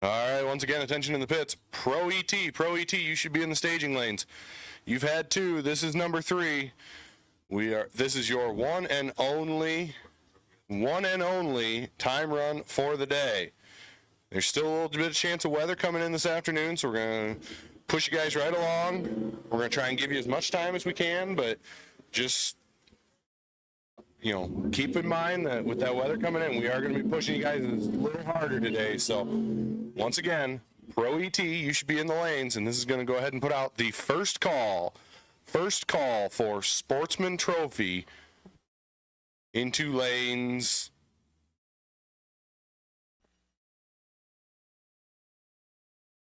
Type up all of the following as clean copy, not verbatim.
All right, once again, attention in the pits. Pro ET, you should be in the staging lanes. You've had 2. This is number 3. This is your one and only time run for the day. There's still a little bit of chance of weather coming in this afternoon, so we're going to push you guys right along. We're going to try and give you as much time as we can, but just, keep in mind that with that weather coming in, we are going to be pushing you guys a little harder today. So, once again, Pro ET, you should be in the lanes, and this is going to go ahead and put out the first call for Sportsman Trophy into lanes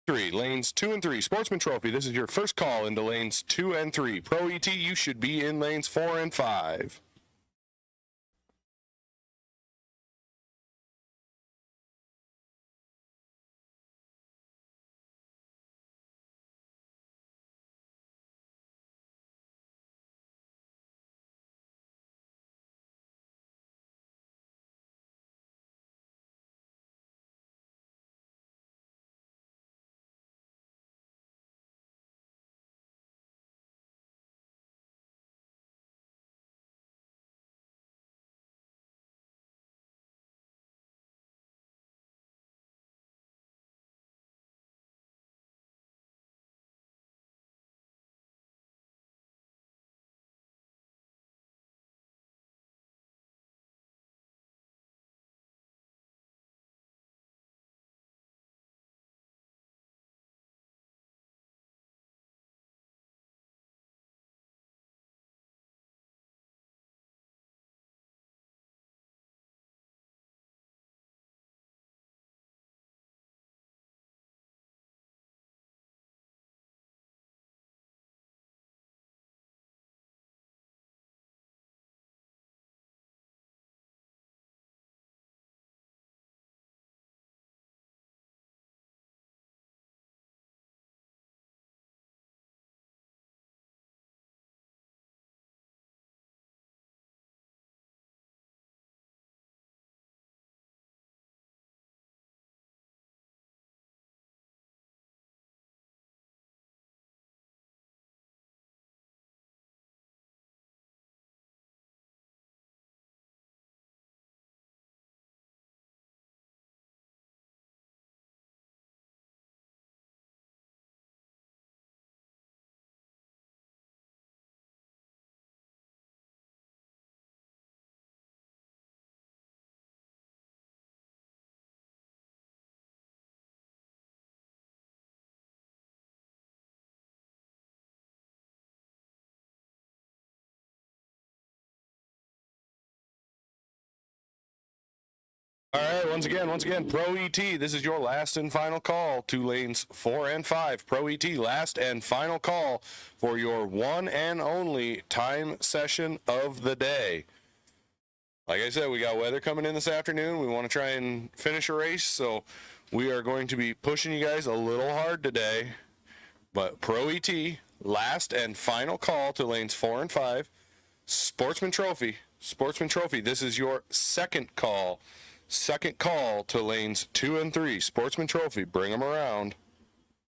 3. Lanes 2 and 3. Sportsman Trophy, this is your first call into lanes 2 and 3. Pro ET, you should be in lanes 4 and 5. All right, once again, Pro ET, this is your last and final call to lanes 4 and 5. Pro ET, last and final call for your one and only time session of the day. Like I said, we got weather coming in this afternoon. We want to try and finish a race, so we are going to be pushing you guys a little hard today. But Pro ET, last and final call to lanes 4 and 5. Sportsman Trophy, this is your second call to lanes 2 and 3. Sportsman Trophy, bring them around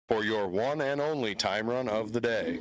for your one and only time run of the day.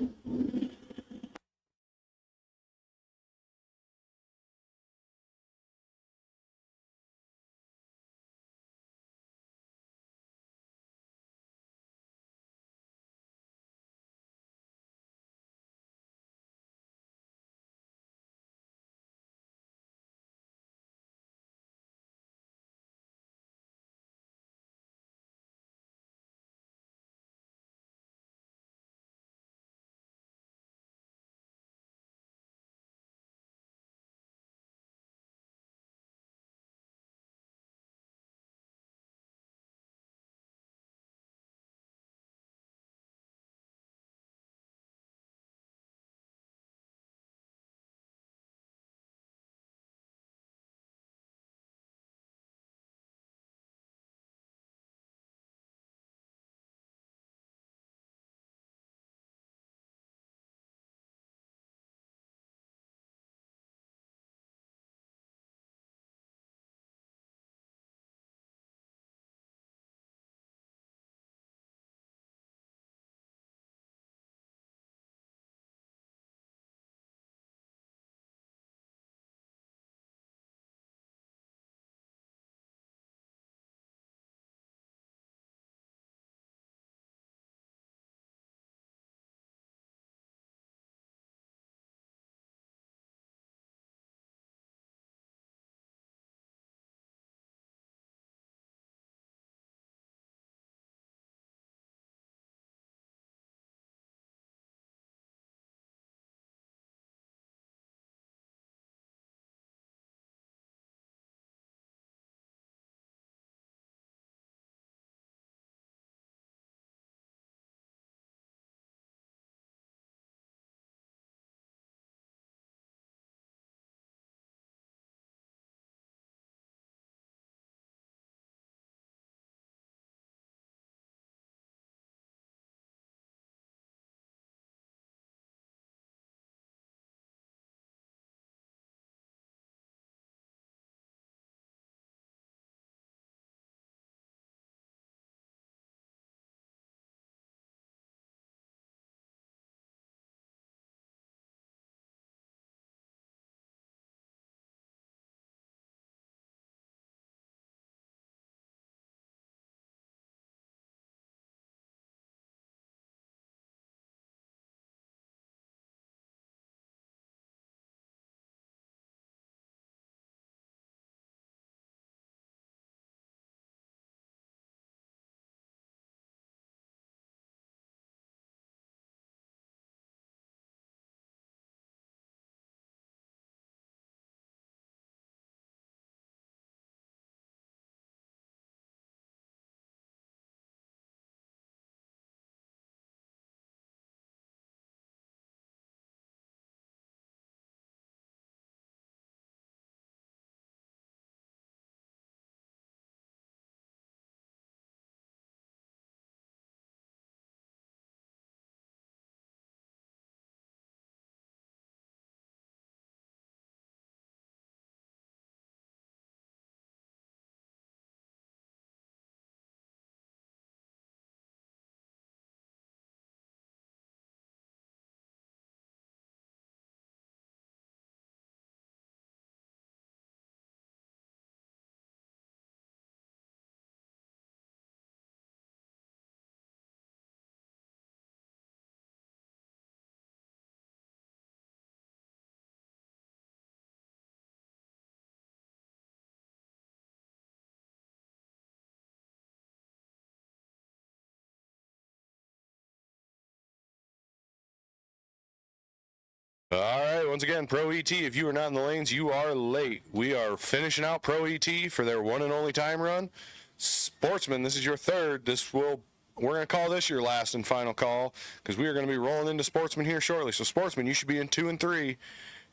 All right, once again, Pro ET, if you are not in the lanes, you are late. We are finishing out Pro ET for their one and only time run. Sportsman, this is your third. We're going to call this your last and final call because we are going to be rolling into Sportsman here shortly. So, Sportsman, you should be in 2 and 3.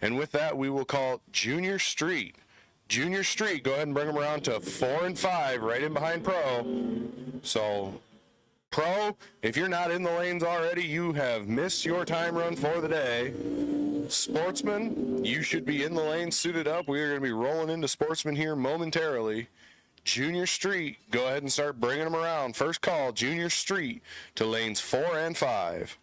And with that, we will call Junior Street. Junior Street, go ahead and bring them around to 4 and 5, right in behind Pro. So, Pro, if you're not in the lanes already, you have missed your time run for the day. Sportsman, you should be in the lane suited up. We are going to be rolling into Sportsman here momentarily. Junior Street, go ahead and start bringing them around. First call, Junior Street to lanes 4 and 5.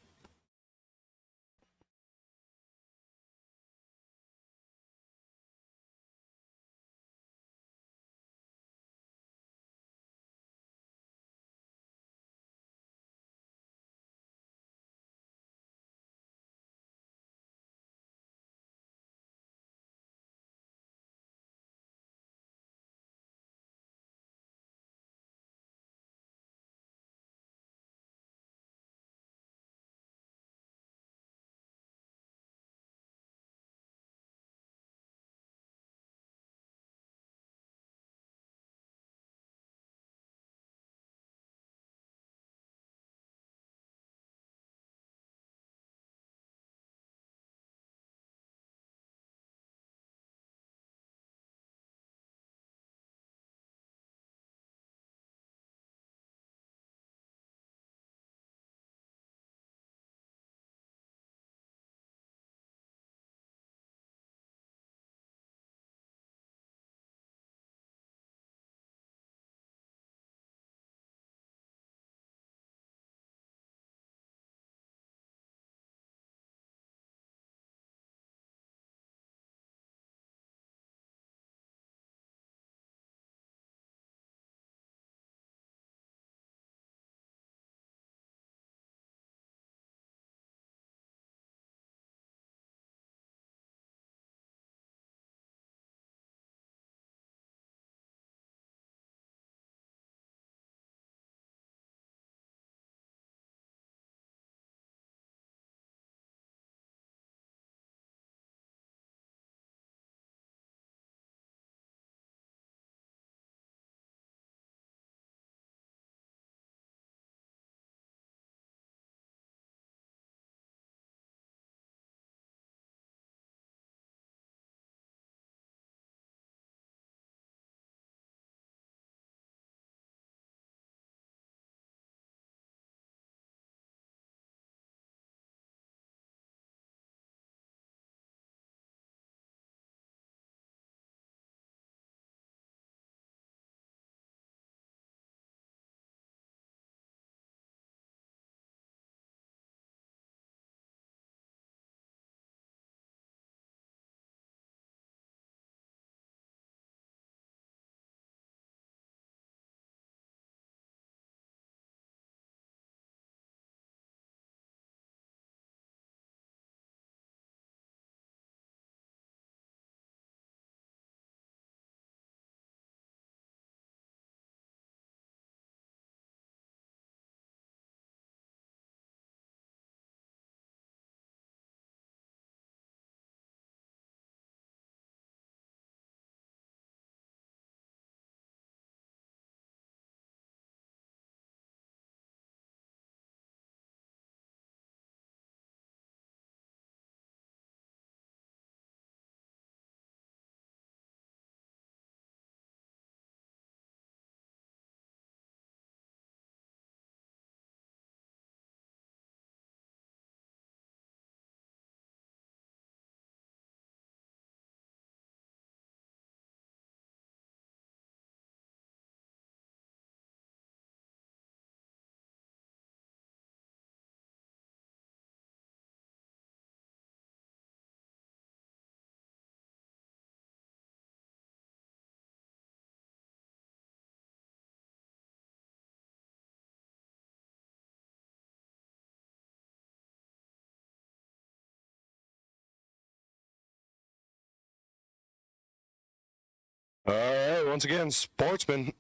All right, once again, Sportsman,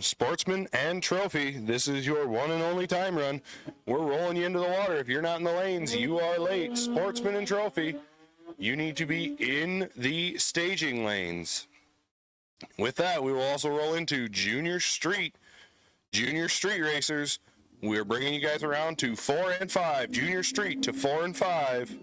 Sportsman and Trophy. This is your one and only time run. We're rolling you into the water. If you're not in the lanes, you are late. Sportsman and Trophy. you need to be in the staging lanes. With that, we will also roll into Junior Street racers. We're bringing you guys around to 4 and 5. Junior Street to 4 and 5.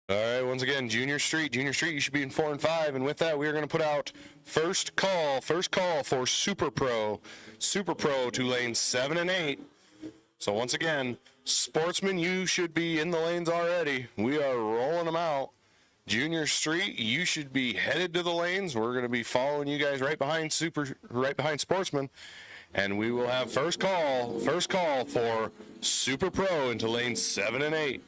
All right, once again, Junior Street, you should be in 4 and 5. And with that, we are going to put out first call for Super Pro to lanes 7 and 8. So once again, Sportsman, you should be in the lanes already. We are rolling them out. Junior Street, you should be headed to the lanes. We're going to be following you guys right behind Sportsman. And we will have first call for Super Pro into lanes 7 and 8.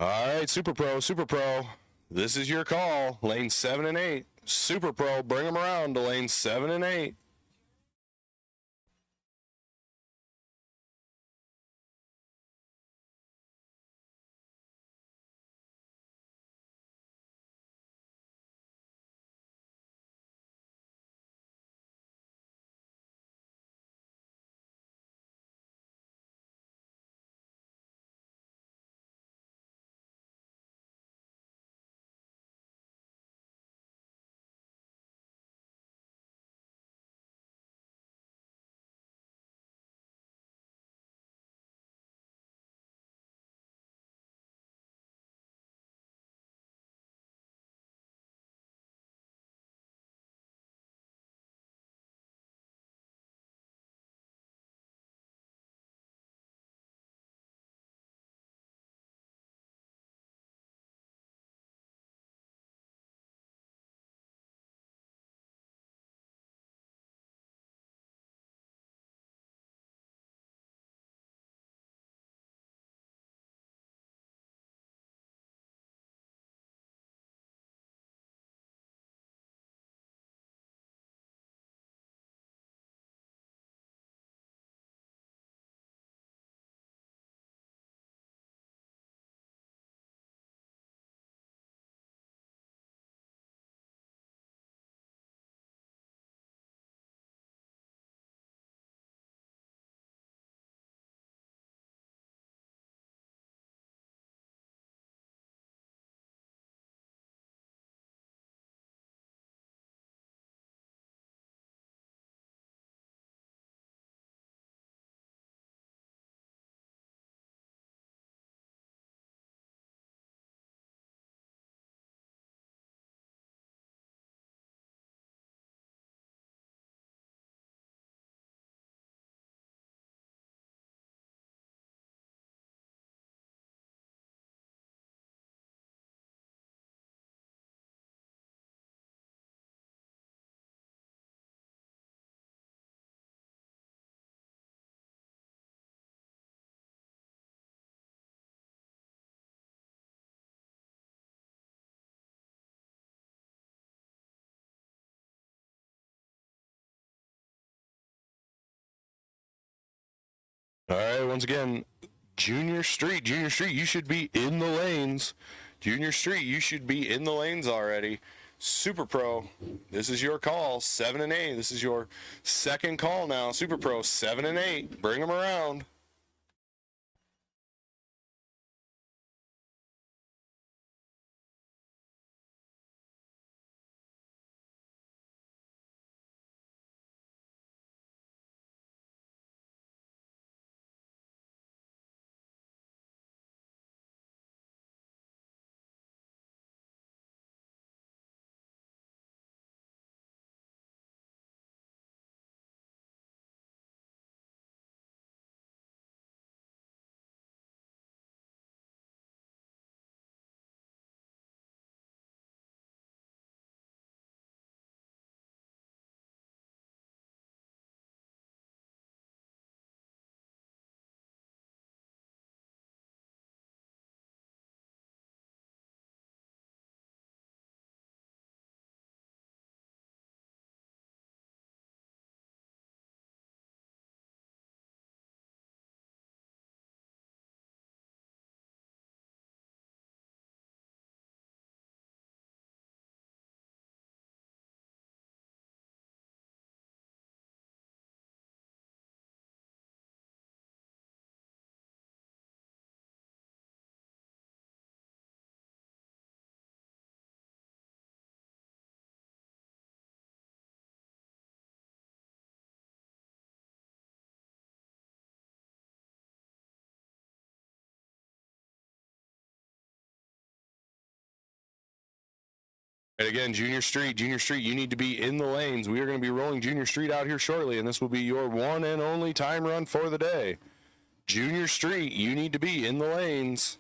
All right, Super Pro. This is your call. Lane 7 and 8. Super Pro, bring them around to lane 7 and 8. All right, once again, Junior Street, you should be in the lanes. Junior Street, you should be in the lanes already. Super Pro, this is your call, 7 and 8. This is your second call now. Super Pro, 7 and 8. Bring them around. And again, Junior Street, you need to be in the lanes. We are going to be rolling Junior Street out here shortly, and this will be your one and only time run for the day. Junior Street, you need to be in the lanes.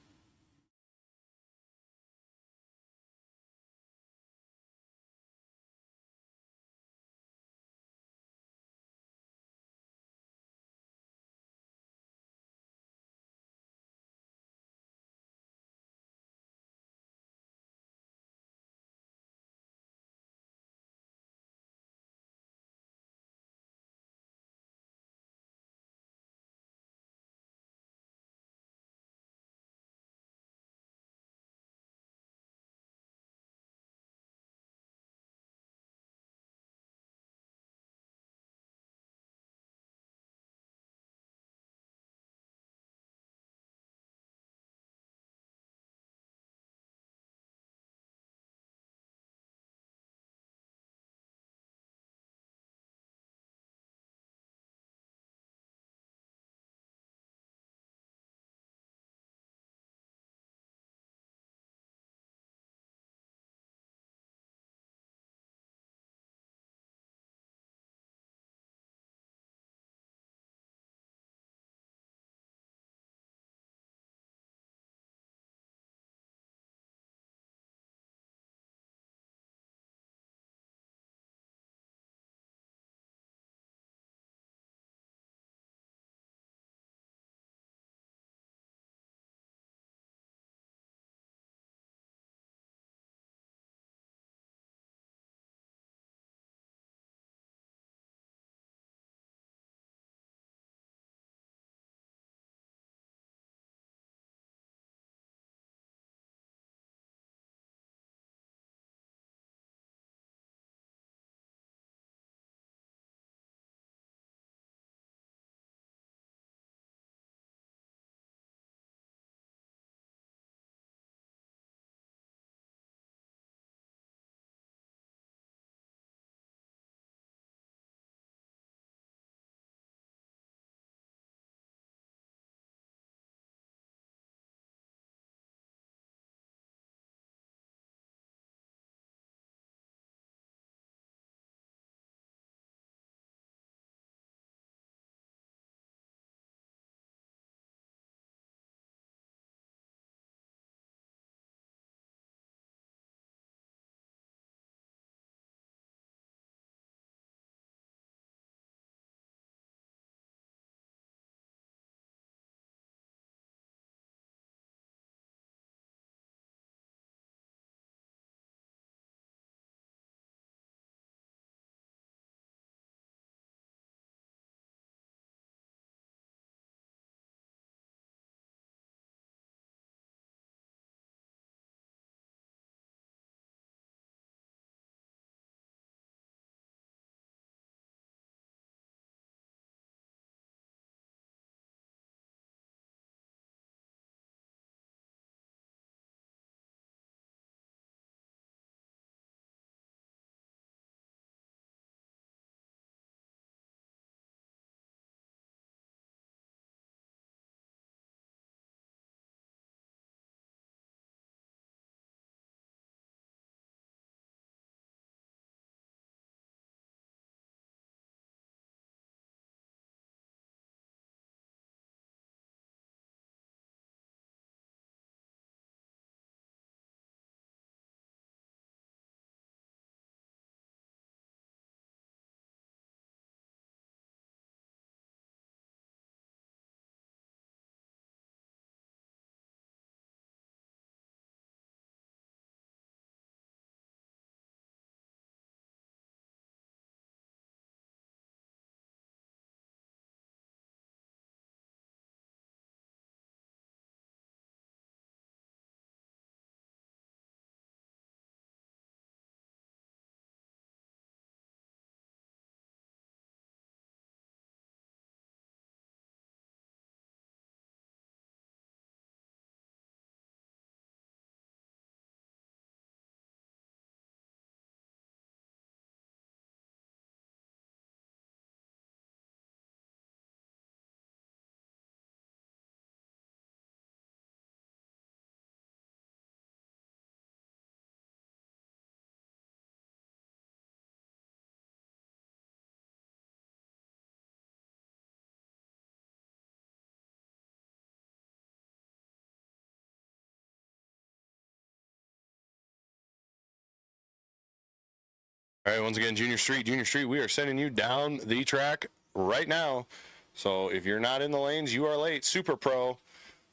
All right, once again, Junior Street, we are sending you down the track right now. So if you're not in the lanes, you are late. Super Pro,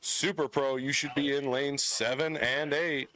you should be in lanes 7 and 8.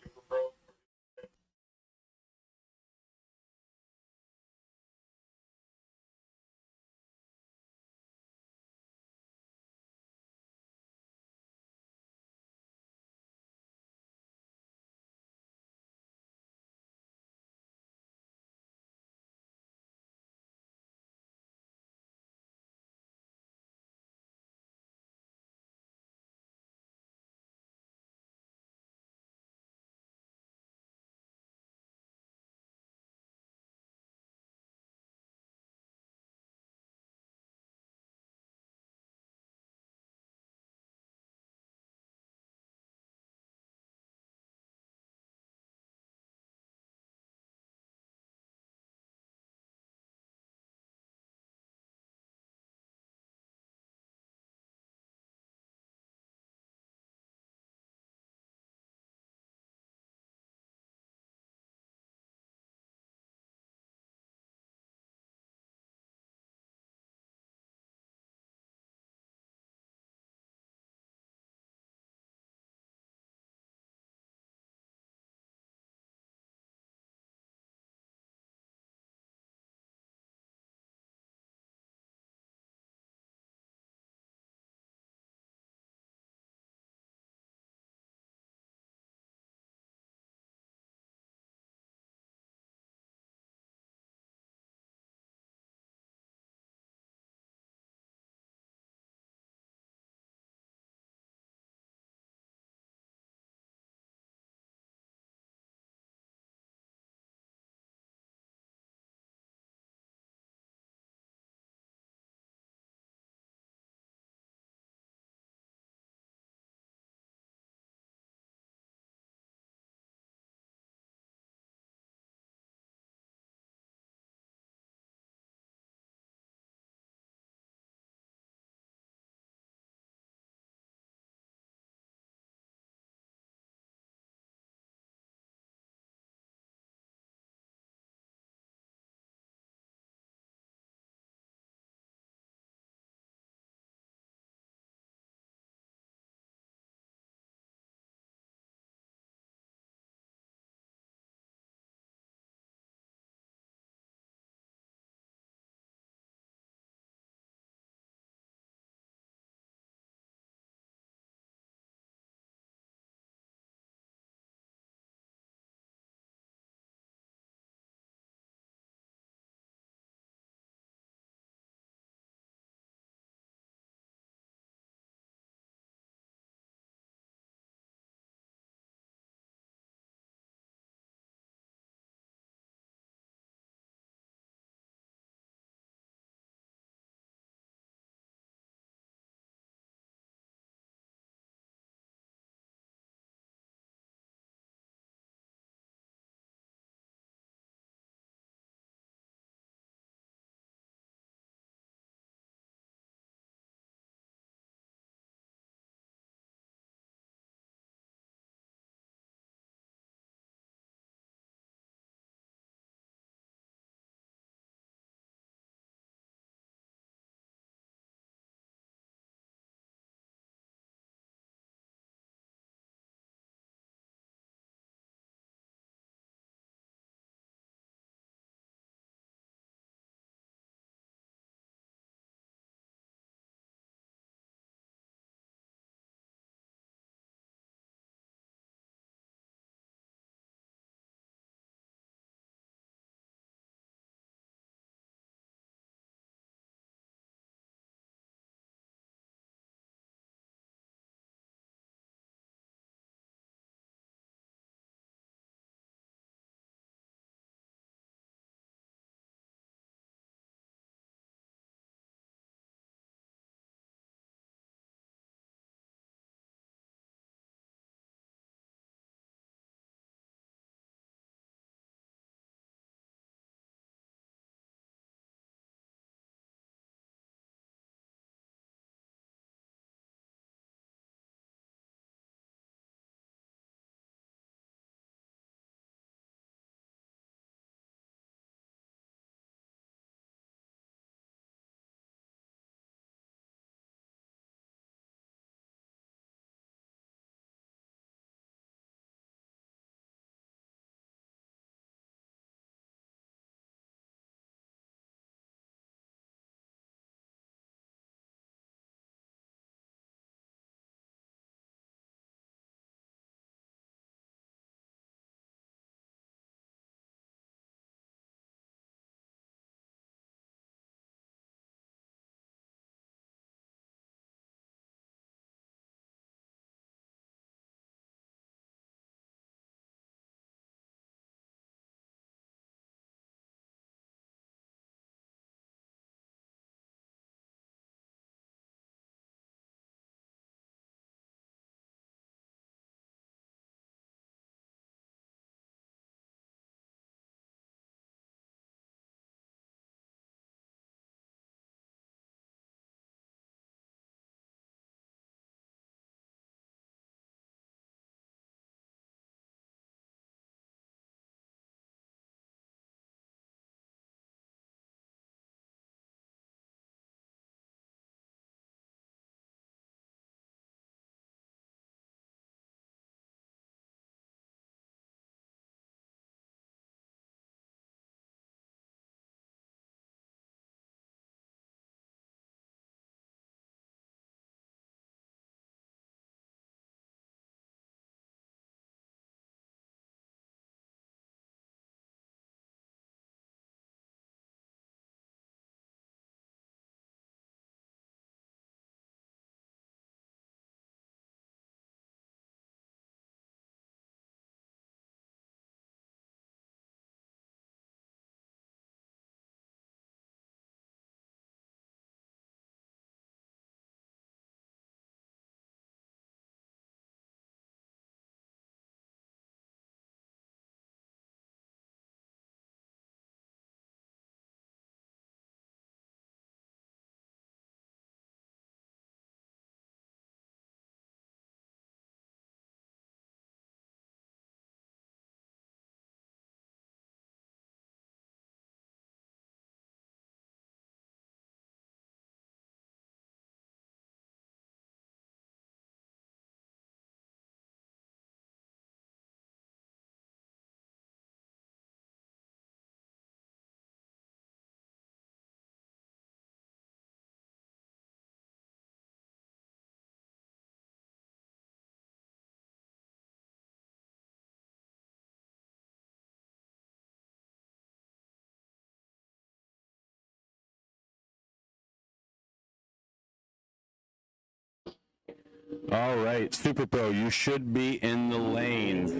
All right, Super Pro, you should be in the lanes.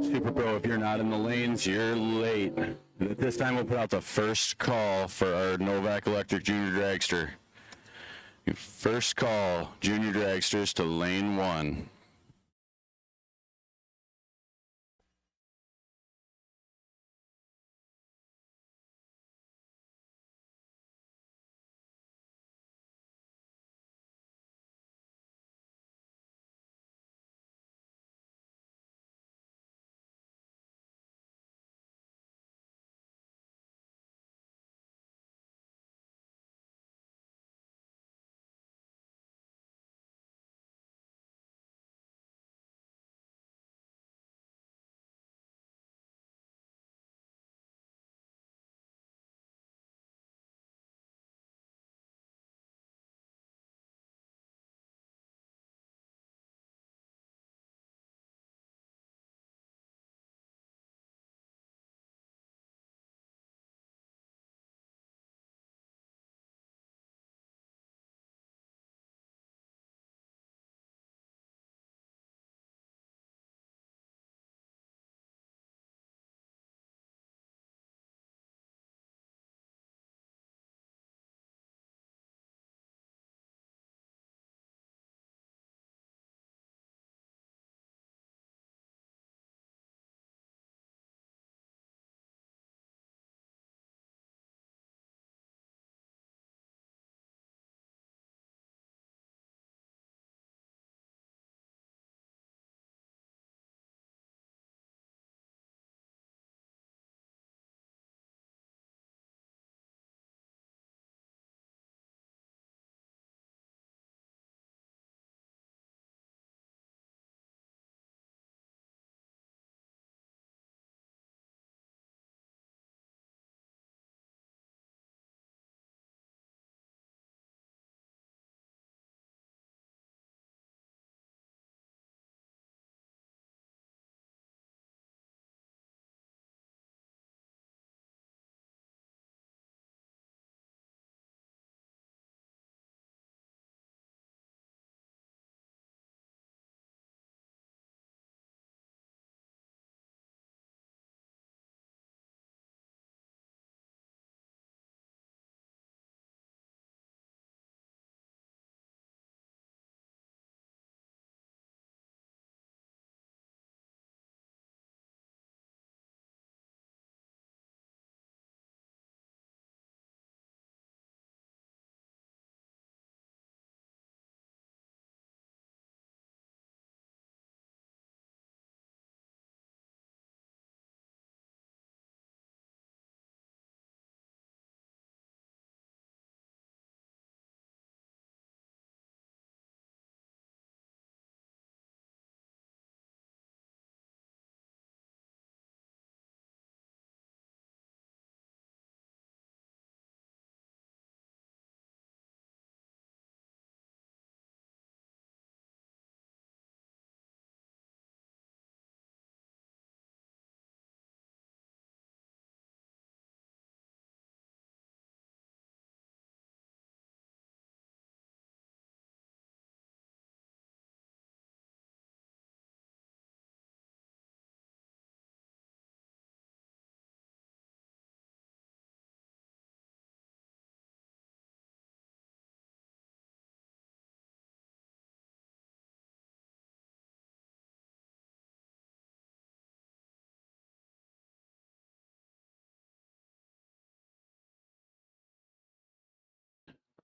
Super Pro, if you're not in the lanes, you're late. At this time, we'll put out the first call for our Novak Electric Junior Dragster. First call, Junior Dragsters to lane 1.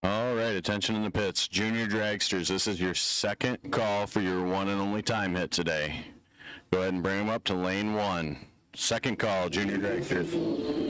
All right, attention in the pits. Junior Dragsters, this is your second call for your one and only time hit today. Go ahead and bring them up to lane 1. Second call, Junior Dragsters.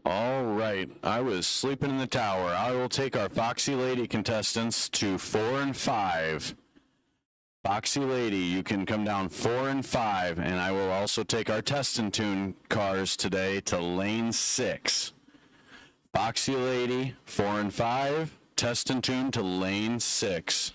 All right, I was sleeping in the tower. I will take our Foxy Lady contestants to 4 and 5. Foxy Lady, you can come down 4 and 5, and I will also take our test and tune cars today to lane 6. Foxy Lady, 4 and 5, test and tune to lane 6.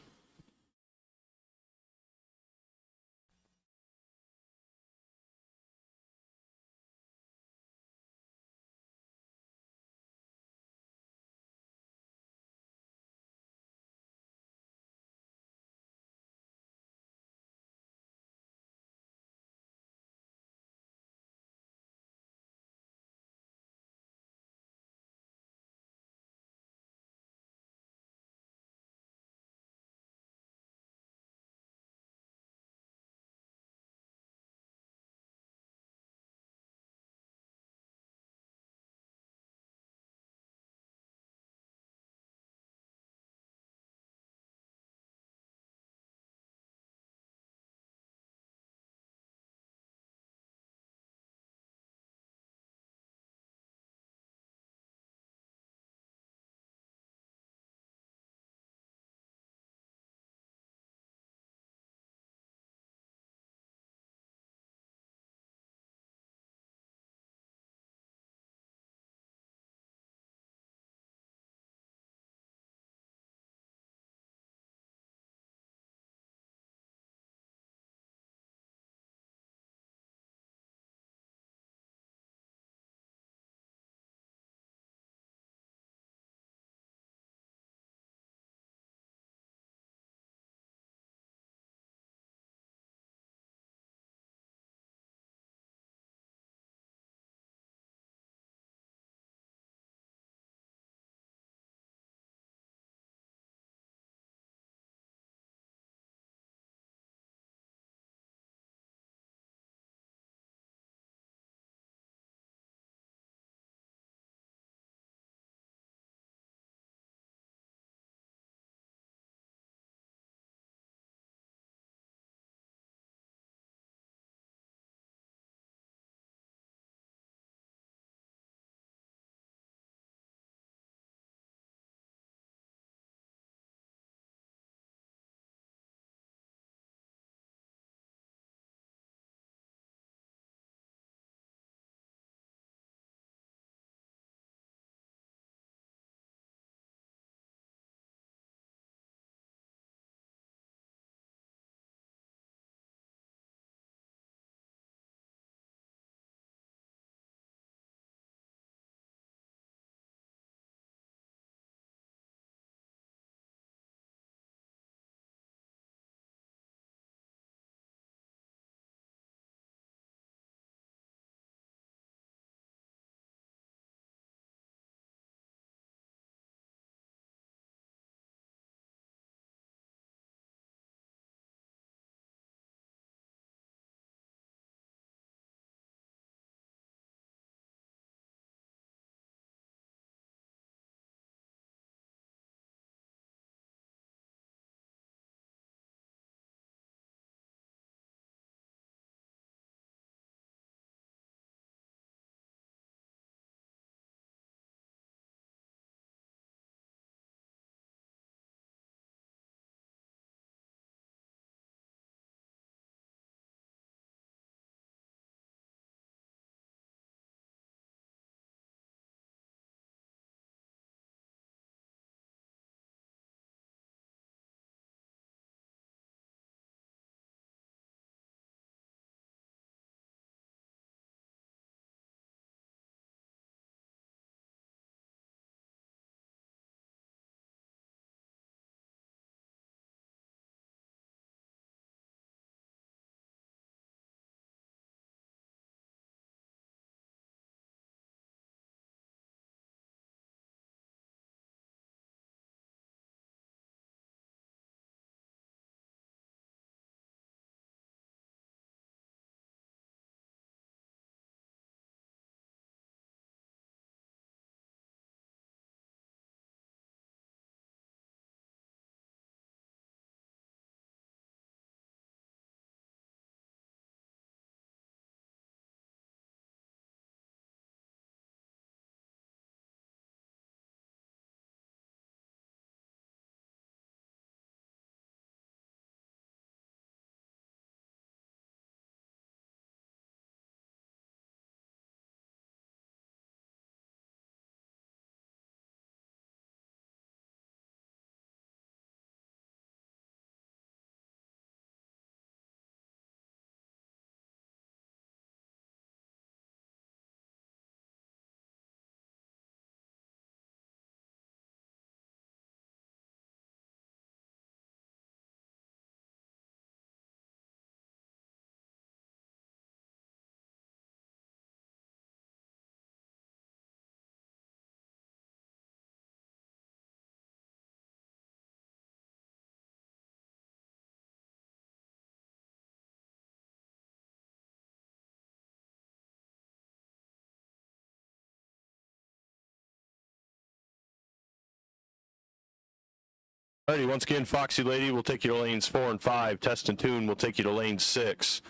Alrighty, once again, Foxy Lady will take you to lanes 4 and 5. Test and Tune will take you to lane 6.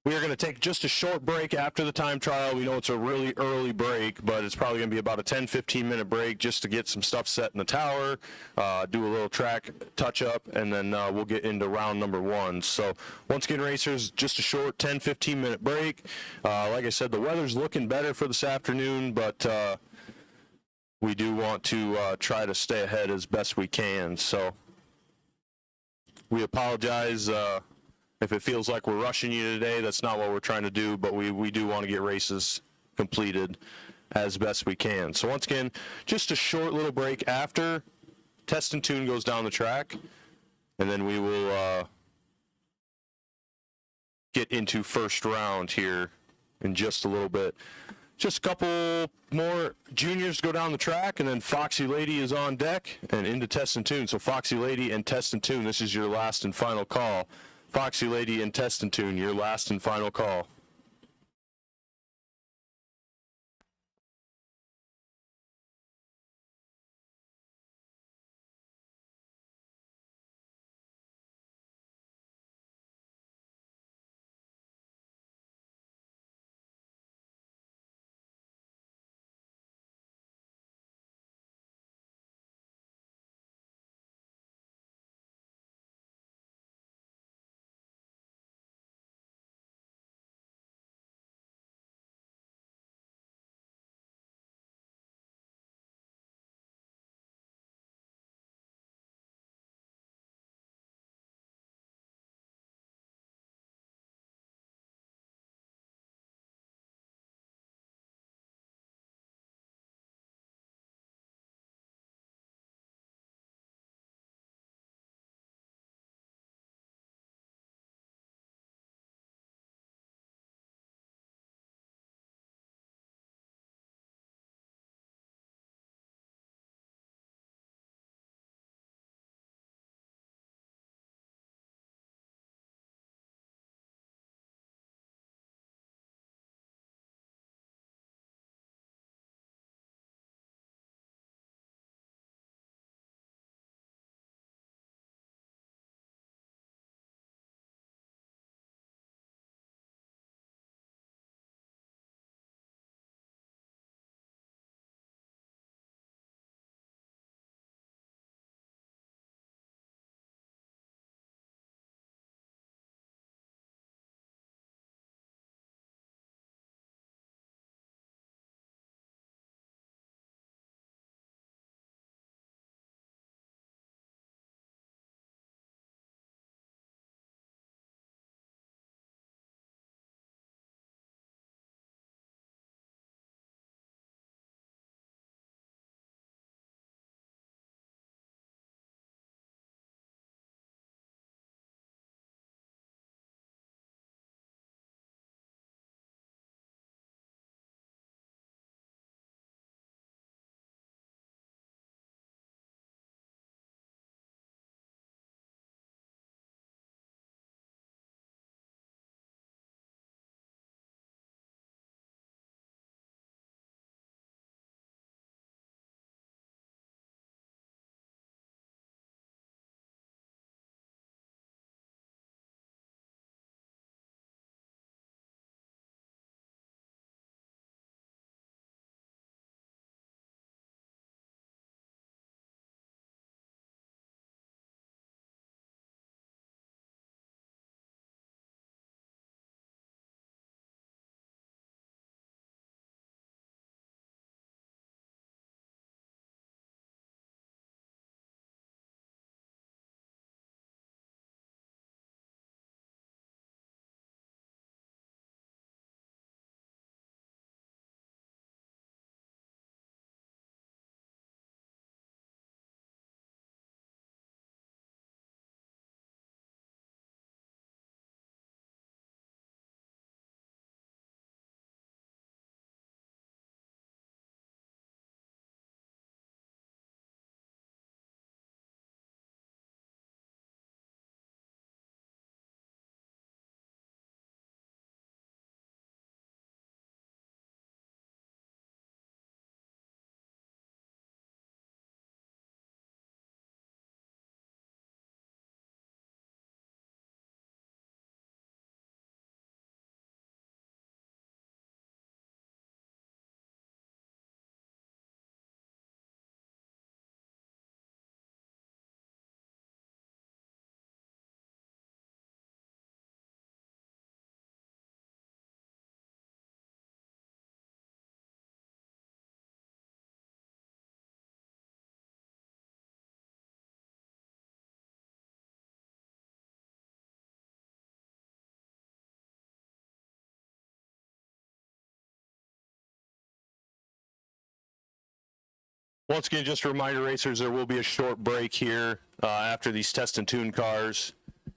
We are going to take just a short break after the time trial. We know it's a really early break, but it's probably going to be about a 10-15 minute break just to get some stuff set in the tower, do a little track touch-up, and then we'll get into round number 1. So once again, racers, just a short 10-15 minute break. Like I said, the weather's looking better for this afternoon, but we do want to try to stay ahead as best we can. So we apologize if it feels like we're rushing you today. That's not what we're trying to do, but we do want to get races completed as best we can. So once again, just a short little break after Test and Tune goes down the track, and then we will get into first round here in just a little bit. Just a couple more juniors go down the track, and then Foxy Lady is on deck and into Test and Tune. So Foxy Lady and Test and Tune, this is your last and final call. Foxy Lady and Test and Tune, your last and final call. Once again, just a reminder, racers, there will be a short break here after these test and tune cars.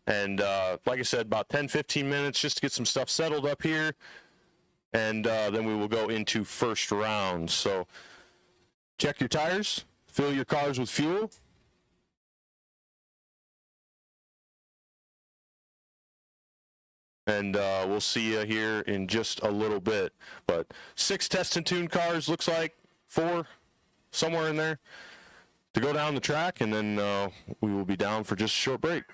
And like I said, about 10-15 minutes just to get some stuff settled up here. And then we will go into first round. So check your tires, fill your cars with fuel. And we'll see you here in just a little bit. But 6 test and tune cars, looks like 4, somewhere in there, to go down the track, and then we will be down for just a short break.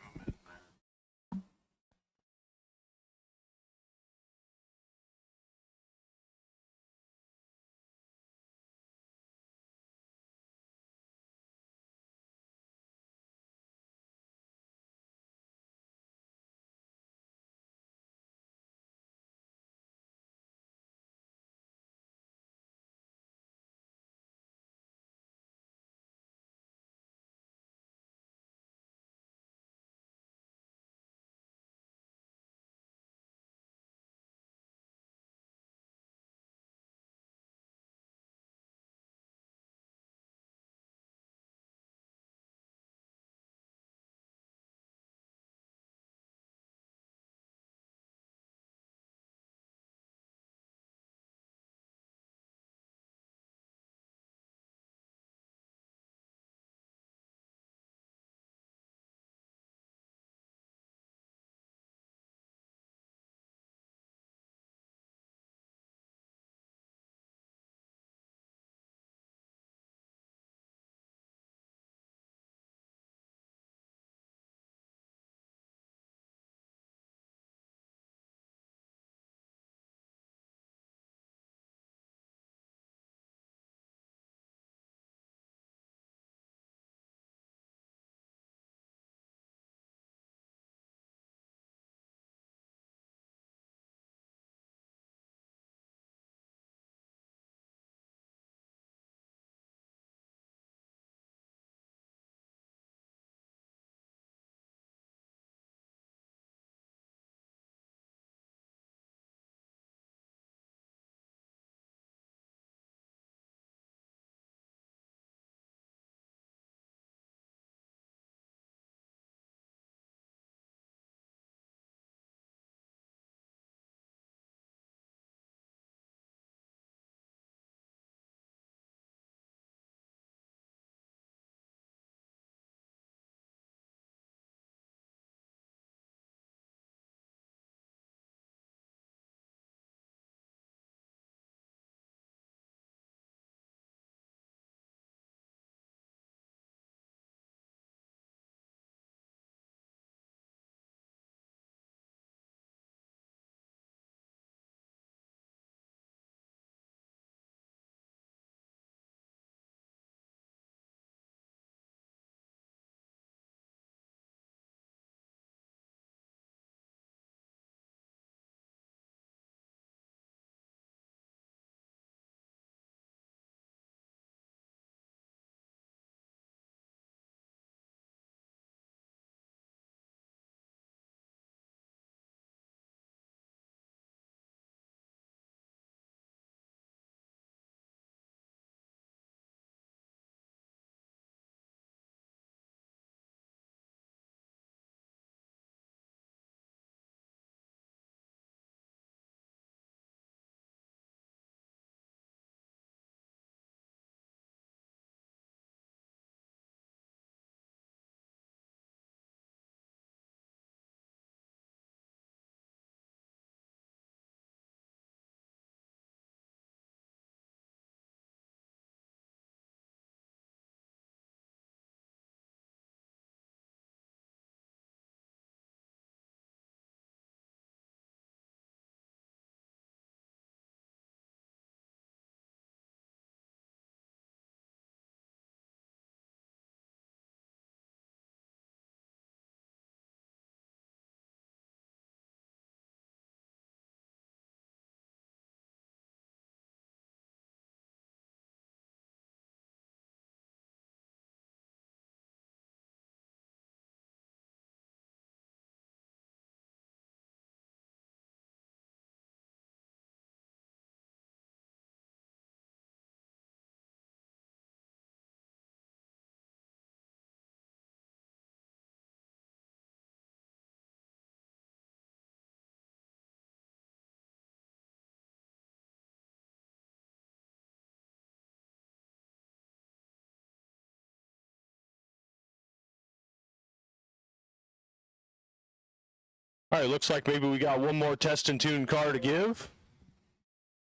All right, looks like maybe we got one more test and tune car to give.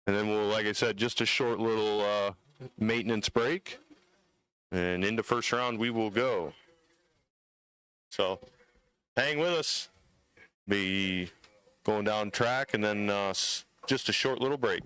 And then we'll, like I said, just a short little maintenance break. And into first round we will go. So hang with us. Be going down track and then just a short little break.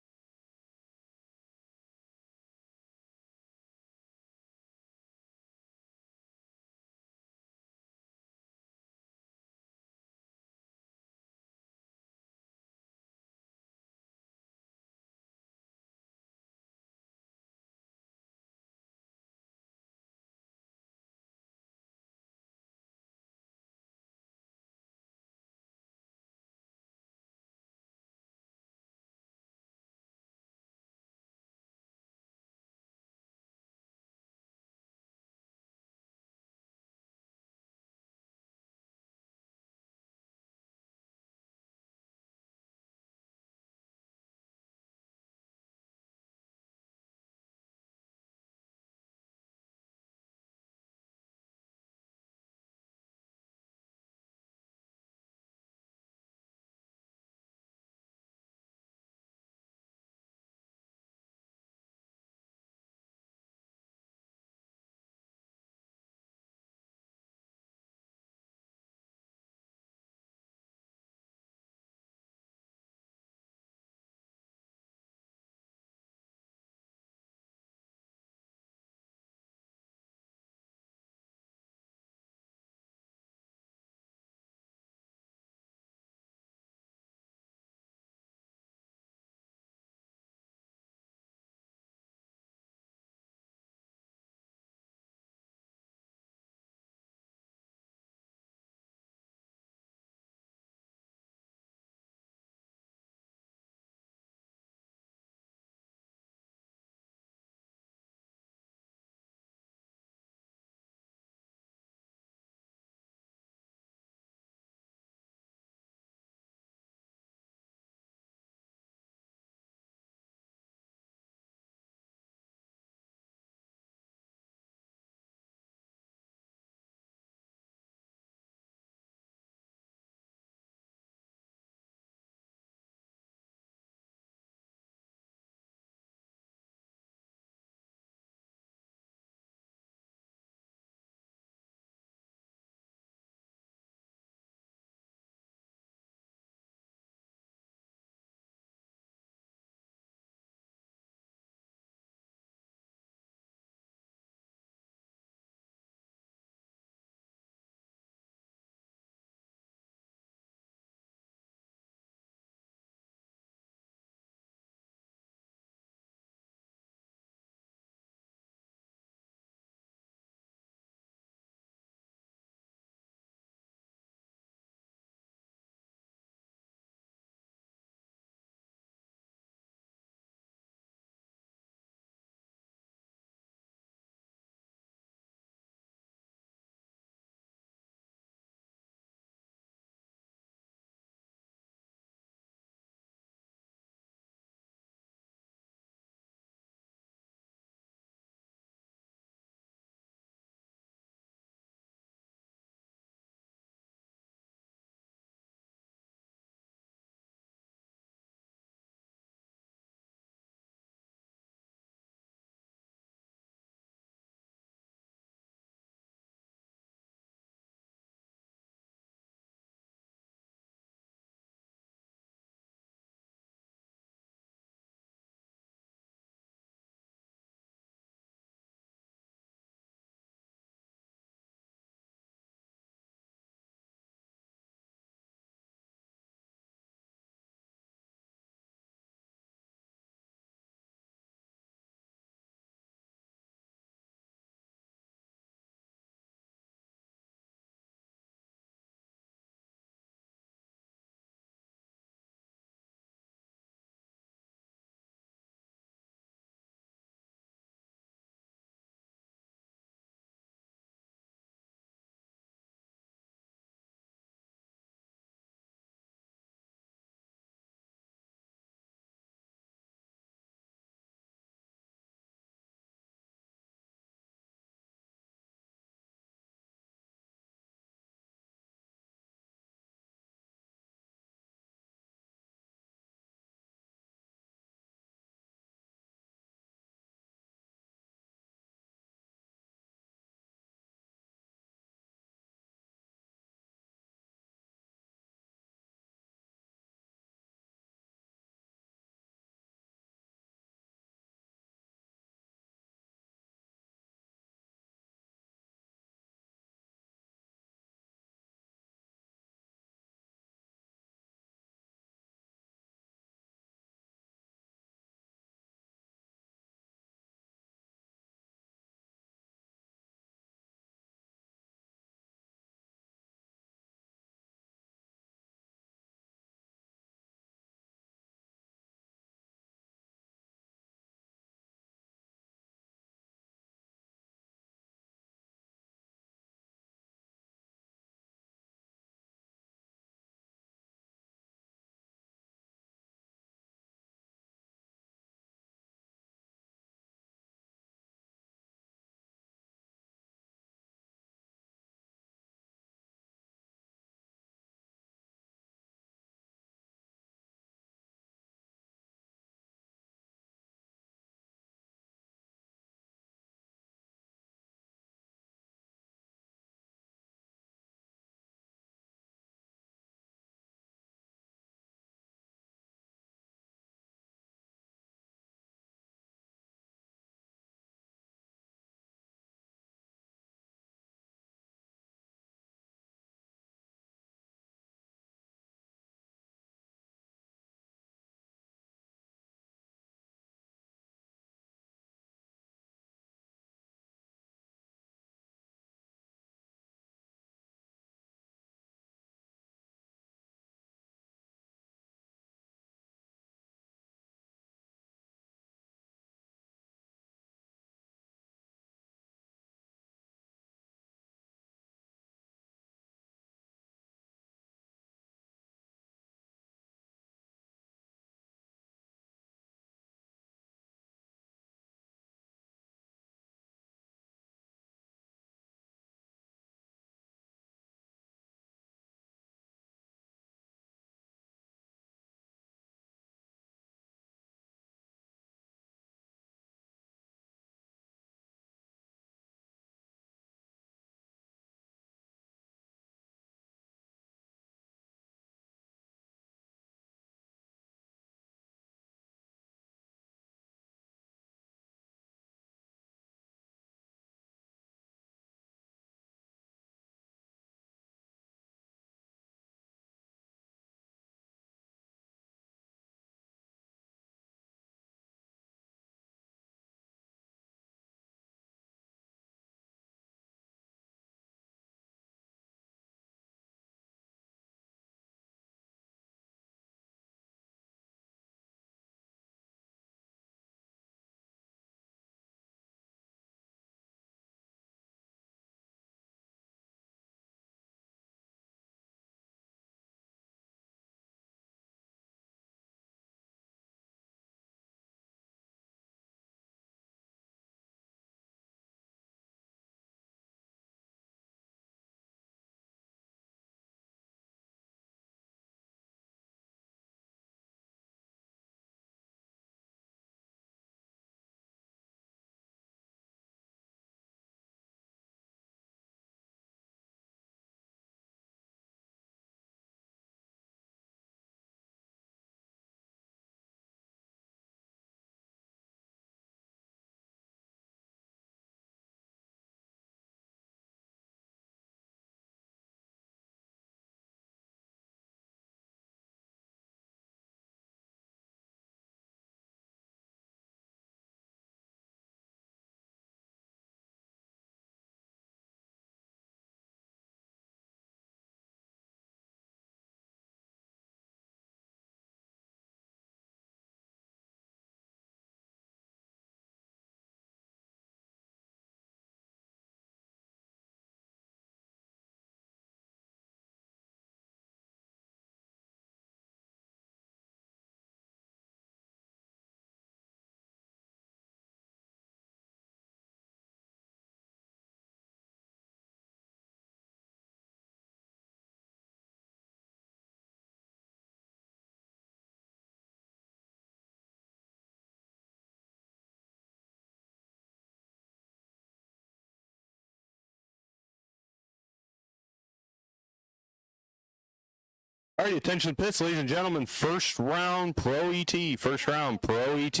All right, attention pits, ladies and gentlemen. First round Pro ET. First round Pro ET.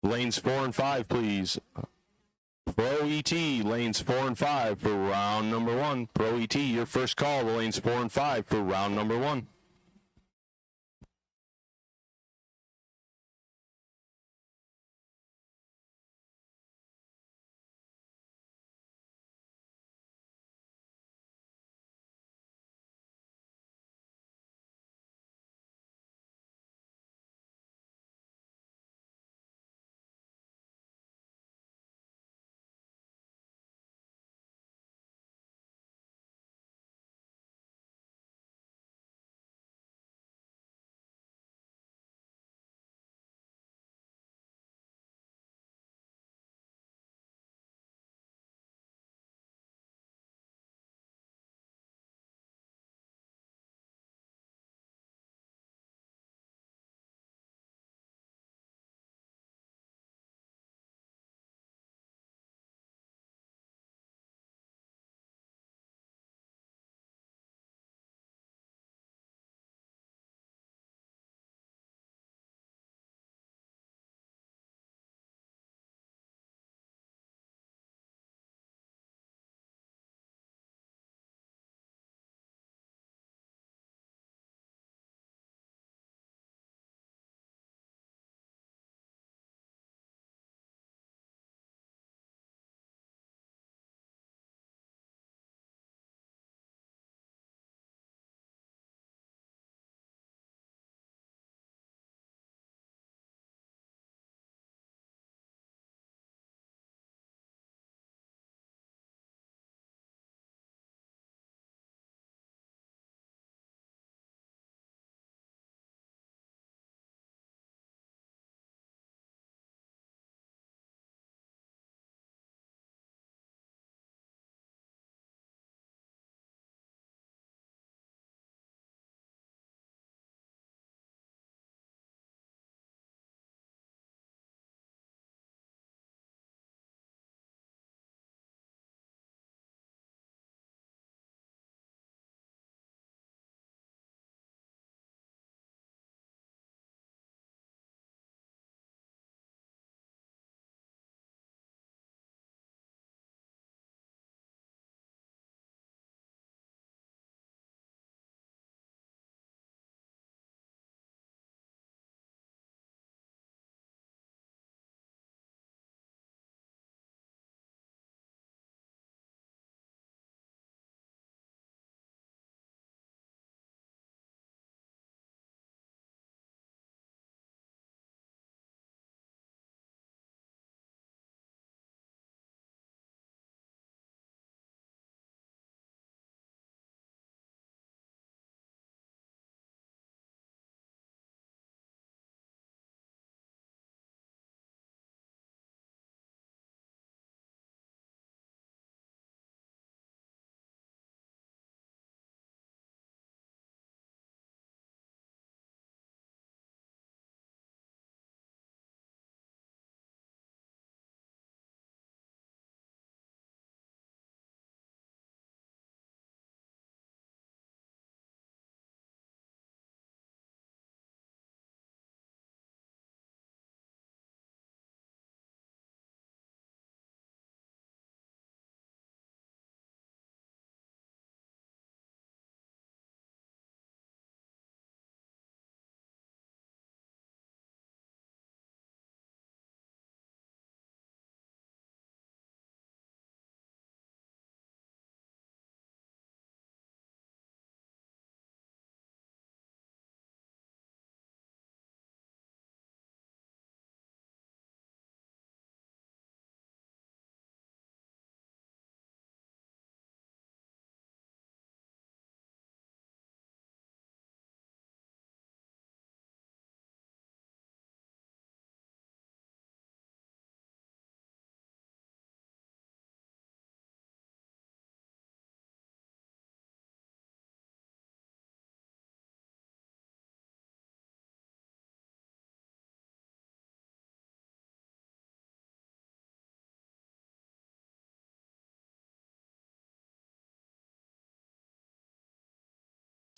Lanes 4 and 5, please. Pro ET, lanes 4 and 5 for round number 1. Pro ET, your first call, the lanes 4 and 5 for round number 1.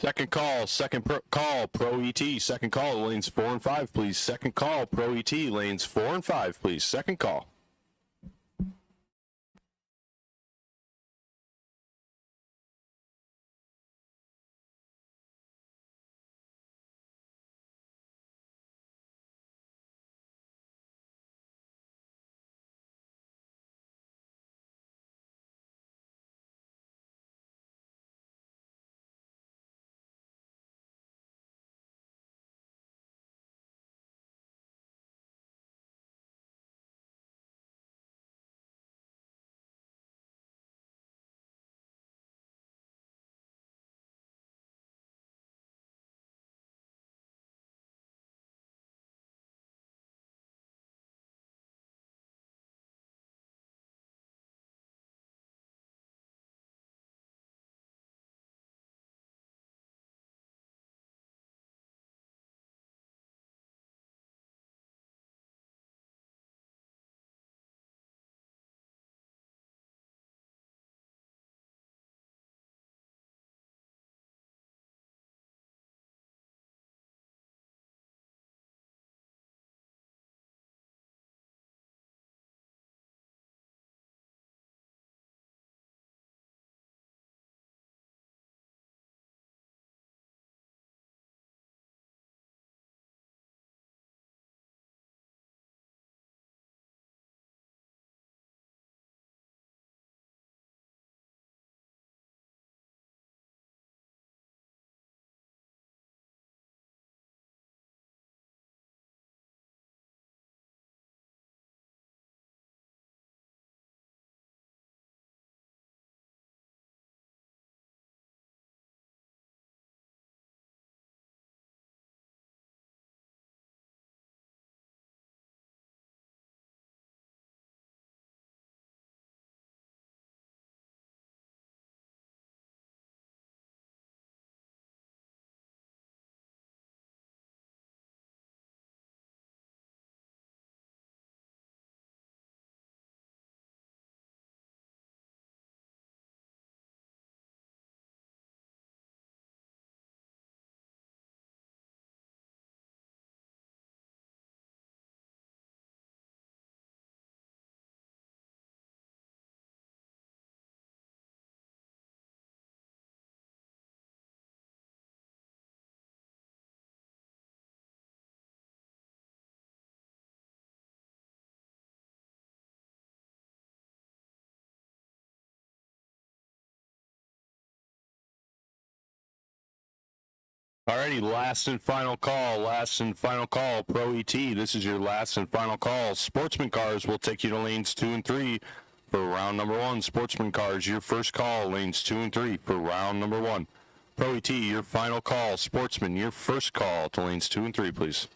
Second call, call, Pro ET. Second call, lanes 4 and 5, please. Second call, Pro ET, lanes 4 and 5, please. Second call. Alrighty, last and final call, Pro ET. This is your last and final call. Sportsman Cars will take you to lanes 2 and 3 for round number 1. Sportsman Cars, your first call, lanes 2 and 3 for round number 1. Pro ET, your final call. Sportsman, your first call to lanes 2 and 3, please.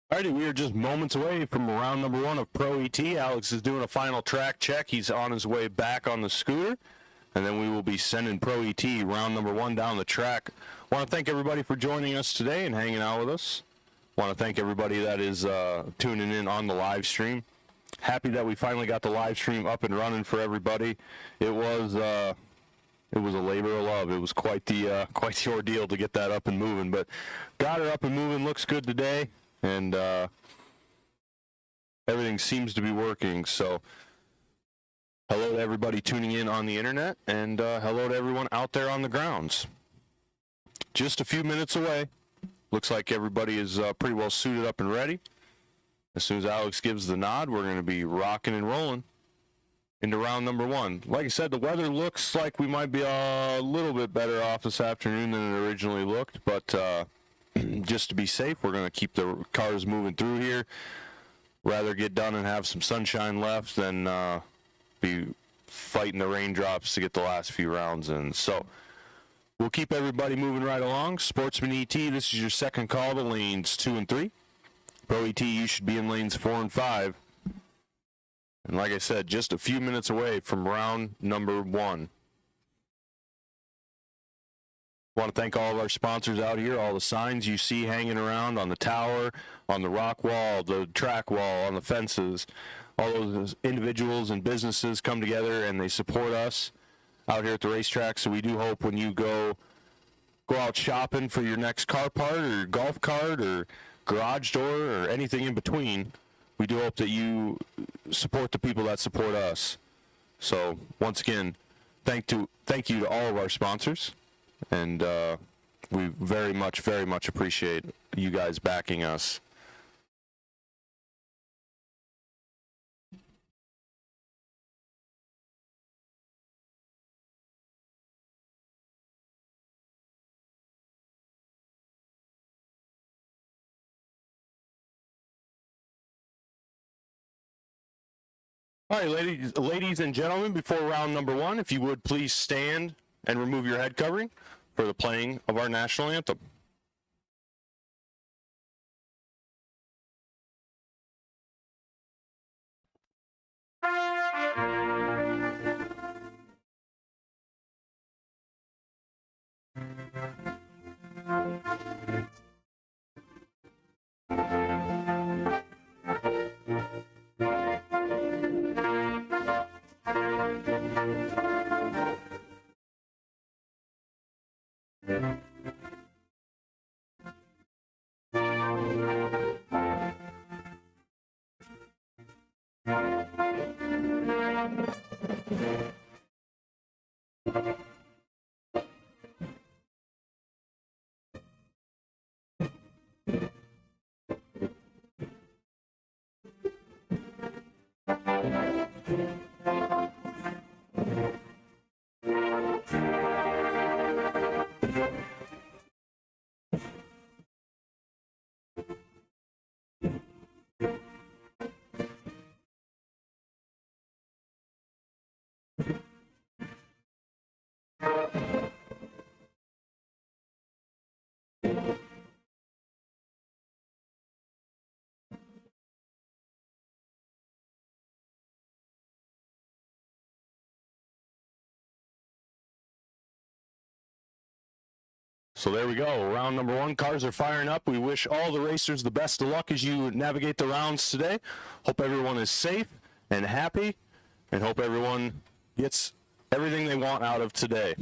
Alrighty, we are just moments away from round number 1 of Pro ET. Alex is doing a final track check. He's on his way back on the scooter. And then we will be sending Pro ET round number 1 down the track. Want to thank everybody for joining us today and hanging out with us. Want to thank everybody that is tuning in on the live stream. Happy that we finally got the live stream up and running for everybody. It was a labor of love. It was quite the ordeal to get that up and moving, but got her up and moving. Looks good today. and everything seems to be working. So hello to everybody tuning in on the internet, and hello to everyone out there on the grounds. Just a few minutes away. Looks like everybody is pretty well suited up and ready. As soon as Alex gives the nod, we're going to be rocking and rolling into round number one. Like I said, the weather looks like we might be a little bit better off this afternoon than it originally looked, but just to be safe, we're going to keep the cars moving through here. Rather get done and have some sunshine left than be fighting the raindrops to get the last few rounds in. So we'll keep everybody moving right along. Sportsman ET, this is your second call to lanes 2 and 3. Pro ET, you should be in lanes 4 and 5. And like I said, just a few minutes away from round number 1. Want to thank all of our sponsors out here, all the signs you see hanging around on the tower, on the rock wall, the track wall, on the fences. All those individuals and businesses come together and they support us out here at the racetrack. So we do hope when you go out shopping for your next car part or golf cart or garage door or anything in between, we do hope that you support the people that support us. So once again, thank you to all of our sponsors, and we very much appreciate you guys backing us. All right, ladies and gentlemen, before round number 1, if you would please stand and remove your head covering for the playing of our national anthem. So there we go. Round number 1. Cars are firing up. We wish all the racers the best of luck as you navigate the rounds today. Hope everyone is safe and happy, and hope everyone gets everything they want out of today.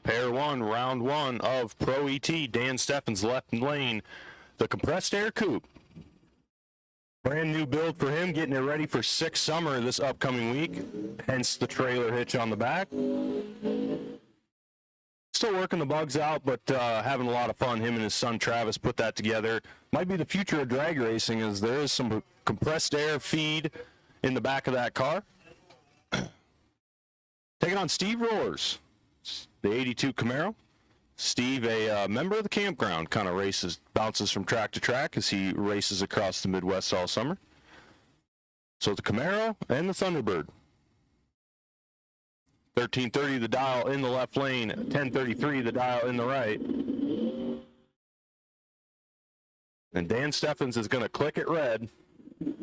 Pair 1, round 1 of Pro ET. Dan Steffens left lane, the compressed air coupe. Brand new build for him, getting it ready for 6 summer this upcoming week, hence the trailer hitch on the back. Still working the bugs out, but having a lot of fun. Him and his son Travis put that together. Might be the future of drag racing, as there is some compressed air feed in the back of that car. Taking on Steve Roars, the 82 Camaro. Steve, a member of the campground, kind of bounces from track to track as he races across the Midwest all summer. So the Camaro and the Thunderbird. 1330 the dial in the left lane, 1033 the dial in the right. And Dan Steffens is going to click it red. And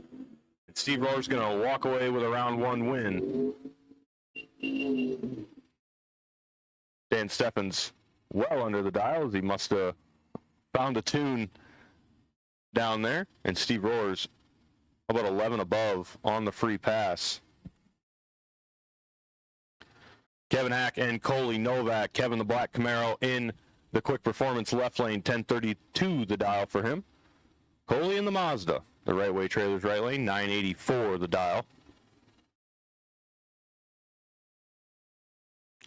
Steve Roars is going to walk away with a round 1 win. Dan Steffens well under the dial, as he must have found a tune down there. And Steve Roars about 11 above on the free pass. Kevin Hack and Coley Novak. Kevin the black Camaro in the quick performance left lane, 1032 the dial for him. Coley in the Mazda, the right way trailers right lane, 984 the dial.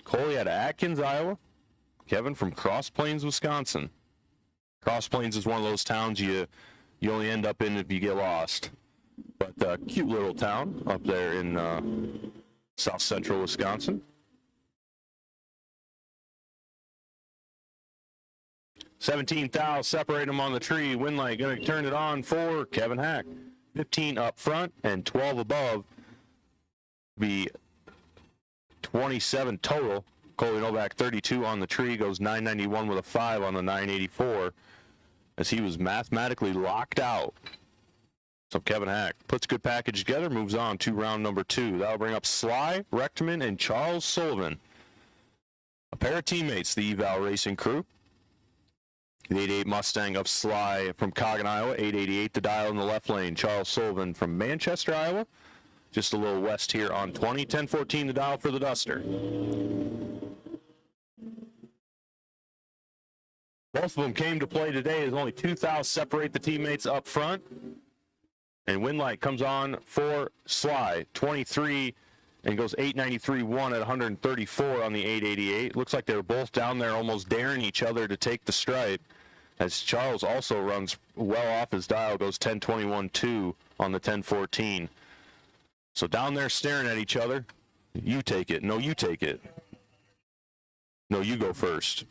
Coley out of Atkins, Iowa. Kevin from Cross Plains, Wisconsin. Cross Plains is one of those towns you only end up in if you get lost. But cute little town up there in south central Wisconsin. 17,000 separate them on the tree. Winlight going to turn it on for Kevin Hack. 15 up front and 12 above. Be 27 total. Coley Novak 32 on the tree, goes 991 with a 5 on the 984 as he was mathematically locked out. So Kevin Hack puts good package together, moves on to round number 2. That'll bring up Sly Rechtman and Charles Sullivan, a pair of teammates, the Eval Racing crew. The 88 Mustang of Sly from Coggin, Iowa, 888 the dial in the left lane. Charles Sullivan from Manchester, Iowa, just a little west here on 20. 1014 the dial for the Duster. Both of them came to play today as only 2,000 separate the teammates up front. And Winlight comes on for Sly, 23, and goes 893-1 at 134 on the 888. Looks like they were both down there almost daring each other to take the stripe, as Charles also runs well off his dial, goes 1021-2 on the 1014. So down there staring at each other. You take it. No, you take it. No, you go first.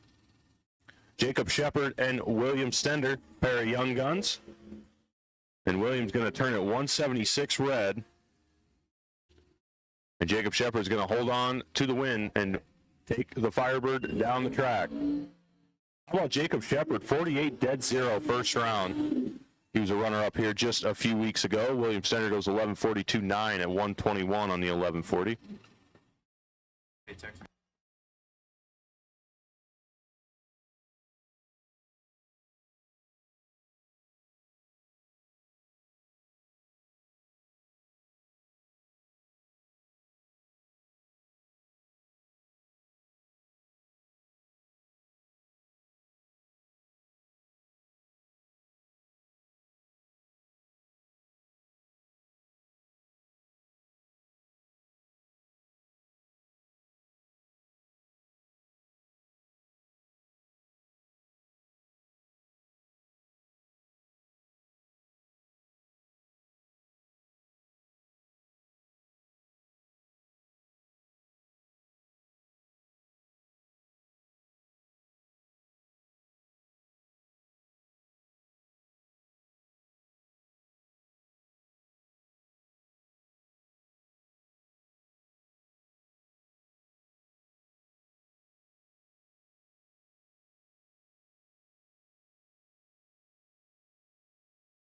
Jacob Shepard and William Stender, pair of young guns. And William's going to turn it 176 red. And Jacob Shepard's going to hold on to the win and take the Firebird down the track. How about Jacob Shepard, 48 dead zero first round. He was a runner-up here just a few weeks ago. William Stender goes 1142.9 at 121 on the 1140.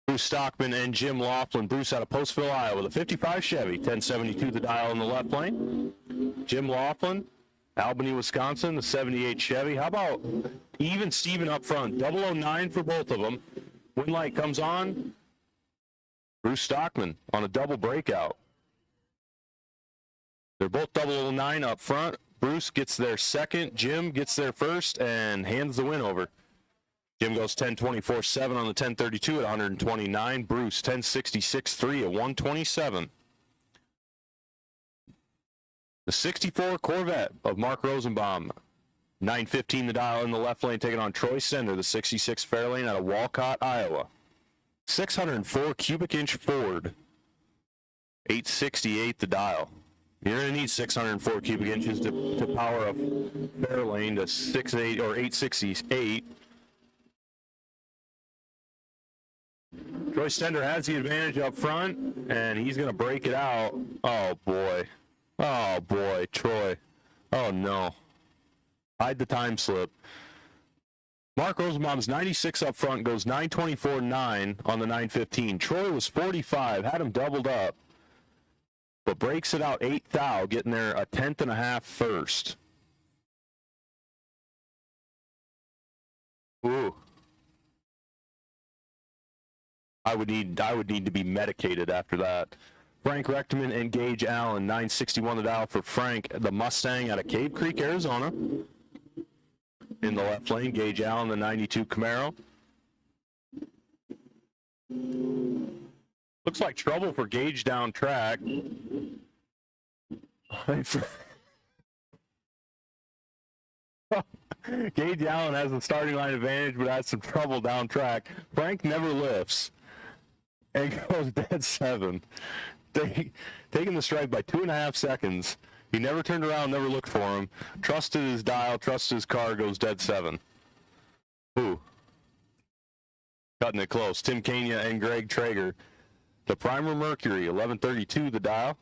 Bruce Stockman and Jim Laughlin. Bruce out of Postville, Iowa, with a 55 Chevy, 1072 the dial in the left lane. Jim Laughlin, Albany, Wisconsin, the 78 Chevy. How about even Steven up front? 009 for both of them. Winlight comes on. Bruce Stockman on a double breakout. They're both 009 up front. Bruce gets their second. Jim gets their first and hands the win over. Jim goes 10.24.7 on the 1032 at 129. Bruce 10.66.3 at 127. The 64 Corvette of Mark Rosenbaum, 9.15 the dial in the left lane, taking on Troy Sender, the 66 Fairlane out of Walcott, Iowa. 604 cubic inch Ford, 868 the dial. You're going to need 604 cubic inches to power a Fairlane to 6.8 or 868. Troy Stender has the advantage up front, and he's going to break it out. Oh, boy. Oh, boy, Troy. Oh, no. Hide the time slip. Mark Rosenbaum's 96 up front goes 9.24.9 on the 9.15. Troy was 45, had him doubled up, but breaks it out 8 thou, getting there a tenth and a half first. Ooh. I would need to be medicated after that. Frank Rechteman and Gage Allen, 9.61 the dial for Frank, the Mustang out of Cave Creek, Arizona. In the left lane, Gage Allen, the 92 Camaro. Looks like trouble for Gage down track. Gage Allen has the starting line advantage, but has some trouble down track. Frank never lifts and goes dead 7. Taking the strike by 2.5 seconds. He never turned around, never looked for him. Trusted his dial, trusted his car, goes dead 7. Ooh. Cutting it close. Tim Kania and Greg Traeger. The Primer Mercury, 1132 the dial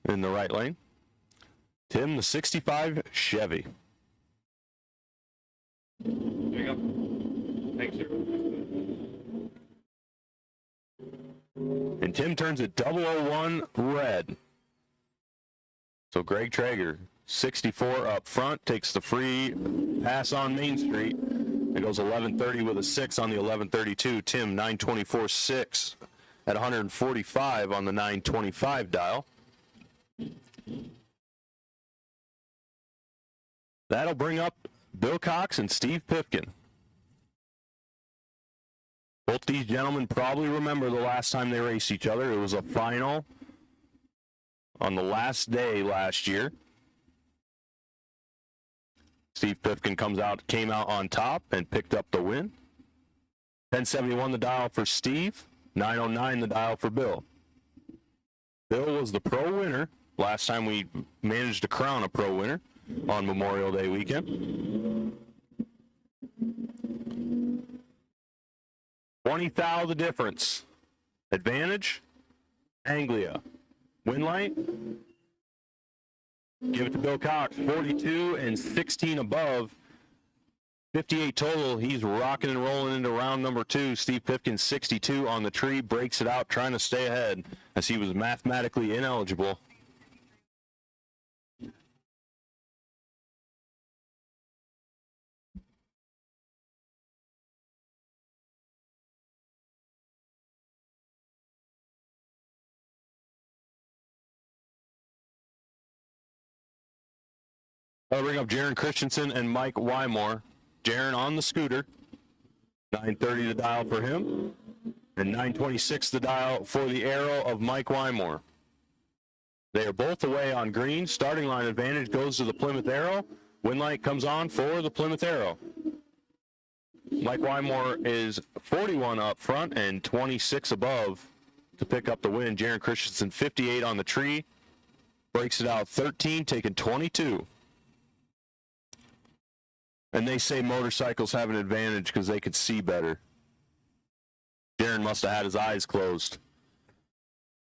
in the right lane. Tim, the 65 Chevy. There you go. Thanks, sir. And Tim turns it 001 red. So Greg Traeger, 64 up front, takes the free pass on Main Street. It goes 1130 with a 6 on the 1132. Tim, 924.6 at 145 on the 925 dial. That'll bring up Bill Cox and Steve Pipkin. Both these gentlemen probably remember the last time they raced each other. It was a final on the last day last year. Steve Pipkin came out on top and picked up the win. 1071 the dial for Steve, 909 the dial for Bill. Bill was the pro winner last time we managed to crown a pro winner on Memorial Day weekend. 20 thou the difference. Advantage, Anglia. Win light, give it to Bill Cox, 42 and 16 above. 58 total. He's rocking and rolling into round number 2. Steve Pipkin, 62 on the tree, breaks it out, trying to stay ahead as he was mathematically ineligible. I'll bring up Jaron Christensen and Mike Wymore. Jaron on the scooter. 930 the dial for him. And 926 the dial for the arrow of Mike Wymore. They are both away on green. Starting line advantage goes to the Plymouth Arrow. Win light comes on for the Plymouth Arrow. Mike Wymore is 41 up front and 26 above to pick up the win. Jaron Christensen, 58 on the tree. Breaks it out 13, taking 22. And they say motorcycles have an advantage because they could see better. Jaron must have had his eyes closed.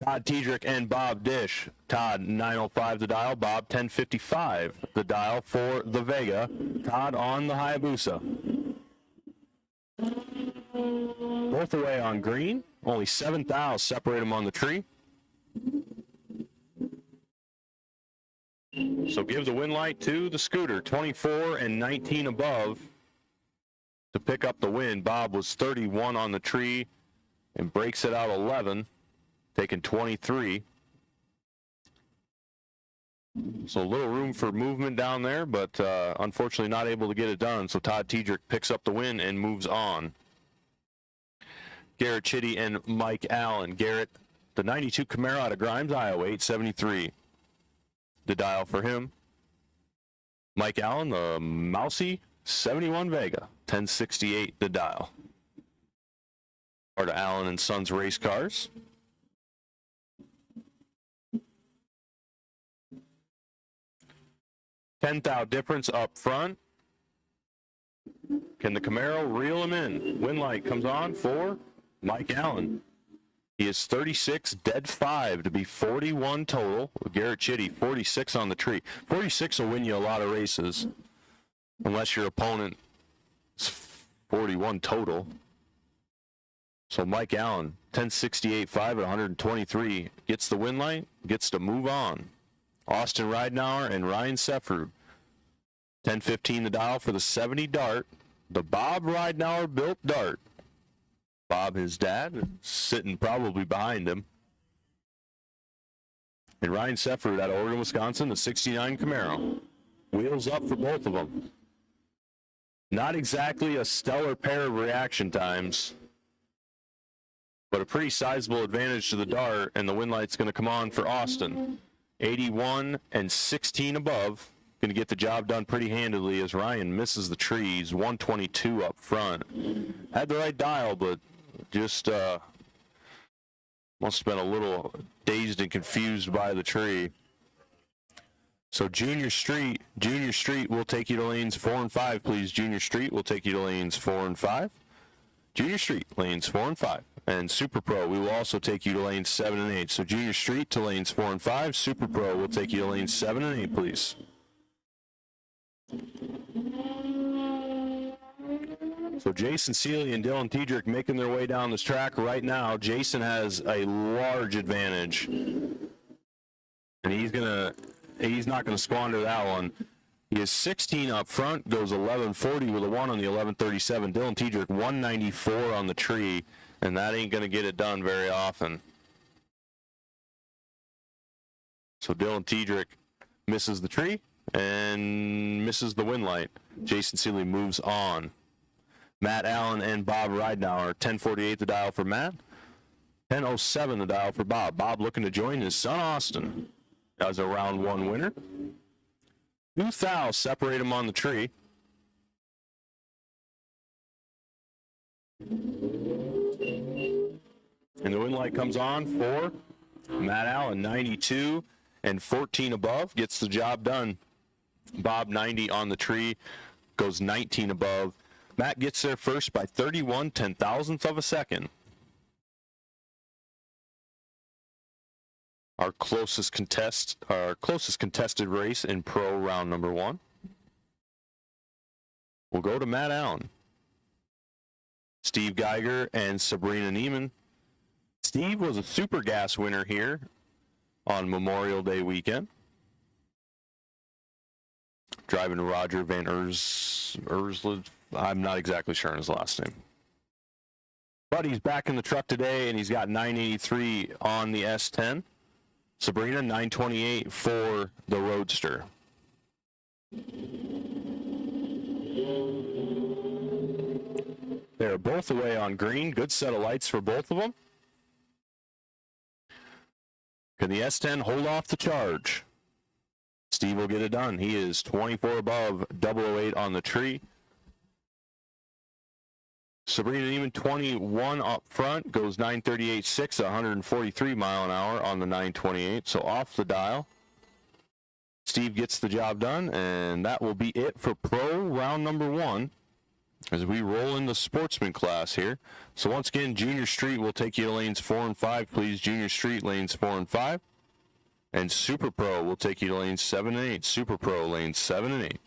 Todd Tiedrick and Bob Dish. Todd, 905 the dial. Bob, 1055 the dial for the Vega. Todd on the Hayabusa. Both away on green. Only 7 thou separate them on the tree. So give the win light to the scooter, 24 and 19 above to pick up the win. Bob was 31 on the tree and breaks it out 11, taking 23. So a little room for movement down there, but unfortunately not able to get it done. So Todd Tiedrick picks up the win and moves on. Garrett Chitty and Mike Allen. Garrett, the 92 Camaro out of Grimes, Iowa, 873. The dial for him. Mike Allen, the Mousy 71 Vega, 1068 the dial. Part of Allen and Sons Race Cars. $10,000 difference up front. Can the Camaro reel him in? Win light comes on for Mike Allen. He is 36, dead 5 to be 41 total. Garrett Chitty, 46 on the tree. 46 will win you a lot of races, unless your opponent is 41 total. So Mike Allen, 1068.5 at 123, gets the win light, gets to move on. Austin Ridenauer and Ryan Sefford, 1015 the dial for the 70 Dart. The Bob Ridenauer built Dart. Bob, his dad, sitting probably behind him. And Ryan Sefford out of Oregon, Wisconsin, the 69 Camaro. Wheels up for both of them. Not exactly a stellar pair of reaction times, but a pretty sizable advantage to the Dart, and the win light's going to come on for Austin. 81 and 16 above. Going to get the job done pretty handily as Ryan misses the trees. 122 up front. Had the right dial, but just must have been a little dazed and confused by the tree. So Junior Street will take you to lanes 4 and 5, please. Junior Street will take you to lanes 4 and 5. Junior Street, lanes 4 and 5. And Super Pro, we will also take you to lanes 7 and 8. So Junior Street to lanes 4 and 5. Super Pro will take you to lanes 7 and 8, please. So Jason Seeley and Dylan Tiedrick making their way down this track right now. Jason has a large advantage, and he's not gonna squander that one. He is 16 up front, goes 1140 with a 1 on the 1137. Dylan Tiedrick 194 on the tree, and that ain't gonna get it done very often. So Dylan Tiedrick misses the tree and misses the win light. Jason Seeley moves on. Matt Allen and Bob Ridenauer, 1048 the dial for Matt, 1007 the dial for Bob. Bob looking to join his son Austin as a round 1 winner. 2 fouls separate him on the tree. And the win light comes on for Matt Allen, 92 and 14 above, gets the job done. Bob, 90 on the tree, goes 19 above. Matt gets there first by 31 ten-thousandths of a second. Our closest contested race in pro round number 1. We'll go to Matt Allen. Steve Geiger and Sabrina Neiman. Steve was a super gas winner here on Memorial Day weekend. Driving Roger Van Ersle. I'm not exactly sure on his last name. But he's back in the truck today, and he's got 983 on the S10. Sabrina, 928 for the Roadster. They're both away on green. Good set of lights for both of them. Can the S10 hold off the charge? Steve will get it done. He is 24 above, 008 on the tree. Sabrina Neiman, 21 up front, goes 938.6, 143 mile an hour on the 928, so off the dial. Steve gets the job done, and that will be it for pro round number 1 as we roll in the sportsman class here. So once again, Junior Street will take you to lanes 4 and 5, please. Junior Street, lanes 4 and 5. And Super Pro will take you to lanes 7 and 8. Super Pro, lanes 7 and 8.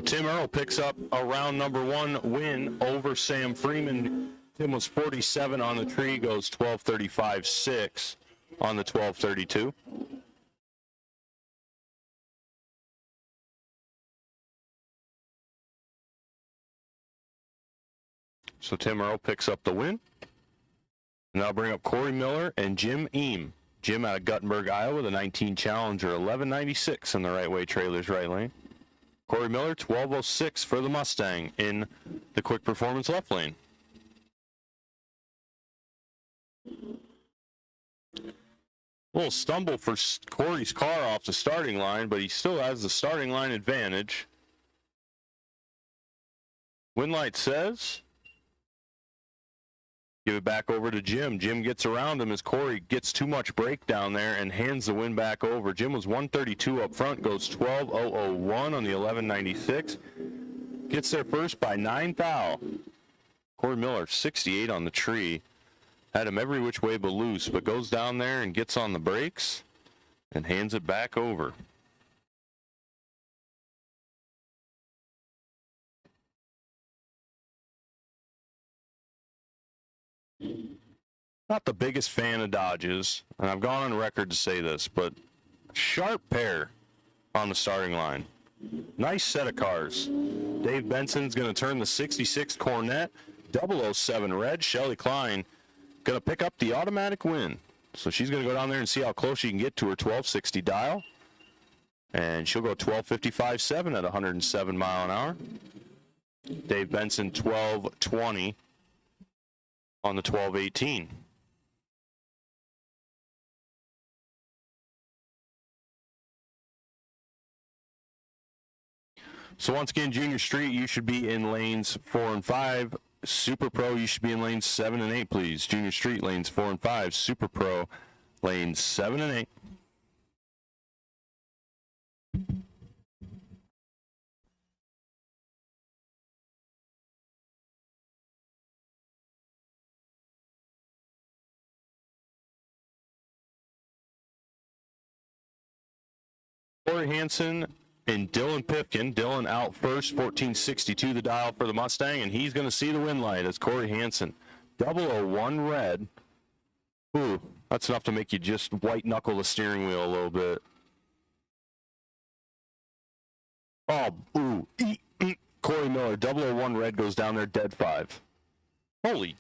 Tim Earl picks up a round number 1 win over Sam Freeman. Tim was 47 on the tree, goes 12:35.6 on the 12:32. So Tim Earl picks up the win. And I'll bring up Corey Miller and Jim Eam. Jim out of Guttenberg, Iowa, the 19 Challenger, 1196 in the right way trailers right lane. Corey Miller, 1206 for the Mustang in the quick performance left lane. Little stumble for Corey's car off the starting line, but he still has the starting line advantage. Win light says, give it back over to Jim. Jim gets around him as Corey gets too much brake down there and hands the win back over. Jim was 132 up front, goes 12:001 on the 1196. Gets there first by 9 thou. Corey Miller, 68 on the tree. Had him every which way but loose, but goes down there and gets on the brakes and hands it back over. Not the biggest fan of Dodges, and I've gone on record to say this, but sharp pair on the starting line. Nice set of cars. Dave Benson's going to turn the 66 Corvette, 007 red. Shelly Klein going to pick up the automatic win. So she's going to go down there and see how close she can get to her 1260 dial. And she'll go 12:55.7 at 107 mile an hour. Dave Benson, 12:20 on the 12:18. So once again, Junior Street, you should be in lanes 4 and 5. Super Pro, you should be in lanes 7 and 8, please. Junior Street, lanes 4 and 5. Super Pro, lanes 7 and 8. Corey Hansen and Dylan Pipkin. Dylan out first, 1462 the dial for the Mustang, and he's going to see the win light as Corey Hansen. 001 red. Ooh, that's enough to make you just white knuckle the steering wheel a little bit. Oh, ooh. Corey Miller, 001 red goes down there, dead 5. Holy,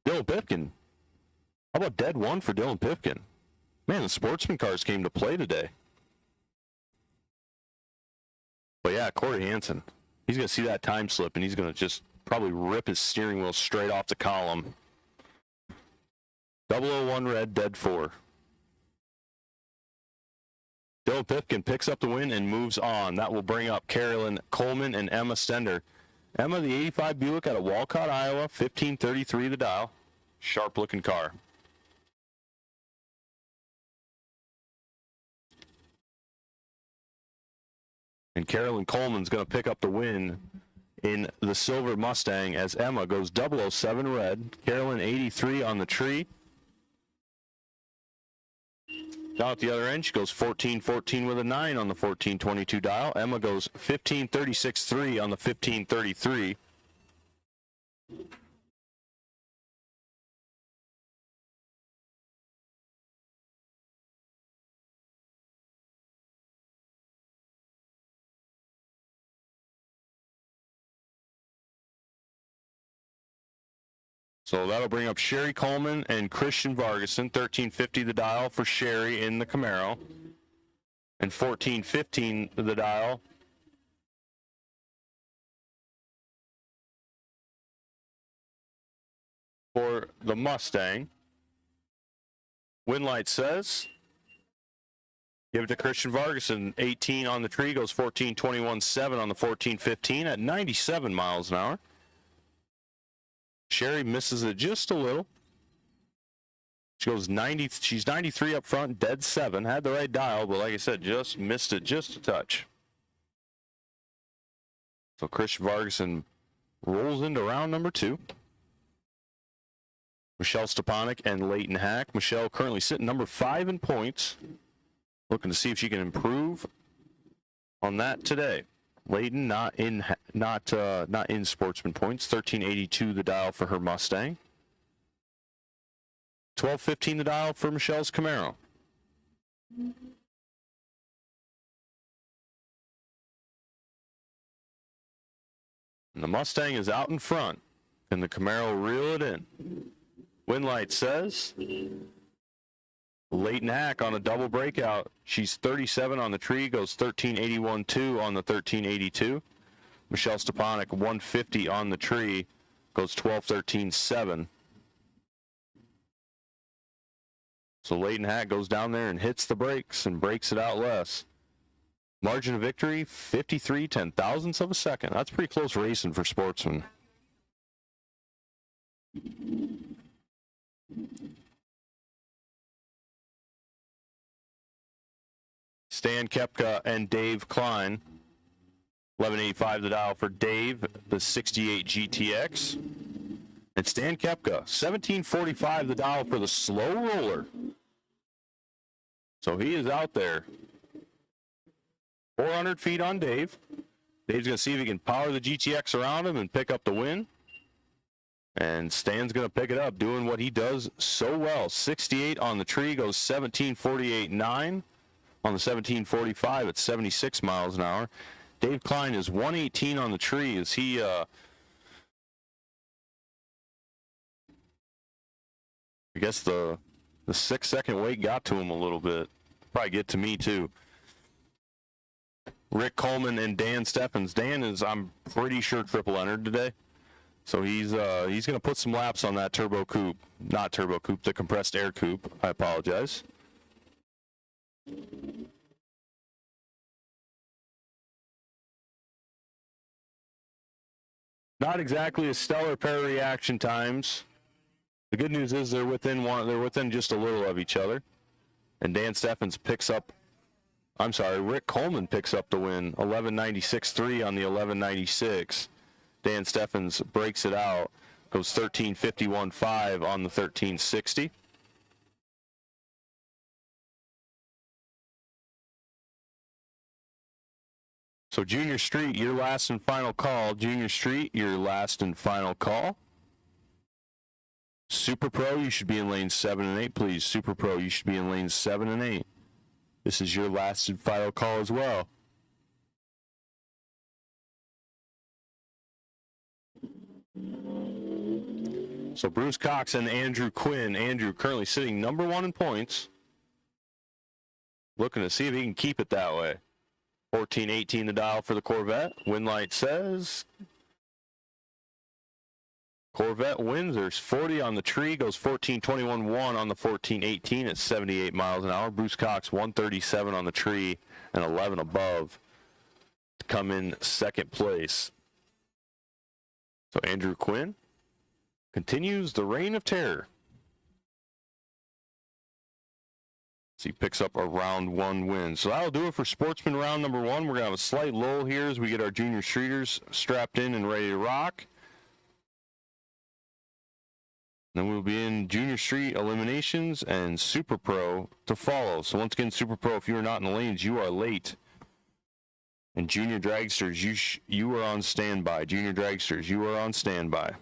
Dylan Pipkin. How about dead 1 for Dylan Pipkin? Man, the sportsman cars came to play today. But yeah, Corey Hansen, he's going to see that time slip, and he's going to just probably rip his steering wheel straight off the column. 001 red, dead 4. Dylan Pipkin picks up the win and moves on. That will bring up Carolyn Coleman and Emma Stender. Emma, the 85 Buick out of Walcott, Iowa, 1533 the dial. Sharp-looking car. And Carolyn Coleman's going to pick up the win in the silver Mustang as Emma goes 007 red. Carolyn 83 on the tree. Down at the other end, she goes 14-14 with a 9 on the 1422 dial. Emma goes 15-36-3 on the 1533. So that'll bring up Sherry Coleman and Christian Vargason, 1350 the dial for Sherry in the Camaro, and 1415 the dial for the Mustang. Win light says, give it to Christian Vargason, 18 on the tree, goes 14.21.7 on the 14.15 at 97 miles an hour. Sherry misses it just a little. She goes 90. She's 93 up front, dead 7. Had the right dial, but like I said, just missed it just a touch. So Christian Vargason rolls into round number 2. Michelle Stepanek and Leighton Hack. Michelle currently sitting number 5 in points. Looking to see if she can improve on that today. Layden not in Sportsman points. 1382 the dial for her Mustang. 1215 the dial for Michelle's Camaro. And the Mustang is out in front. Can the Camaro reel it in? Wind light says Leighton Hack on a double breakout. She's 37 on the tree, goes 1381.2 on the 1382. Michelle Stepanek 150 on the tree, goes 1213.7. So Leighton Hack goes down there and hits the brakes and breaks it out less. Margin of victory, 53 ten-thousandths of a second. That's pretty close racing for Sportsman. Stan Kepka and Dave Klein. 1185 the dial for Dave, the 68 GTX. And Stan Kepka, 1745 the dial for the slow roller. So he is out there. 400 feet on Dave. Dave's going to see if he can power the GTX around him and pick up the win. And Stan's going to pick it up, doing what he does so well. 68 on the tree, goes 1748.9. On the 1745 at 76 miles an hour. Dave Klein is 118 on the tree as he I guess the 6-second wait got to him a little bit. Probably get to me too. Rick Coleman and Dan Steffens. Dan is, I'm pretty sure, triple entered today. So he's going to put some laps on that turbo coupe. Not turbo coupe, the compressed air coupe. I apologize. Not exactly a stellar pair of reaction times. The good news is they're within just a little of each other. And Dan Steffens Rick Coleman picks up the win, 1196.3 on the 1196. Dan Steffens breaks it out, goes 1351.5 on the 1360. So Junior Street, your last and final call. Junior Street, your last and final call. Super Pro, you should be in lanes 7 and 8, please. Super Pro, you should be in lanes 7 and 8. This is your last and final call as well. So Bruce Cox and Andrew Quinn. Andrew currently sitting number 1 in points. Looking to see if he can keep it that way. 1418 the dial for the Corvette. Wind light says Corvette wins. There's 40 on the tree, goes 1421.1 on the 1418 at 78 miles an hour. Bruce Cox 137 on the tree and 11 above to come in second place. So Andrew Quinn continues the reign of terror. So he picks up a round 1 win. So that'll do it for Sportsman round number 1. We're going to have a slight lull here as we get our junior streeters strapped in and ready to rock. Then we'll be in Junior Street eliminations and Super Pro to follow. So once again, Super Pro, if you are not in the lanes, you are late. And Junior Dragsters, you are on standby. Junior Dragsters, you are on standby.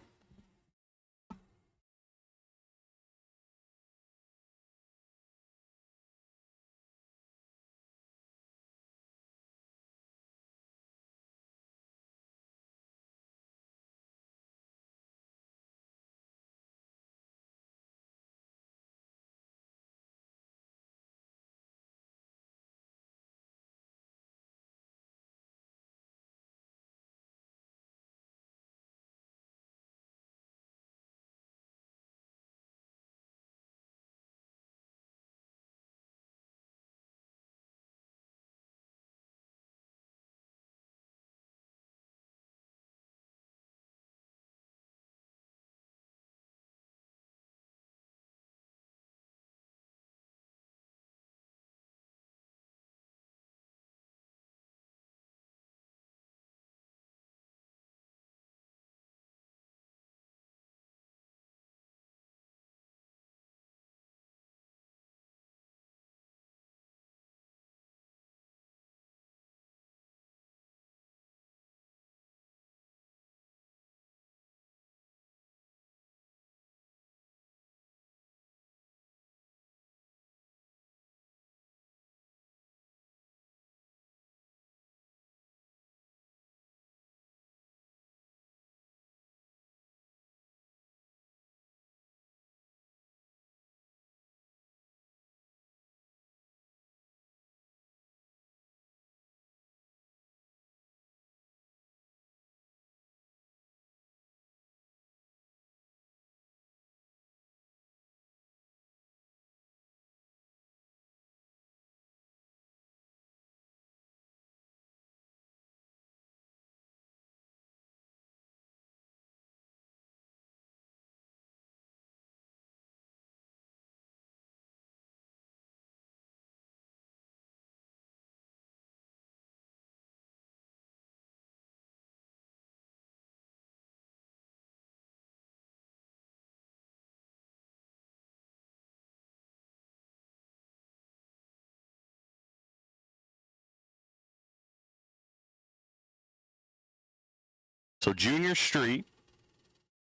So Junior Street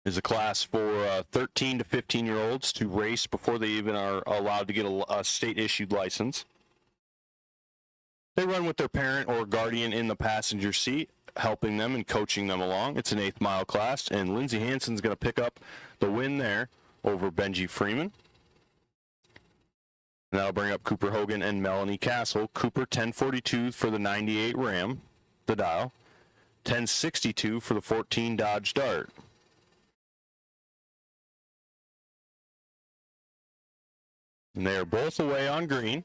is a class for 13 to 15-year-olds to race before they even are allowed to get a state-issued license. They run with their parent or guardian in the passenger seat, helping them and coaching them along. It's an 8th mile class, and Lindsey Hansen's going to pick up the win there over Benji Freeman. And that'll bring up Cooper Hogan and Melanie Castle. Cooper 1042 for the 98 Ram, the Dial. 1062 for the 14 Dodge Dart. And they are both away on green.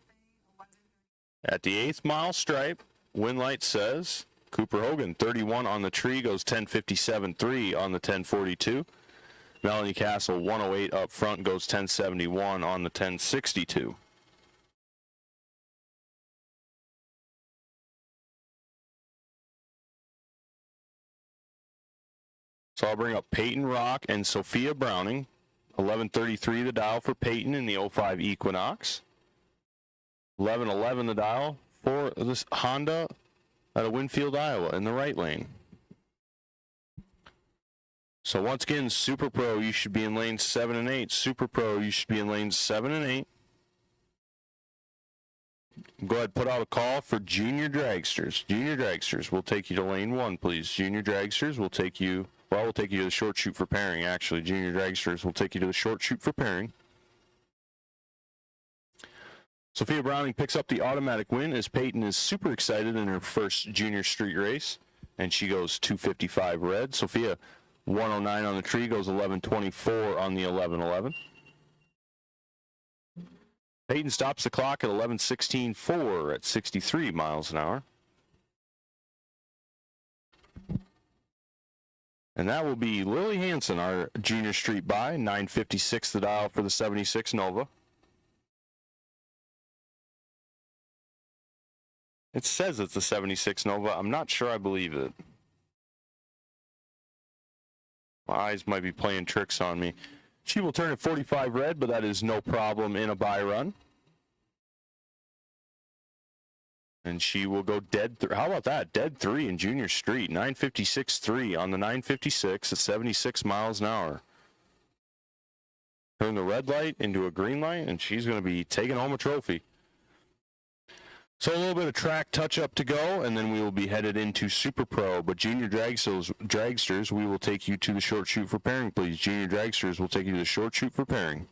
At the 8th mile stripe, win light says Cooper Hogan 31 on the tree goes 1057.3 on the 1042. Melanie Castle 108 up front goes 1071 on the 1062. So I'll bring up Peyton Rock and Sophia Browning. 1133 the dial for Peyton in the 05 Equinox. 1111 the dial for this Honda out of Winfield, Iowa in the right lane. So once again, Super Pro, you should be in lanes 7 and 8. Super Pro, you should be in lanes 7 and 8. Go ahead, put out a call for Junior Dragsters. Junior Dragsters, we'll take you to lane 1, please. Junior Dragsters, we'll take you to the short shoot for pairing, actually. Junior Dragsters will take you to the short shoot for pairing. Sophia Browning picks up the automatic win as Peyton is super excited in her first junior street race, and she goes 255 red. Sophia 109 on the tree goes 1124 on the 1111. Peyton stops the clock at 11:16.4 at 63 miles an hour. And that will be Lily Hansen, our junior street by, 956 the dial for the 76 Nova. It says it's the 76 Nova. I'm not sure I believe it. My eyes might be playing tricks on me. She will turn at 45 red, but that is no problem in a Byron. And she will go dead. How about that? Dead 3 in Junior Street. 956.3 on the 956 at 76 miles an hour. Turn the red light into a green light, and she's going to be taking home a trophy. So a little bit of track touch-up to go, and then we will be headed into Super Pro. But Junior Dragsters, we will take you to the short shoot for pairing, please. Junior Dragsters will take you to the short shoot for pairing.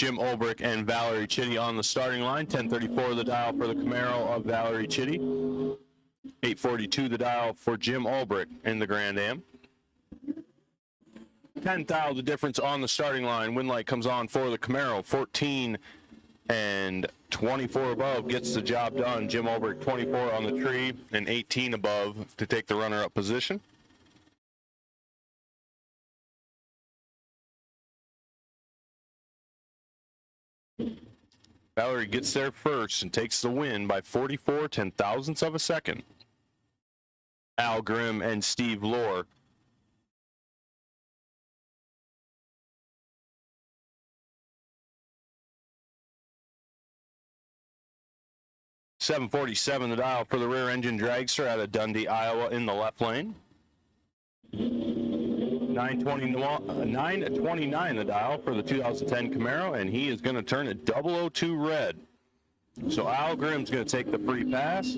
Jim Olbrich and Valerie Chitty on the starting line. 10:34 the dial for the Camaro of Valerie Chitty. 8:42 the dial for Jim Olbrich in the Grand Am. 10,000 the difference on the starting line. Wind light comes on for the Camaro. 14 and 24 above gets the job done. Jim Olbrich 24 on the tree and 18 above to take the runner-up position. Valerie gets there first and takes the win by 44 ten-thousandths of a second. Al Grimm and Steve Lohr. .747 the dial for the rear engine dragster out of Dundee, Iowa in the left lane. 929 the dial for the 2010 Camaro, and he is going to turn it 002 red. So Al Grimm's going to take the free pass,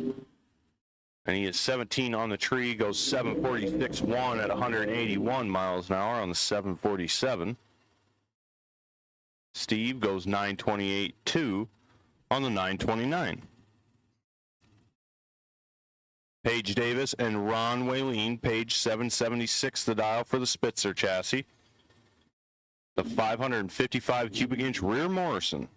and he is 17 on the tree, goes 746.1 at 181 miles an hour on the 747. Steve goes 928.2 on the 929. Paige Davis and Ron Wayleen, page 776 the dial for the Spitzer chassis. The 555 cubic inch rear Morrison.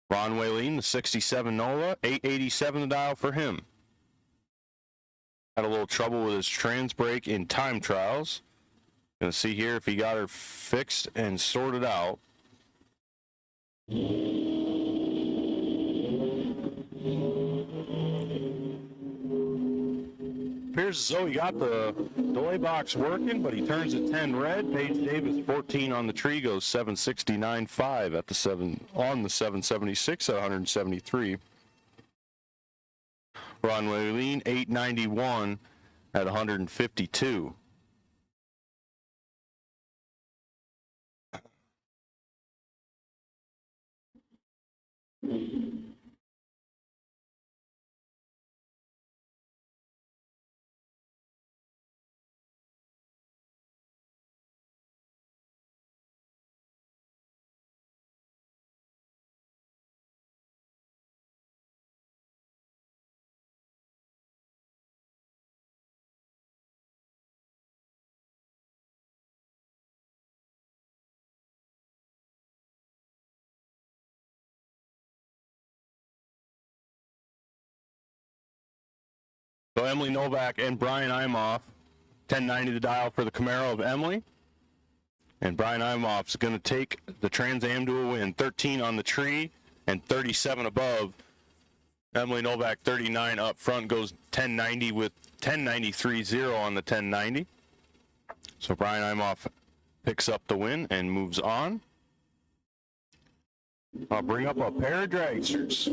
Ron Wayleen, the 67 Nova, 887 the dial for him. Had a little trouble with his trans brake in time trials. Gonna see here if he got her fixed and sorted out. Appears as though he got the delay box working, but he turns it 10 red. Paige Davis, 14 on the tree, goes 769.5 at the 776 at 173. Ron Wayleen, 891 at 152. So Emily Novak and Brian Imhoff, 1090 the dial for the Camaro of Emily. And Brian Imhoff's going to take the Trans Am to a win. 13 on the tree and 37 above. Emily Novak, 39 up front, goes 1090 with 1093.0 on the 1090. So Brian Imhoff picks up the win and moves on. I'll bring up a pair of dragsters.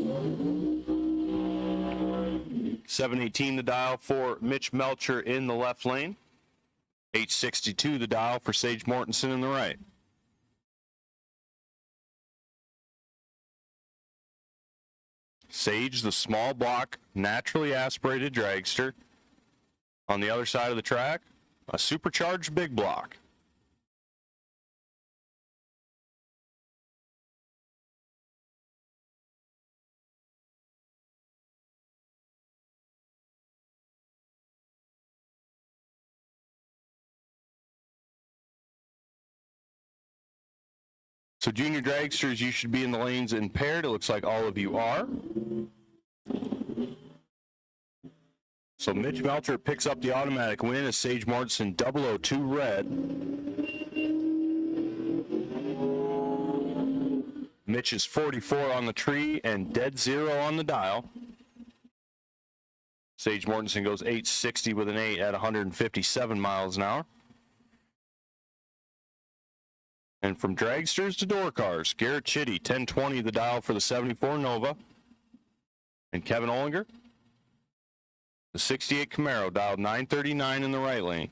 718 the dial for Mitch Melcher in the left lane. 862 the dial for Sage Mortensen in the right. Sage, the small block, naturally aspirated dragster. On the other side of the track, a supercharged big block. So junior dragsters, you should be in the lanes in paired. It looks like all of you are. So Mitch Melcher picks up the automatic win as Sage Mortensen 002 red. Mitch is 44 on the tree and dead zero on the dial. Sage Mortensen goes 860 with an 8 at 157 miles an hour. And from dragsters to door cars, Garrett Chitty, 1020 the dial for the 74 Nova. And Kevin Ollinger, the 68 Camaro, dialed 939 in the right lane.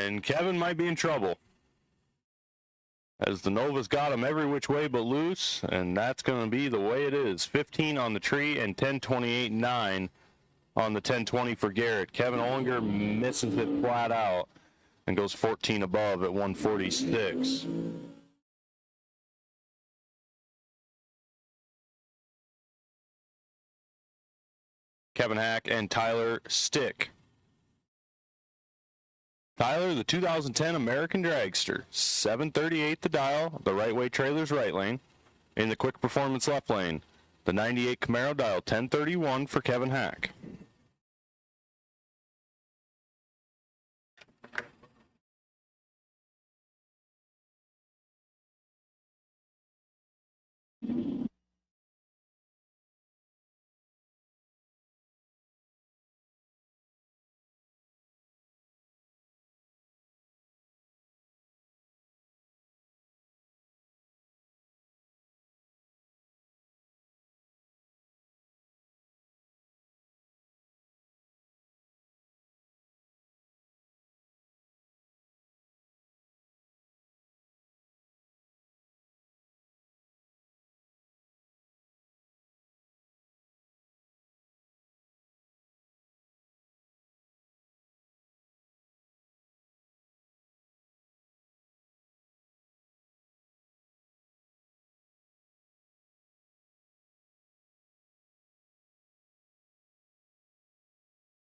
And Kevin might be in trouble, as the Nova's got him every which way but loose, and that's going to be the way it is. 15 on the tree and 10.28.9 on the 10.20 for Garrett. Kevin Ollinger misses it flat out and goes 14 above at 146. Kevin Hack and Tyler Stick. Tyler, the 2010 American Dragster, 738 the dial, the right way trailer's right lane. In the quick performance left lane, the 98 Camaro dial, 1031 for Kevin Hack.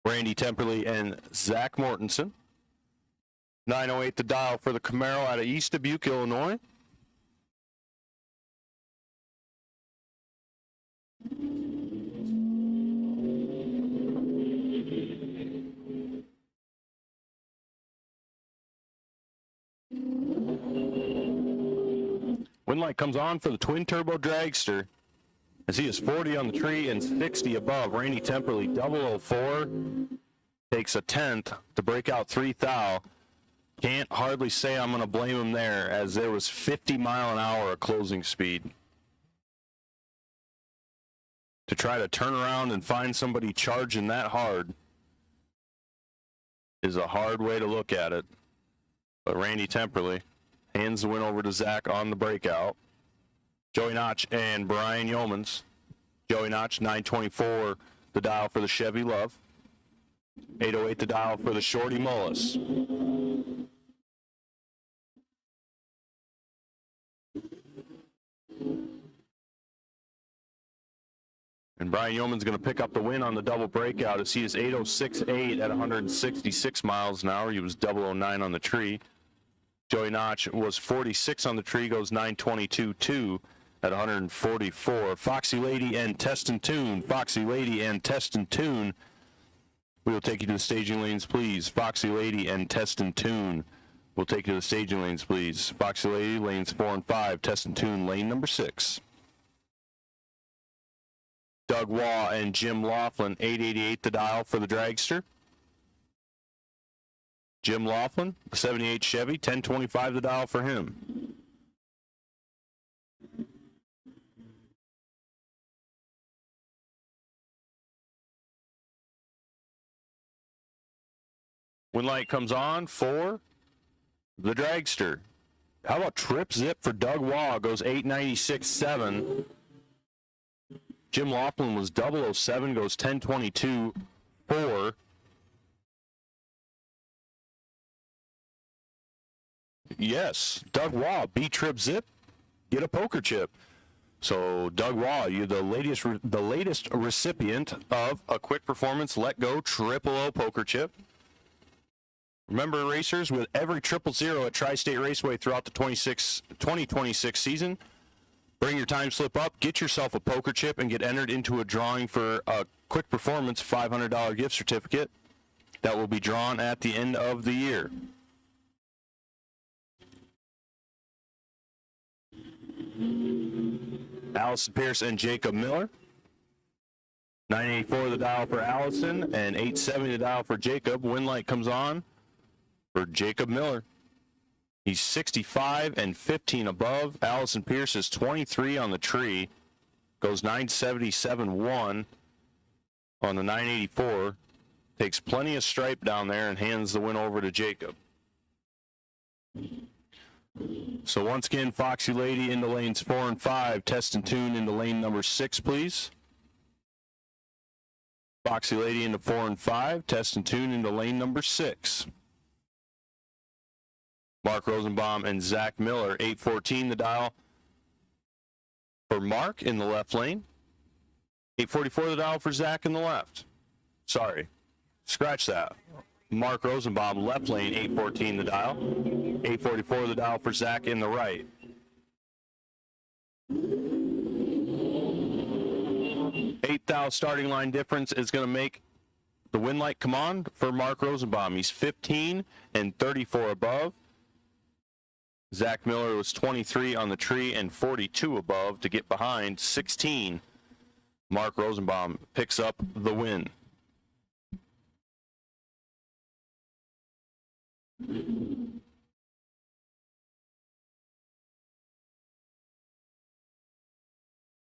Randy Temperley and Zach Mortensen. 908 the dial for the Camaro out of East Dubuque, Illinois. Wind light comes on for the twin turbo dragster, as he is 40 on the tree and 60 above. Randy Temperley, 004, takes a 10th to break out 3 thou. Can't hardly say I'm going to blame him there, as there was 50 mile an hour closing speed. To try to turn around and find somebody charging that hard is a hard way to look at it. But Randy Temperley hands the win over to Zach on the breakout. Joey Notch and Brian Yeomans. Joey Notch, 924, the dial for the Chevy Love. 808, the dial for the Shorty Mullis. And Brian Yeoman's going to pick up the win on the double breakout, as he is 806.8 at 166 miles an hour. He was 009 on the tree. Joey Notch was 46 on the tree, goes 922.2 at 144. Foxy Lady and Test and Tune. Foxy Lady and Test and Tune. We will take you to the staging lanes, please. Foxy Lady and Test and Tune. We'll take you to the staging lanes, please. Foxy Lady, lanes 4 and 5. Test and Tune, lane number 6. Doug Waugh and Jim Laughlin, 888 the dial for the dragster. Jim Laughlin, 78 Chevy, 1025 the dial for him. When light comes on for the dragster. How about trip zip for Doug Waugh? Goes 896.7. Jim Laughlin was 007, goes 1022.4. Yes, Doug Waugh, beat trip zip, get a poker chip. So Doug Waugh, you're the latest recipient of a Quick Performance Let Go 000 poker chip. Remember, racers, with every 000 at Tri-State Raceway throughout the 2026 season, bring your time slip up, get yourself a poker chip, and get entered into a drawing for a Quick Performance $500 gift certificate that will be drawn at the end of the year. Allison Pierce and Jacob Miller. 984 the dial for Allison and 870 the dial for Jacob. Wind light comes on for Jacob Miller. He's 65 and 15 above. Allison Pierce is 23 on the tree. Goes 977.1 on the 984. Takes plenty of stripe down there and hands the win over to Jacob. So once again, Foxy Lady into lanes 4 and 5. Test and tune into lane number 6, please. Foxy Lady into 4 and 5. Test and tune into lane number 6. Mark Rosenbaum and Zach Miller, 814 the dial for Mark in the left lane. 844 the dial for Zach in the left. Sorry, scratch that. Mark Rosenbaum, left lane, 814 the dial. 844 the dial for Zach in the right. $8,000 starting line difference is going to make the win light come on for Mark Rosenbaum. He's 15 and 34 above. Zach Miller was 23 on the tree and 42 above to get behind 16. Mark Rosenbaum picks up the win.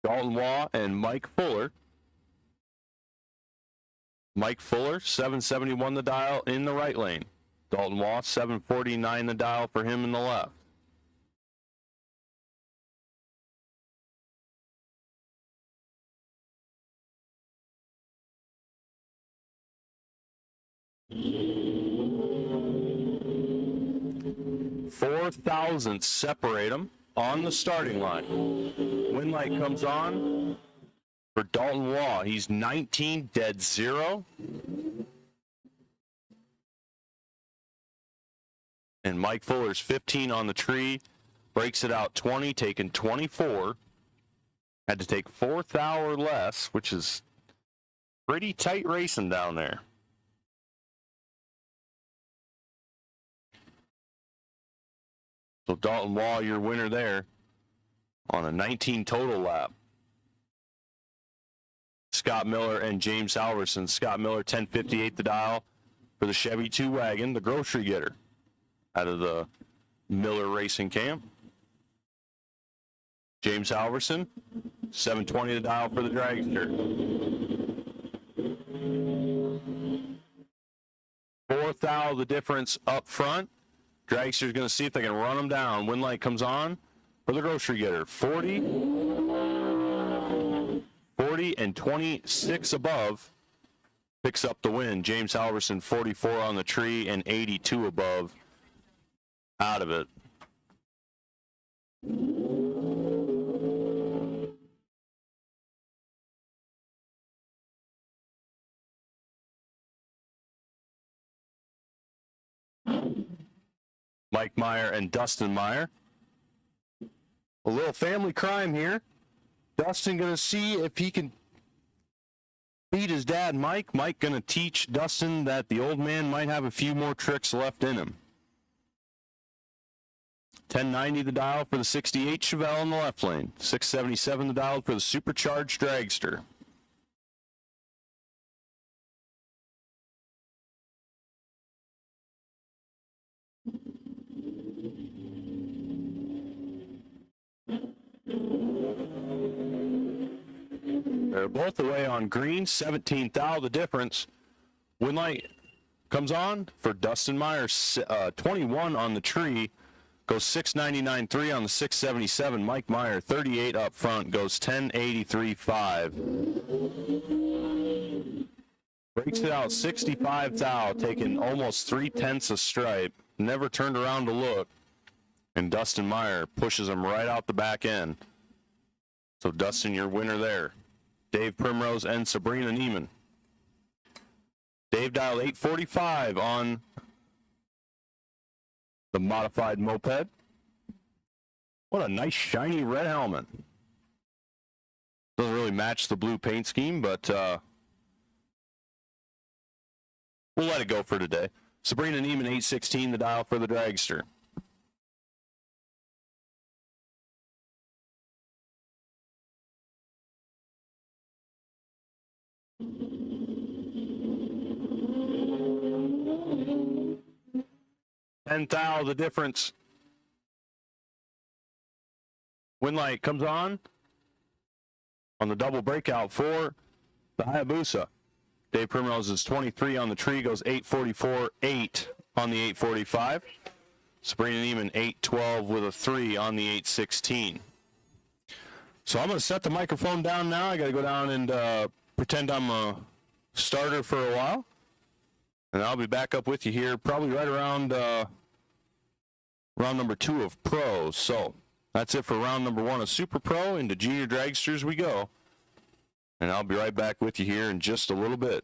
Dalton Waugh and Mike Fuller. Mike Fuller, 771 the dial in the right lane. Dalton Waugh, 749 the dial for him in the left. $4,000 separate them on the starting line. Win light comes on for Dalton Waugh. He's 19 dead 0. And Mike Fuller's 15 on the tree. Breaks it out 20, taking 24. Had to take 4,000 or less, which is pretty tight racing down there. So Dalton Waugh, your winner there on a 19 total lap. Scott Miller and James Halverson. Scott Miller, 1058 the dial for the Chevy 2 wagon, the grocery getter out of the Miller Racing Camp. James Halverson, 720 the dial for the dragster. 4,000 the difference up front. Dragster's going to see if they can run them down. Win light comes on for the grocery getter. 40 and 26 above picks up the win. James Halverson, 44 on the tree and 82 above out of it. Mike Meier and Dustin Meier. A little family crime here. Dustin going to see if he can beat his dad, Mike. Mike going to teach Dustin that the old man might have a few more tricks left in him. 1090 the dial for the 68 Chevelle in the left lane. 677 the dial for the supercharged dragster. They're both away on green, 17,000 the difference. Win light comes on for Dustin Meier, 21 on the tree, goes 699.3 on the 677. Mike Meier, 38 up front, goes 1083.5. Breaks it out 65,000, taking almost 3/10 a stripe, never turned around to look, and Dustin Meier pushes him right out the back end. So Dustin, your winner there. Dave Primrose and Sabrina Neiman. Dave dialed 845 on the modified moped. What a nice shiny red helmet. Doesn't really match the blue paint scheme, but we'll let it go for today. Sabrina Neiman, 816 the dial for the dragster. $10,000 the difference. Win light comes on the double breakout for the Hayabusa. Dave Primrose is 23 on the tree, goes 844.8 on the 845. Sabrina Neiman 812 with a 3 on the 816. So I'm going to set the microphone down now. I got to go down and pretend I'm a starter for a while. And I'll be back up with you here probably right around round number 2 of Pro. So that's it for round number 1 of Super Pro. Into Junior Dragsters we go. And I'll be right back with you here in just a little bit.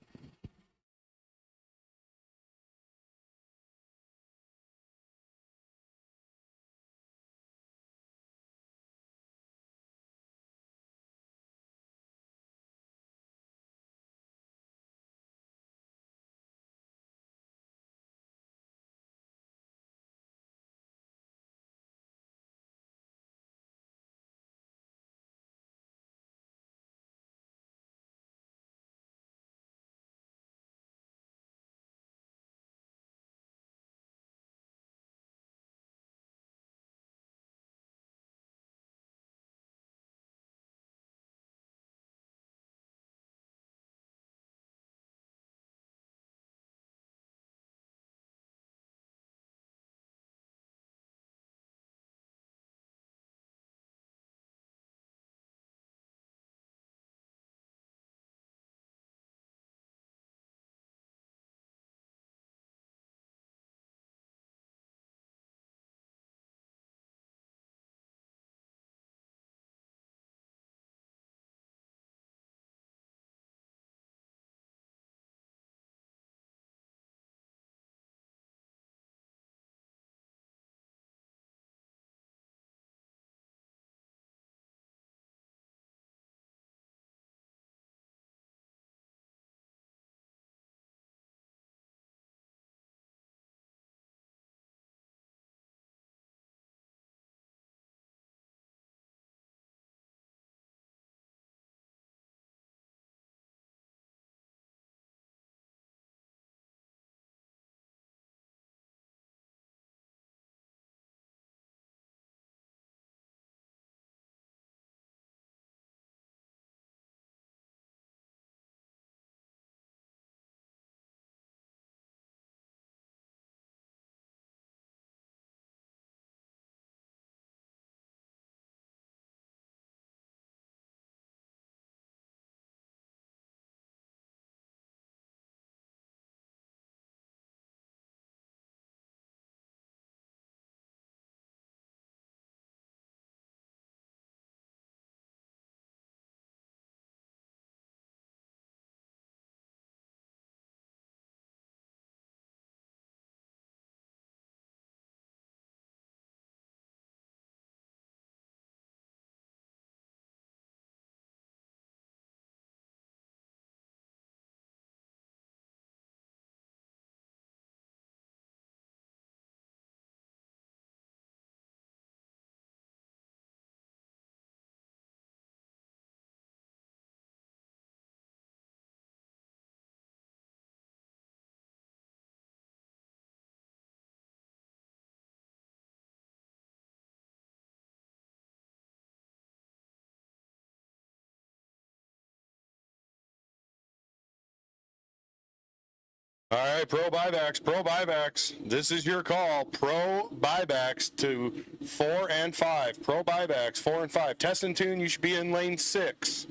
All right, pro buybacks. This is your call. Pro buybacks to 4 and 5. Pro buybacks 4 and 5. Test and tune, you should be in lane 6.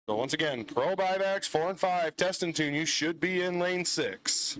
So once again, pro buybacks 4 and 5. Test and tune, you should be in lane 6.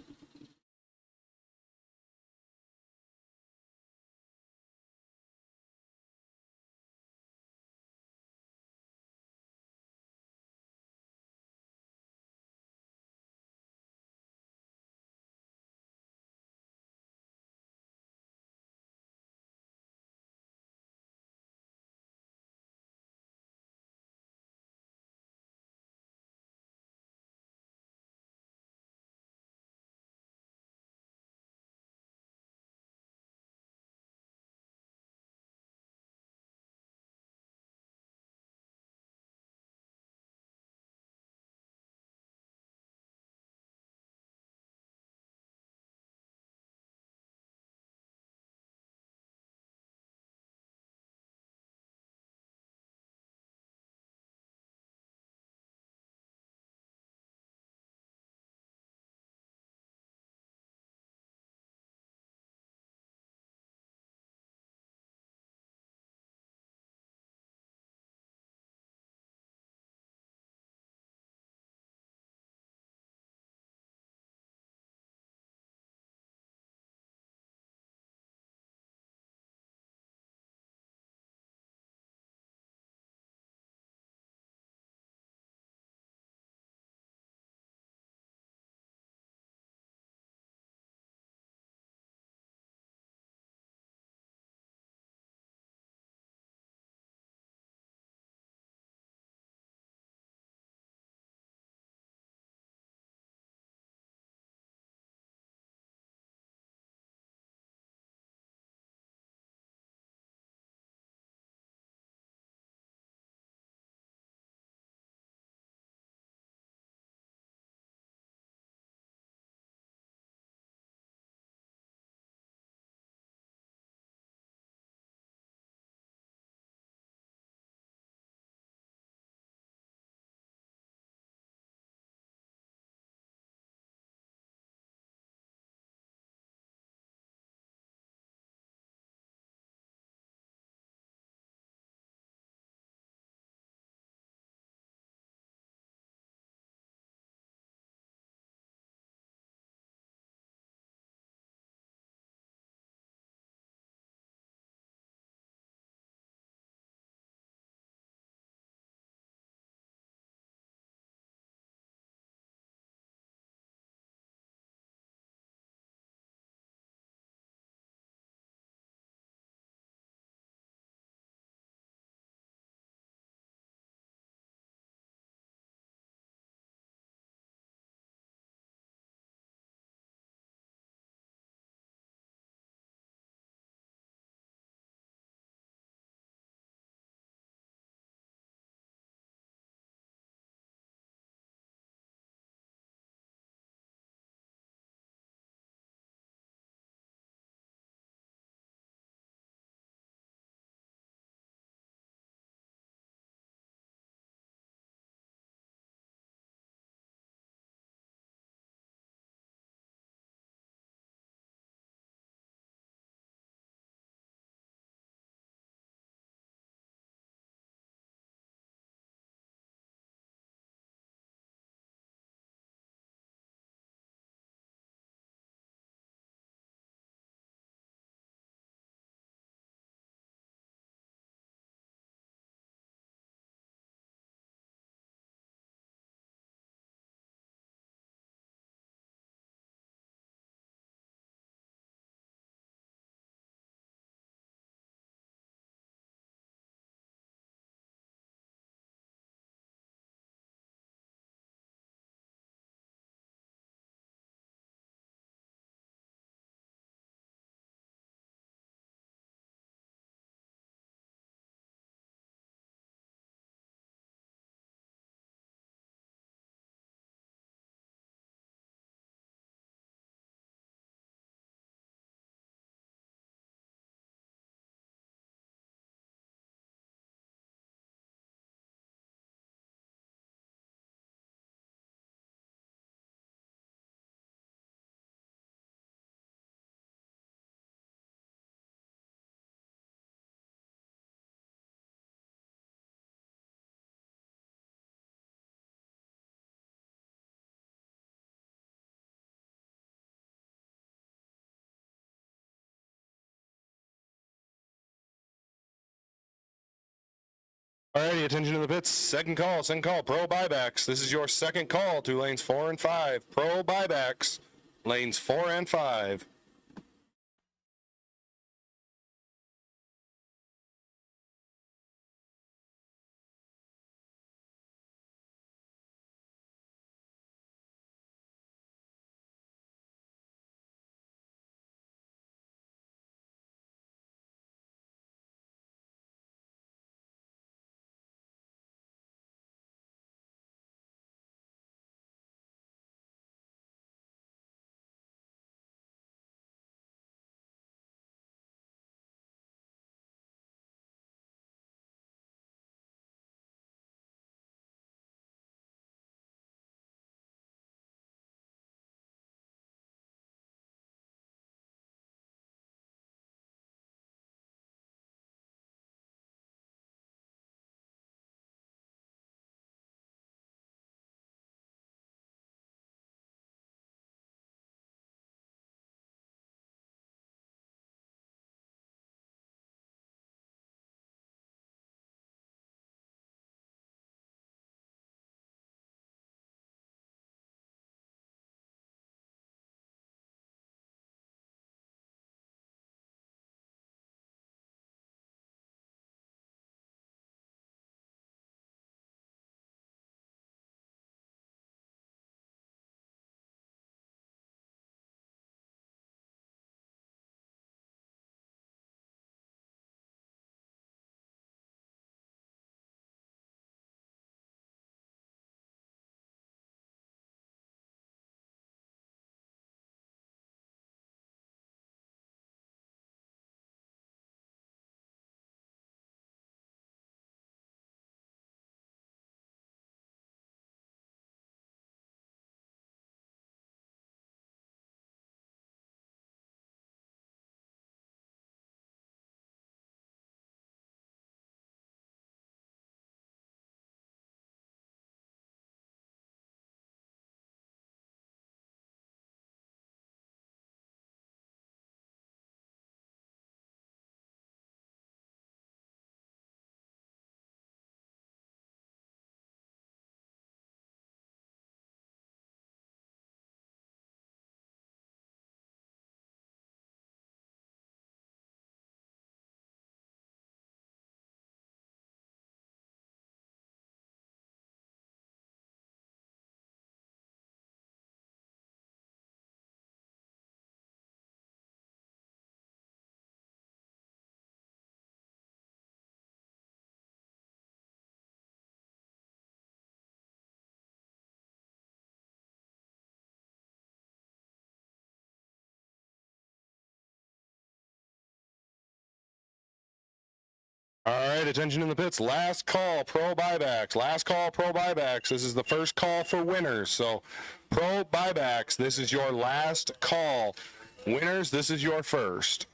Alrighty, attention to the pits. Second call, pro buybacks. This is your second call to lanes 4 and 5. Pro buybacks, lanes 4 and 5. All right, attention in the pits. Last call, pro buybacks. Last call, pro buybacks. This is the first call for winners. So, pro buybacks, this is your last call. Winners, this is your first.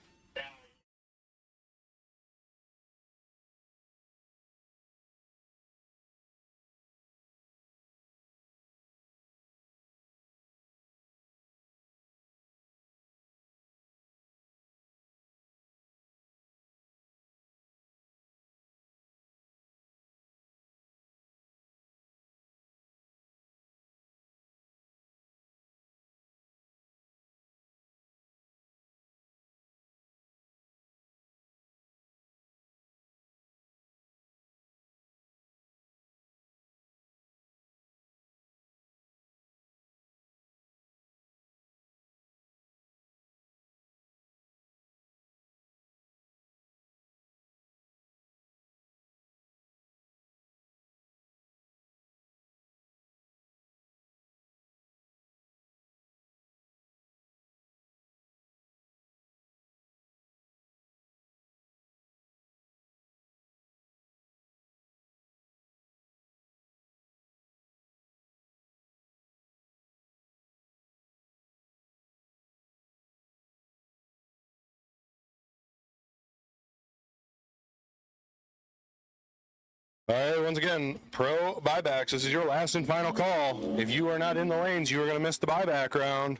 All right, once again, pro buybacks. This is your last and final call. If you are not in the lanes, you are going to miss the buyback round.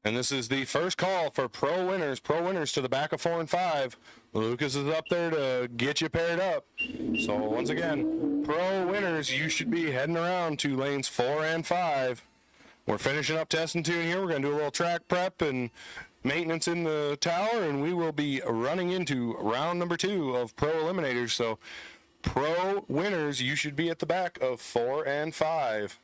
And this is the first call for pro winners to the back of 4 and 5. Lucas is up there to get you paired up. So once again, pro winners, you should be heading around to lanes 4 and 5. We're finishing up test and tune here. We're going to do a little track prep and maintenance in the tower, and we will be running into round number 2 of pro eliminators. So pro winners, you should be at the back of 4 and 5.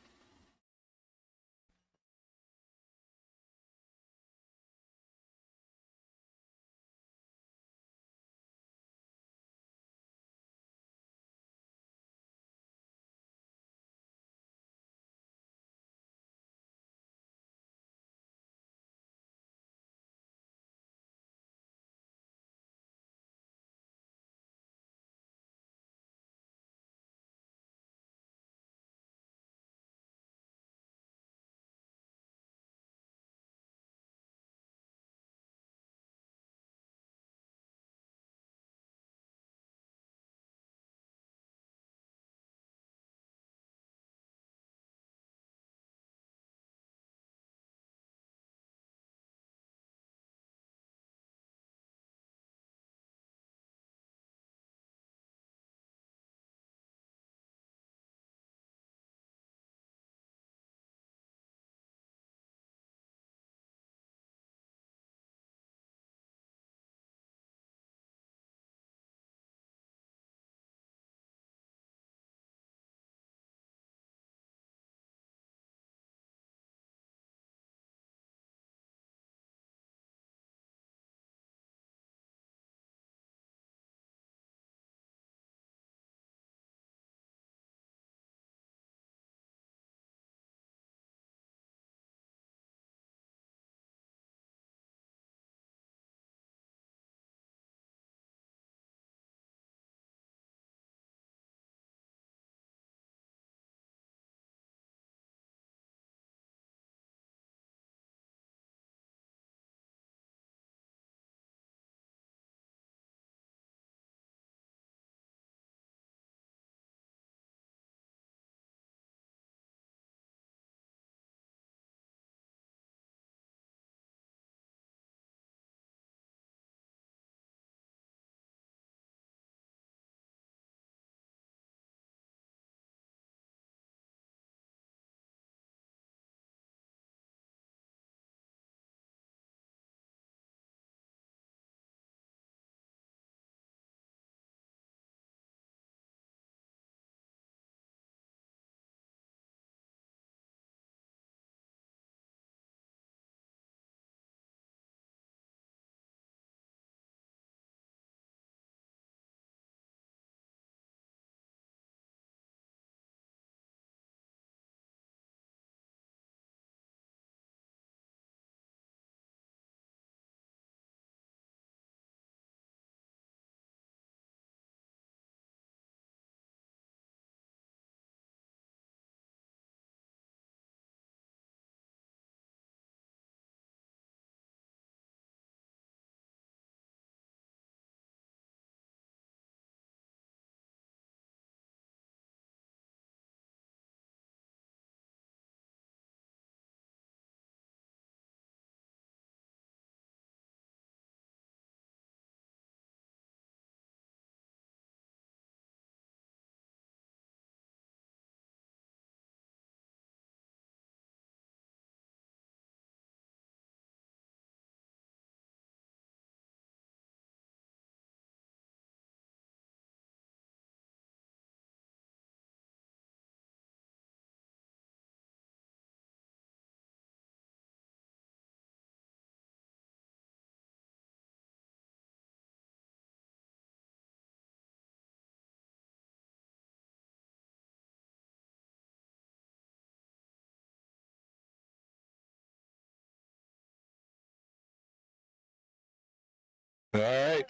All right.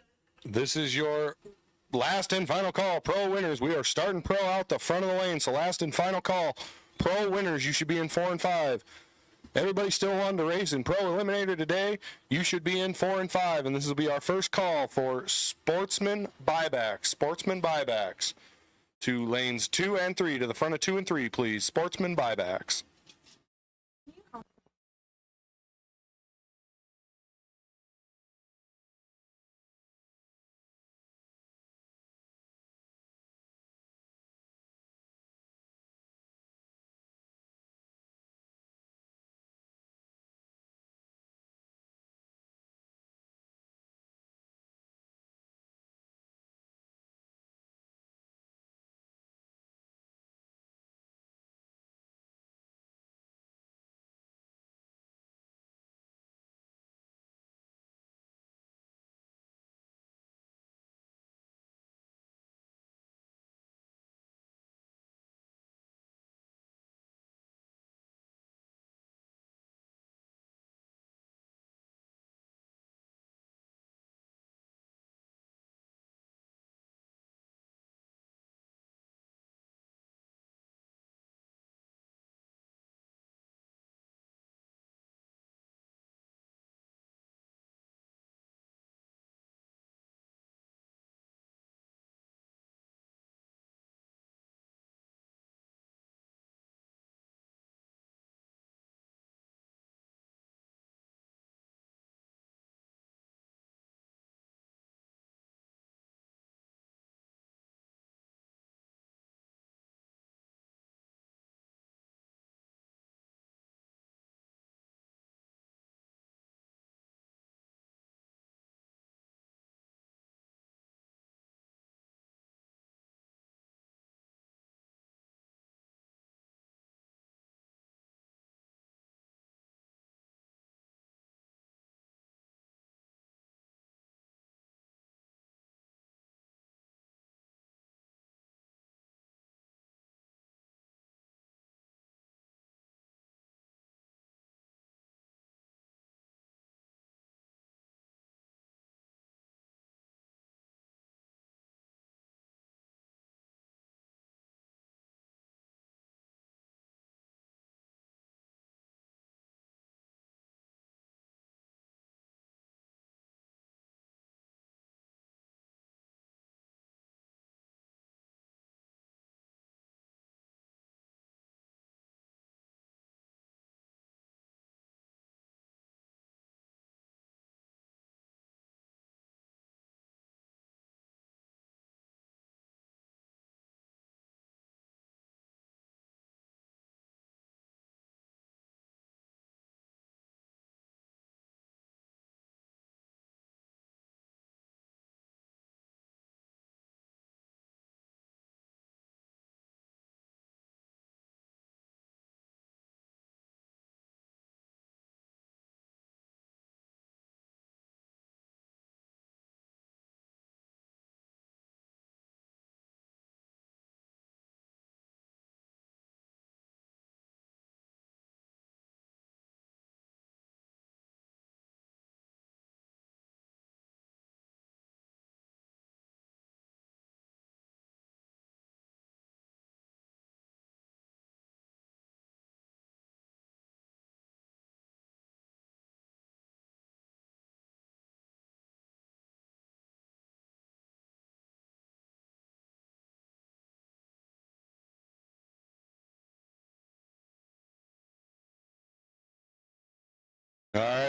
This is your last and final call. Pro winners. We are starting pro out the front of the lane. So last and final call. Pro winners. You should be in 4 and 5. Everybody still wanting to race in Pro Eliminator today. You should be in 4 and 5. And this will be our first call for sportsman buybacks. Sportsman buybacks. To lanes 2 and 3. To the front of 2 and 3, please. Sportsman buybacks.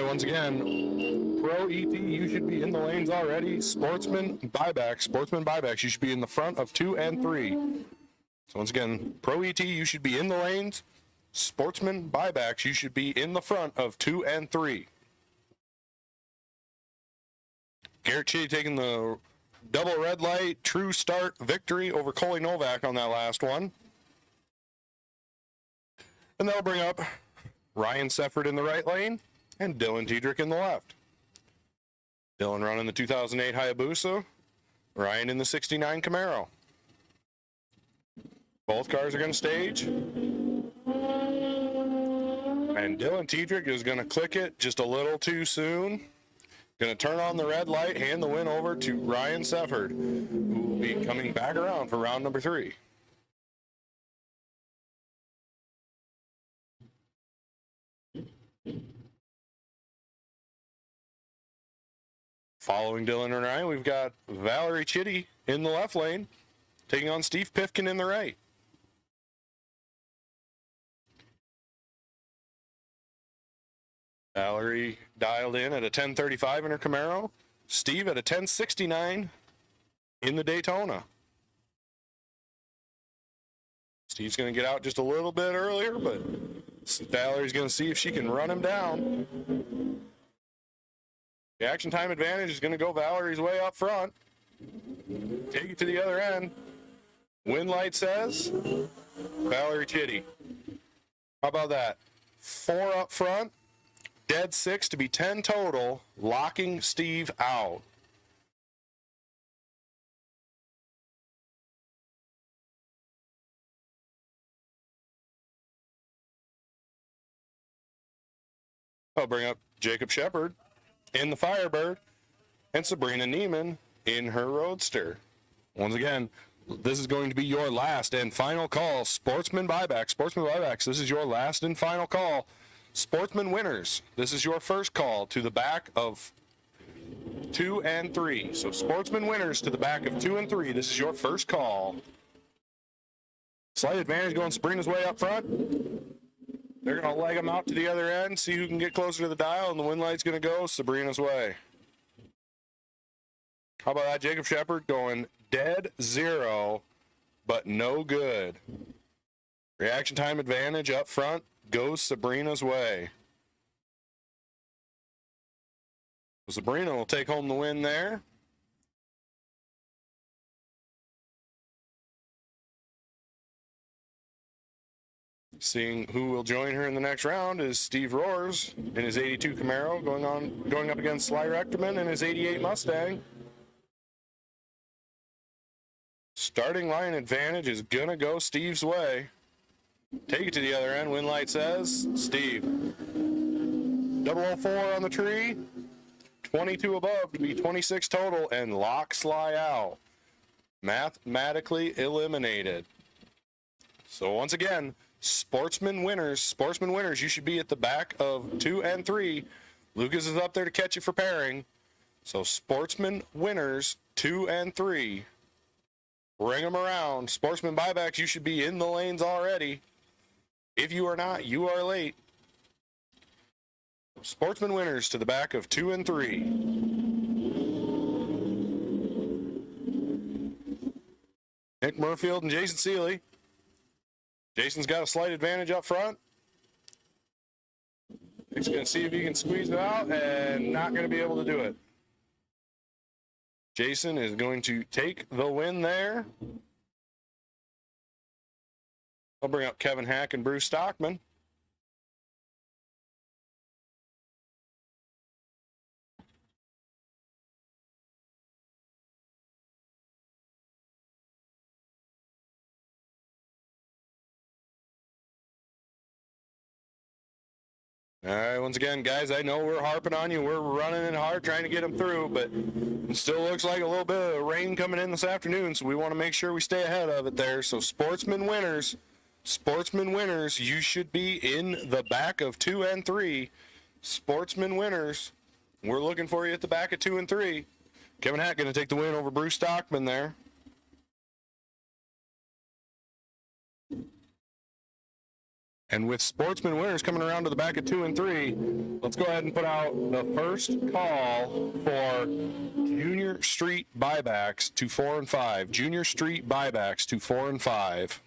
once again, Pro ET, you should be in the lanes already. Sportsman buybacks, you should be in the front of 2 and 3. So once again, Pro ET, you should be in the lanes. Sportsman buybacks, you should be in the front of 2 and 3. Garrett Chitty taking the double red light, true start victory over Coley Novak on that last one. And that'll bring up Ryan Sefford in the right lane and Dylan Tiedrick in the left. Dylan running the 2008 Hayabusa, Ryan in the 69 Camaro. Both cars are going to stage. And Dylan Tiedrick is going to click it just a little too soon. Going to turn on the red light, hand the win over to Ryan Sefford, who will be coming back around for round number 3. Following Dylan and Ryan, we've got Valerie Chitty in the left lane, taking on Steve Pifkin in the right. Valerie dialed in at a 1035 in her Camaro. Steve at a 1069 in the Daytona. Steve's going to get out just a little bit earlier, but Valerie's going to see if she can run him down. The action time advantage is going to go Valerie's way up front. Take it to the other end. Win light says Valerie Chitty. How about that? 4 up front. Dead 6 to be 10 total, locking Steve out. I'll bring up Jacob Shepard in the Firebird and Sabrina Neiman in her Roadster. Once again, this is going to be your last and final call. Sportsman buybacks, this is your last and final call. Sportsman winners, this is your first call to the back of 2 and 3. So Sportsman winners to the back of 2 and 3, this is your first call. Slight advantage going Sabrina's way up front. They're going to leg them out to the other end, see who can get closer to the dial, and the win light's going to go Sabrina's way. How about that? Jacob Shepard going dead 0, but no good. Reaction time advantage up front goes Sabrina's way. Sabrina will take home the win there. Seeing who will join her in the next round is Steve Roars in his 82 Camaro going up against Sly Rechterman in his 88 Mustang. Starting line advantage is gonna go Steve's way. Take it to the other end. Win light says Steve. 004 on the tree. 22 above to be 26 total and lock Sly out. Mathematically eliminated. So once again, Sportsman winners, you should be at the back of 2 and 3. Lucas is up there to catch you for pairing. So Sportsman winners 2 and 3. Bring them around. Sportsman buybacks, you should be in the lanes already. If you are not, you are late. Sportsman winners to the back of 2 and 3. Nick Murfield and Jason Seeley. Jason's got a slight advantage up front. Nick's going to see if he can squeeze it out and not going to be able to do it. Jason is going to take the win there. I'll bring up Kevin Hack and Bruce Stockman. All right, once again, guys, I know we're harping on you. We're running it hard trying to get them through, but it still looks like a little bit of rain coming in this afternoon, so we want to make sure we stay ahead of it there. So Sportsman winners, you should be in the back of 2 and 3. Sportsman winners, we're looking for you at the back of 2 and 3. Kevin Hack going to take the win over Bruce Stockman there. And with Sportsman winners coming around to the back at 2 and 3, let's go ahead and put out the first call for Junior Street buybacks to 4 and 5. Junior Street buybacks to 4 and 5.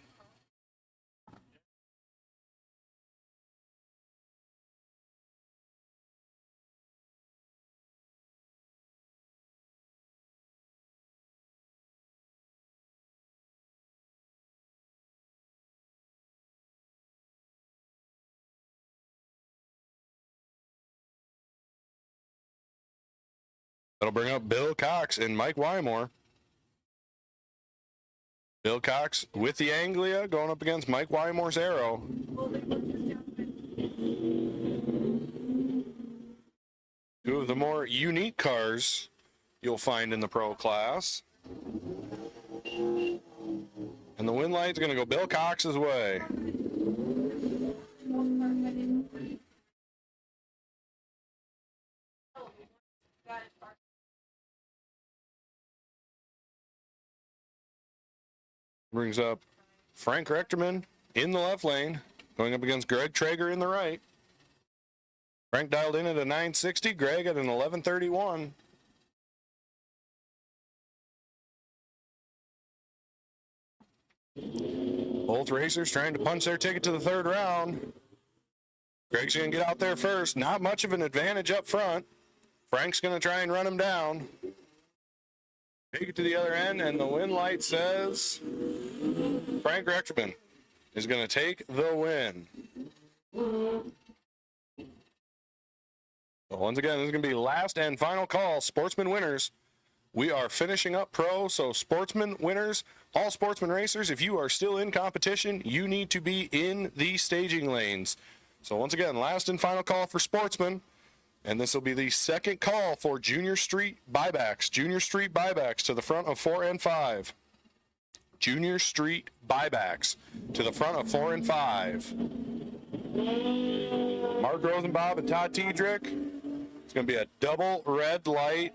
That'll bring up Bill Cox and Mike Wymore. Bill Cox with the Anglia going up against Mike Wymore's Arrow. Two of the more unique cars you'll find in the pro class. And the win light's going to go Bill Cox's way. Brings up Frank Rechterman in the left lane, going up against Greg Traeger in the right. Frank dialed in at a 960, Greg at an 1131. Both racers trying to punch their ticket to the third round. Greg's going to get out there first. Not much of an advantage up front. Frank's going to try and run him down. Take it to the other end, and the win light says Frank Rechterman is going to take the win. So once again, this is going to be last and final call. Sportsman winners. We are finishing up pro, so Sportsman winners, all Sportsman racers, if you are still in competition, you need to be in the staging lanes. So once again, last and final call for Sportsman. And this will be the second call for Junior Street buybacks. Junior Street buybacks to the front of 4 and 5. Junior Street buybacks to the front of 4 and 5. Mark Rosenbaum and Todd Tiedrick. It's going to be a double red light.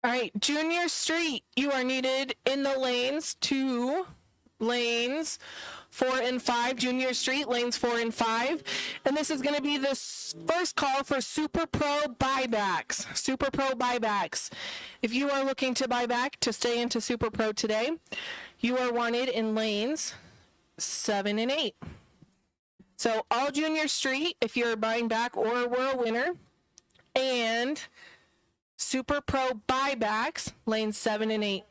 All right, Junior Street, you are needed in the lanes, 2 lanes, 4 and 5. Junior Street, lanes 4 and 5. And this is going to be the first call for Super Pro buybacks. Super Pro buybacks. If you are looking to buy back to stay into Super Pro today, you are wanted in lanes 7 and 8. So all Junior Street, if you're buying back or were a winner, and Super Pro buybacks, lanes 7 and 8.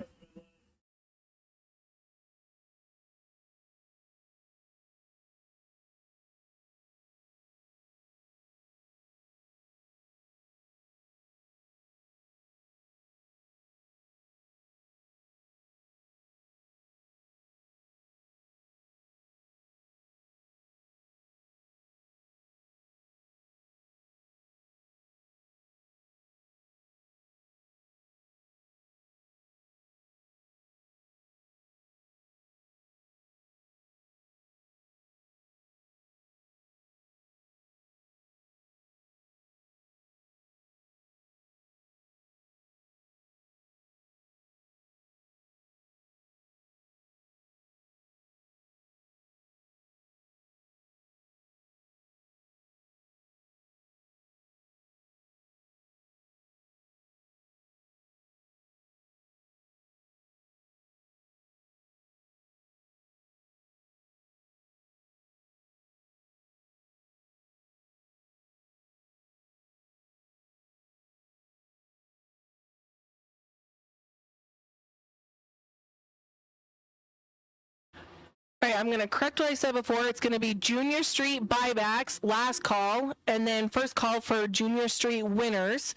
All right, I'm going to correct what I said before. It's going to be Junior Street buybacks, last call, and then first call for Junior Street winners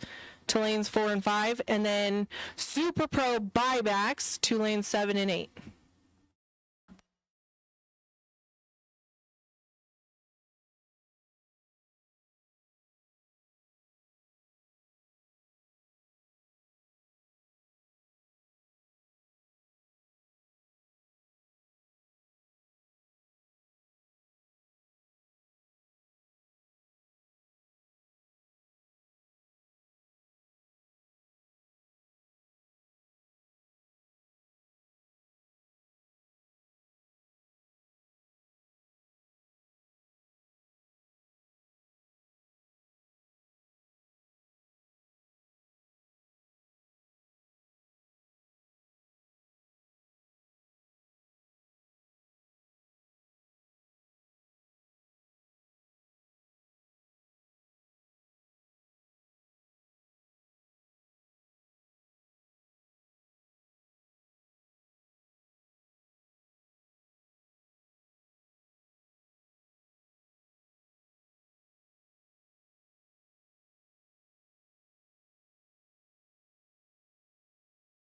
to lanes 4 and 5, and then Super Pro buybacks to lanes 7 and 8.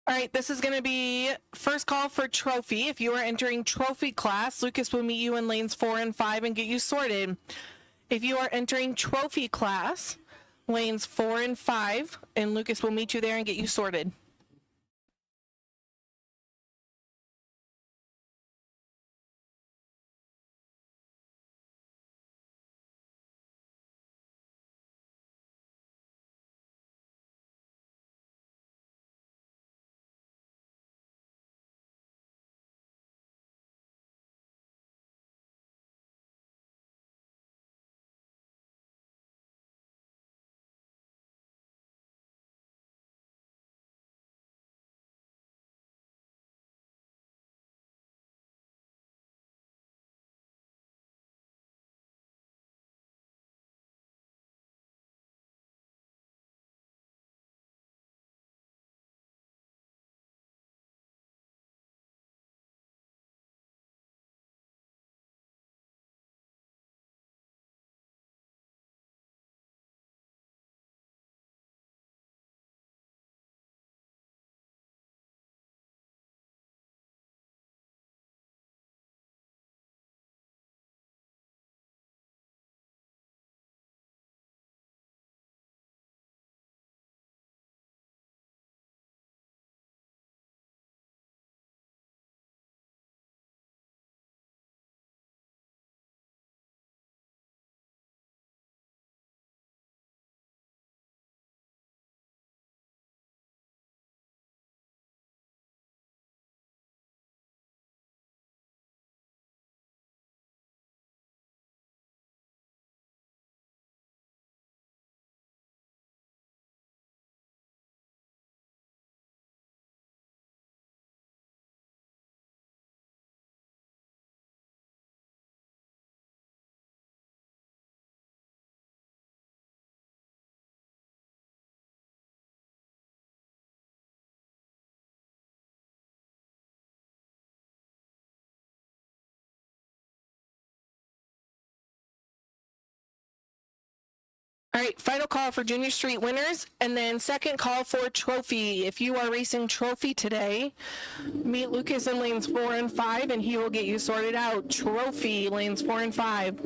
All right, this is going to be first call for trophy. If you are entering trophy class, Lucas will meet you in lanes 4 and 5 and get you sorted. If you are entering trophy class, lanes 4 and 5, and Lucas will meet you there and get you sorted. All right, final call for Junior Street winners, and then second call for trophy. If you are racing trophy today, meet Lucas in lanes 4 and 5, and he will get you sorted out. Trophy, lanes 4 and 5.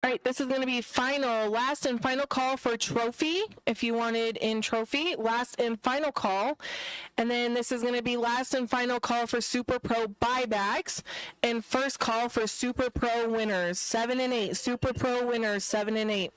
All right, this is going to be last and final call for trophy. If you wanted in trophy, last and final call. And then this is going to be last and final call for Super Pro buybacks and first call for Super Pro winners, 7 and 8. Super Pro winners, 7 and 8.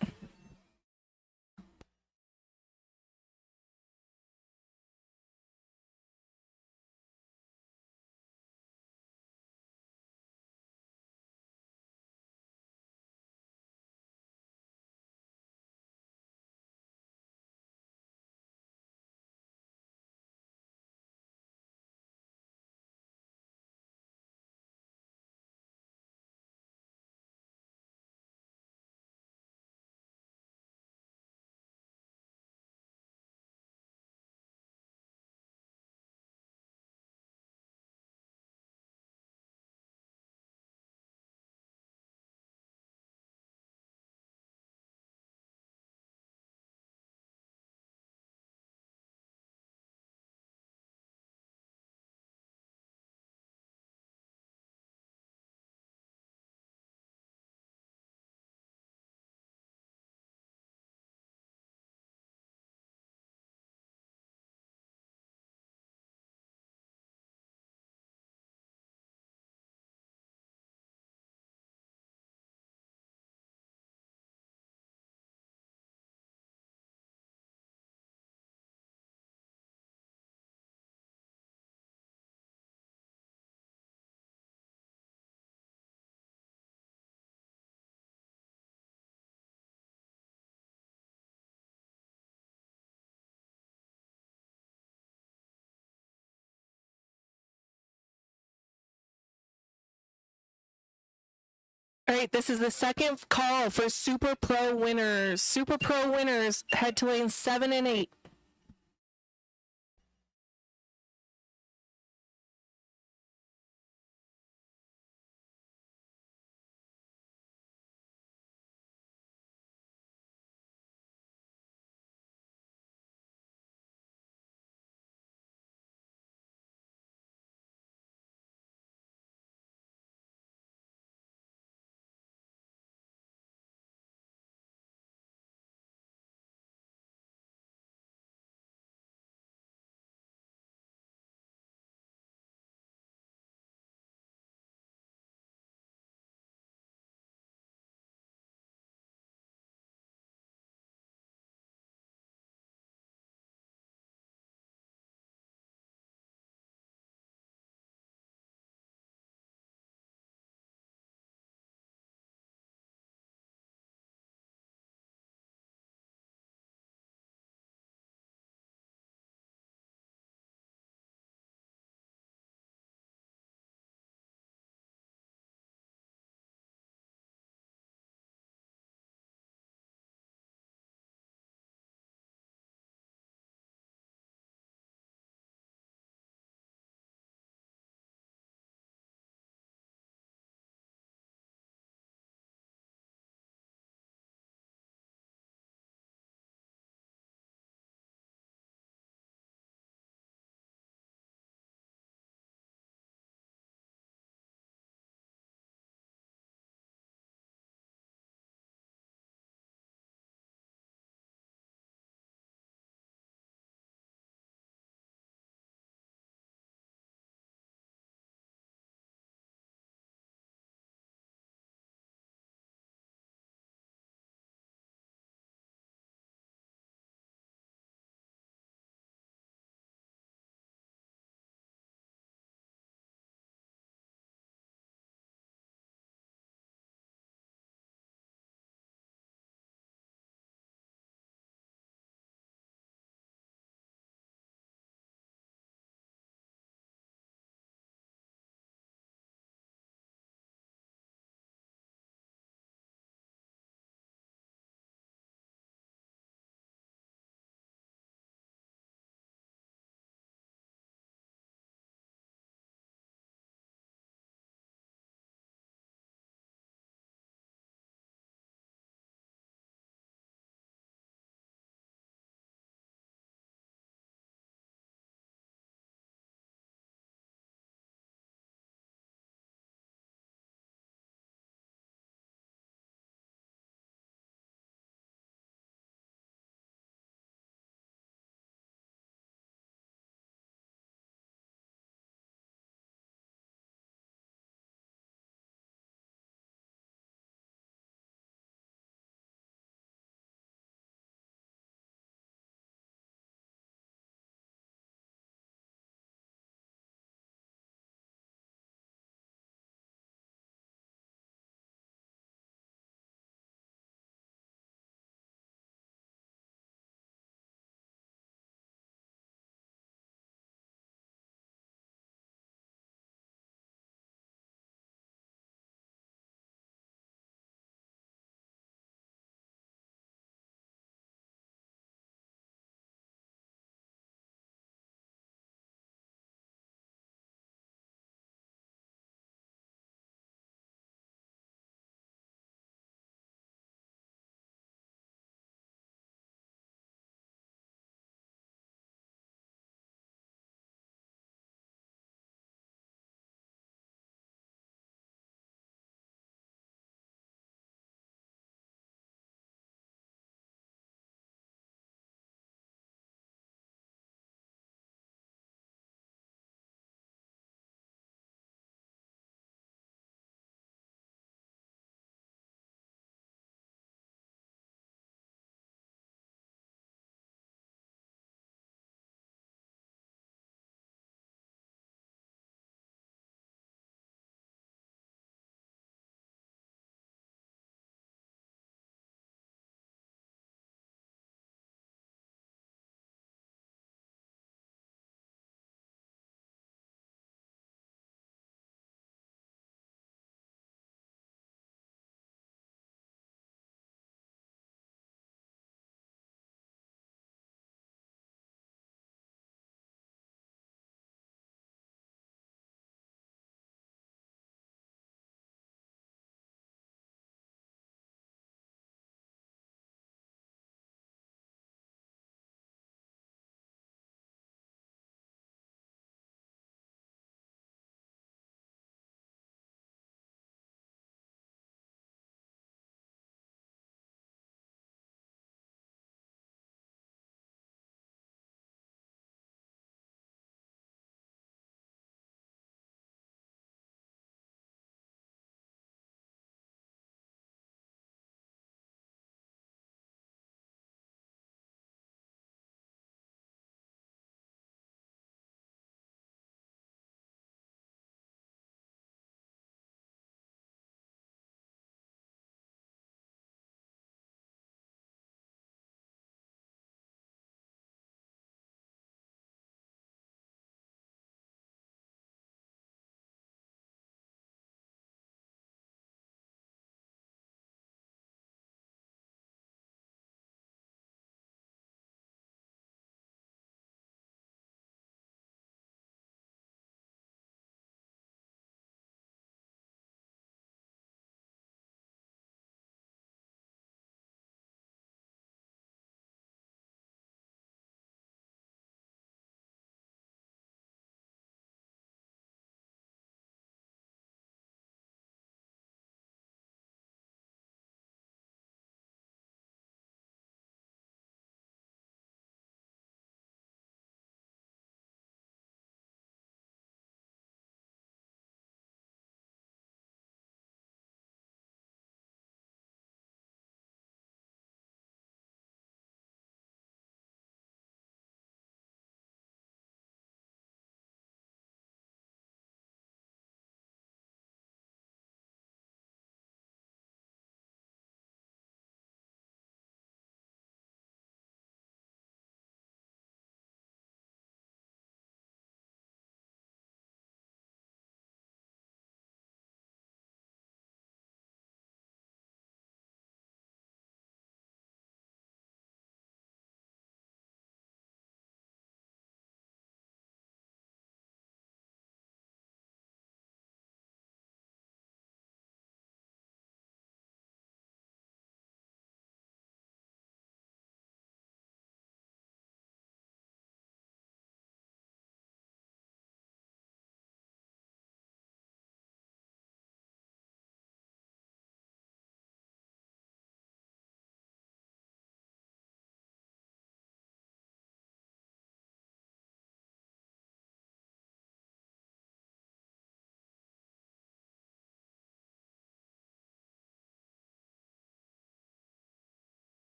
All right, this is the second call for Super Pro winners. Super Pro winners, head to lanes 7 and 8.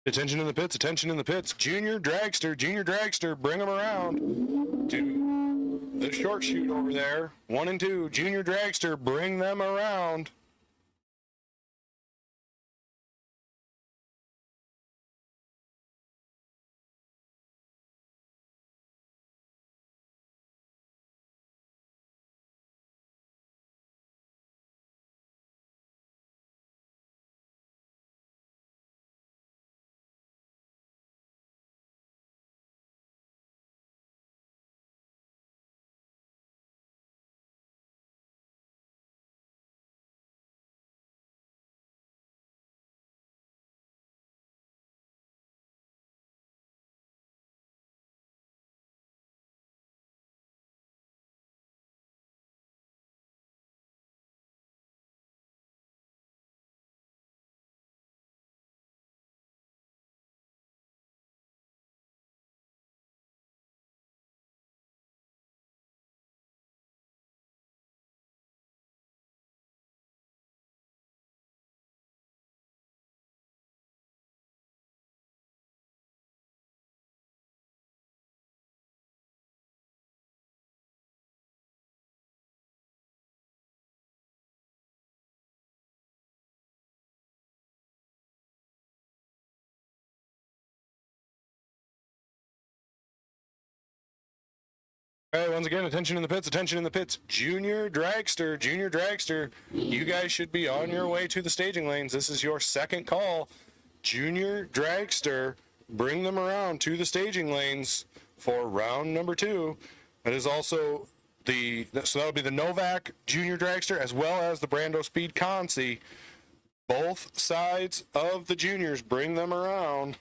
Attention in the pits, attention in the pits. Junior dragster, bring them around to the short chute over there. 1 and 2, junior dragster, bring them around. All right, once again, attention in the pits, attention in the pits. Junior dragster, you guys should be on your way to the staging lanes. This is your second call. Junior dragster, bring them around to the staging lanes for round number 2. That is also so that'll be the Novak junior dragster as well as the Brandospeed Consi. Both sides of the juniors, bring them around.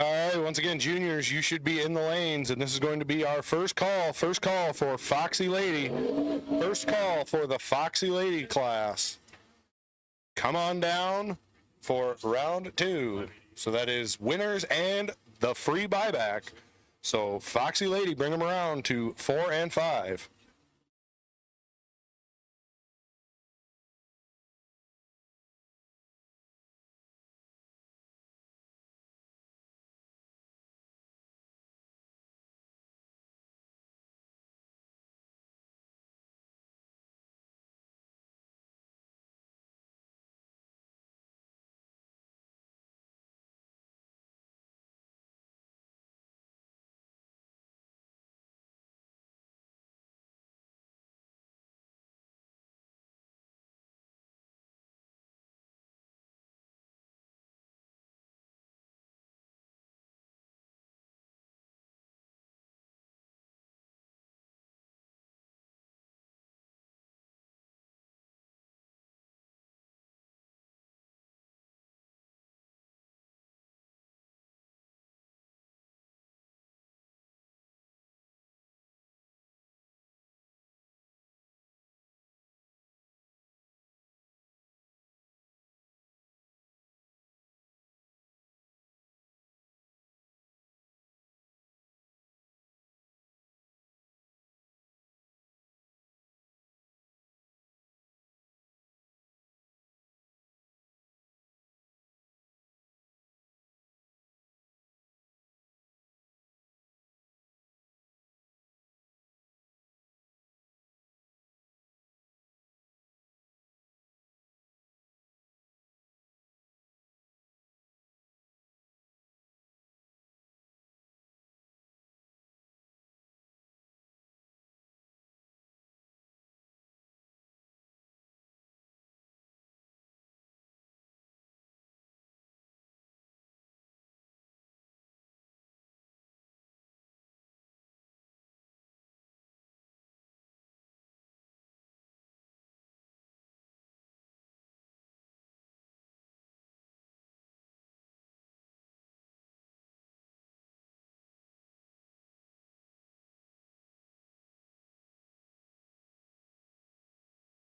All right, once again, juniors, you should be in the lanes, and this is going to be our first call for Foxy Lady. First call for the Foxy Lady class. Come on down for round 2. So that is winners and the free buyback. So Foxy Lady, bring them around to 4 and 5.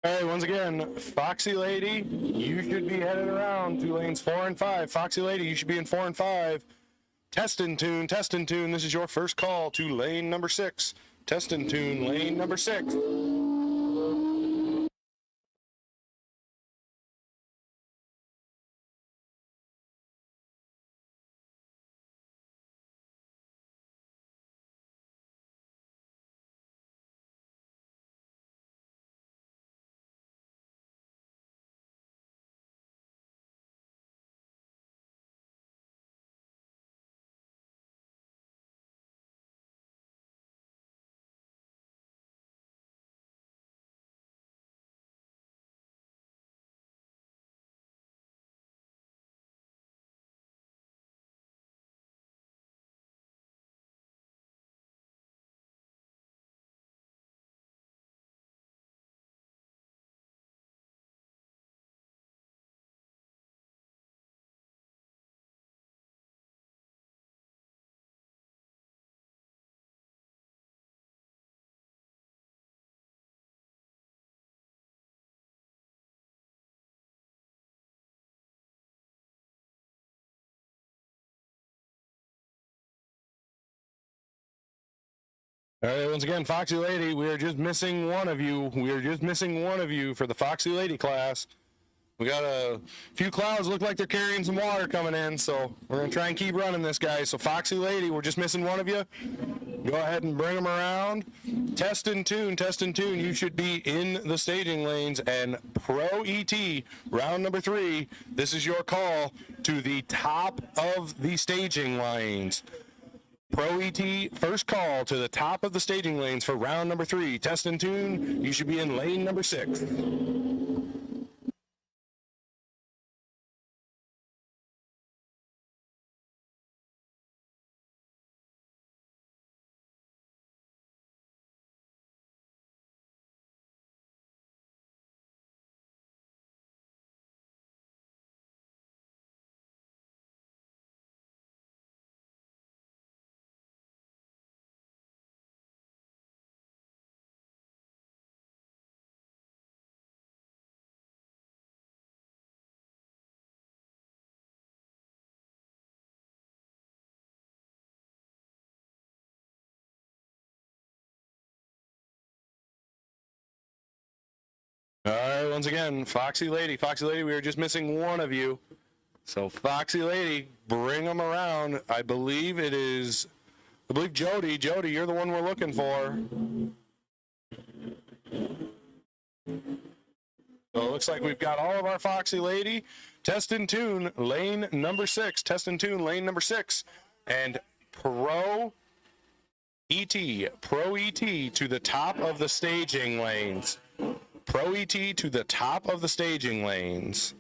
All right, once again, Foxy Lady, you should be headed around to lanes 4 and 5. Foxy Lady, you should be in 4 and 5. Test and tune, test and tune. This is your first call to lane number 6. Test and tune, lane number 6. All right, once again, Foxy Lady, we are just missing one of you. We are just missing one of you for the Foxy Lady class. We got a few clouds look like they're carrying some water coming in, so we're going to try and keep running this, guys. So Foxy Lady, we're just missing one of you. Go ahead and bring them around. Test and tune, test and tune. You should be in the staging lanes. And Pro ET, round number 3, this is your call to the top of the staging lanes. Pro ET, first call to the top of the staging lanes for round number 3. Test and tune, you should be in lane number 6. All right, once again, Foxy Lady, we are just missing one of you. So Foxy Lady, bring them around. I believe Jody. Jody, you're the one we're looking for. So it looks like we've got all of our Foxy Lady. Test and tune, lane number 6. Test and tune, lane number 6. And Pro ET to the top of the staging lanes. Pro ET to the top of the staging lanes.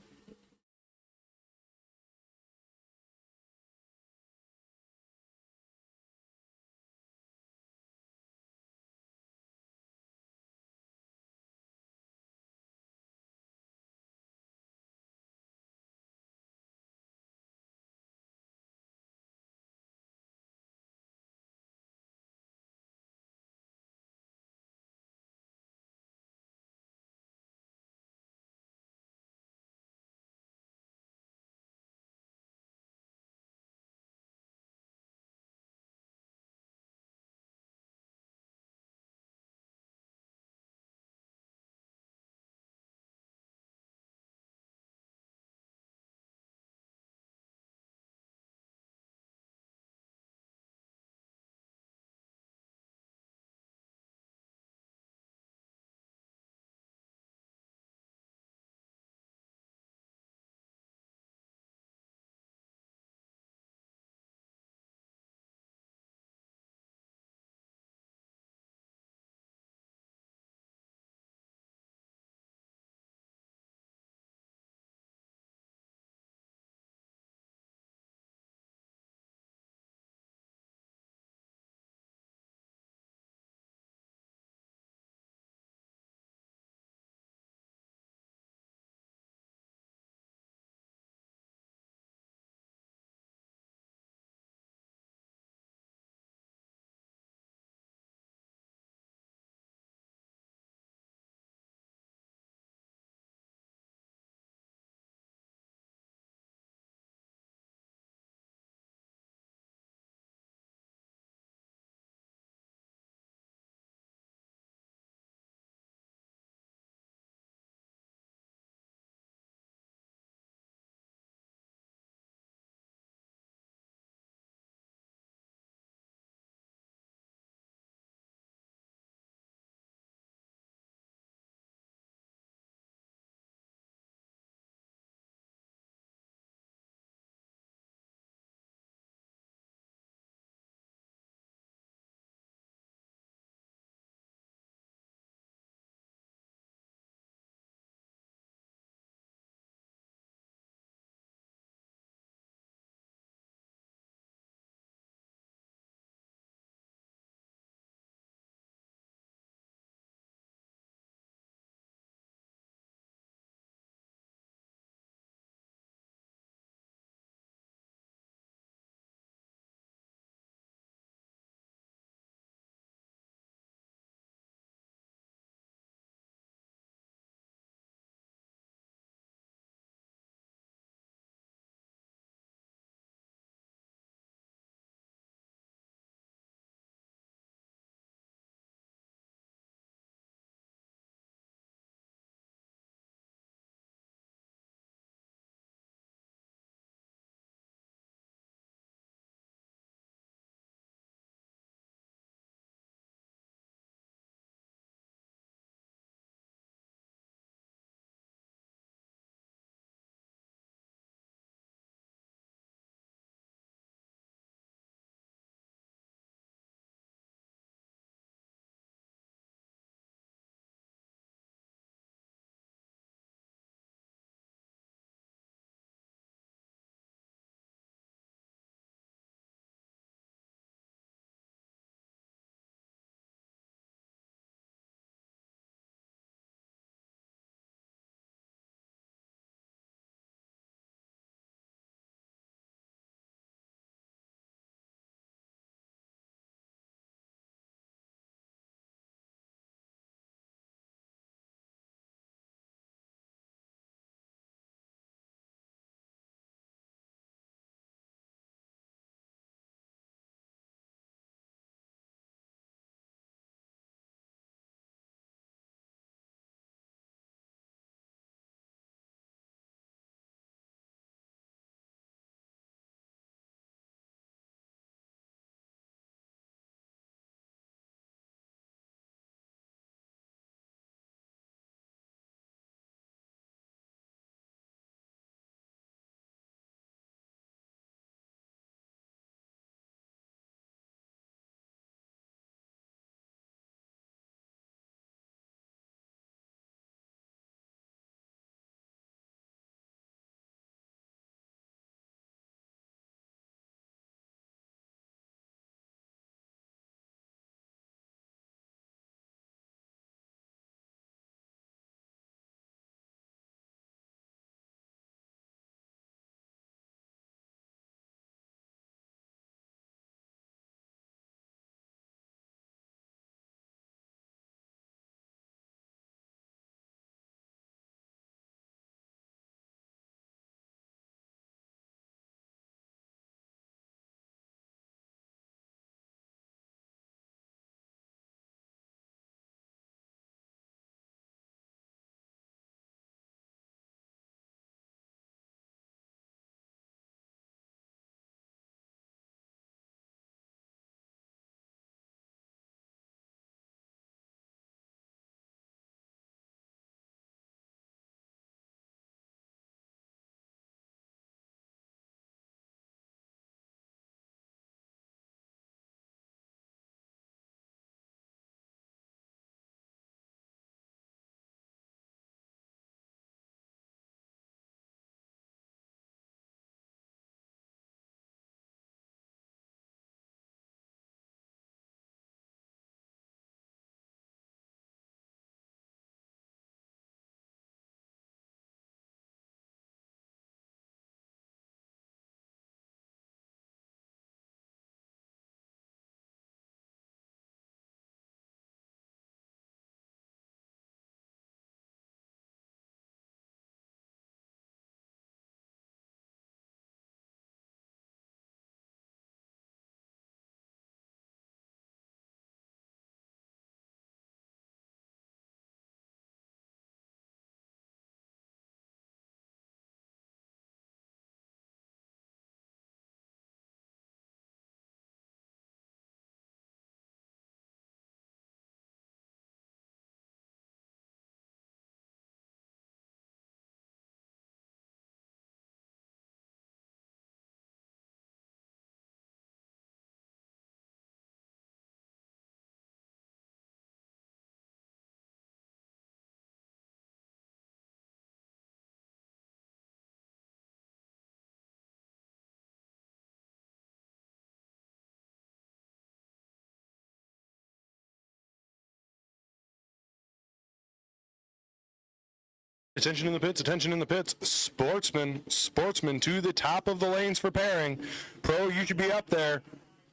Attention in the pits, attention in the pits. Sportsman to the top of the lanes for pairing. Pro, you should be up there.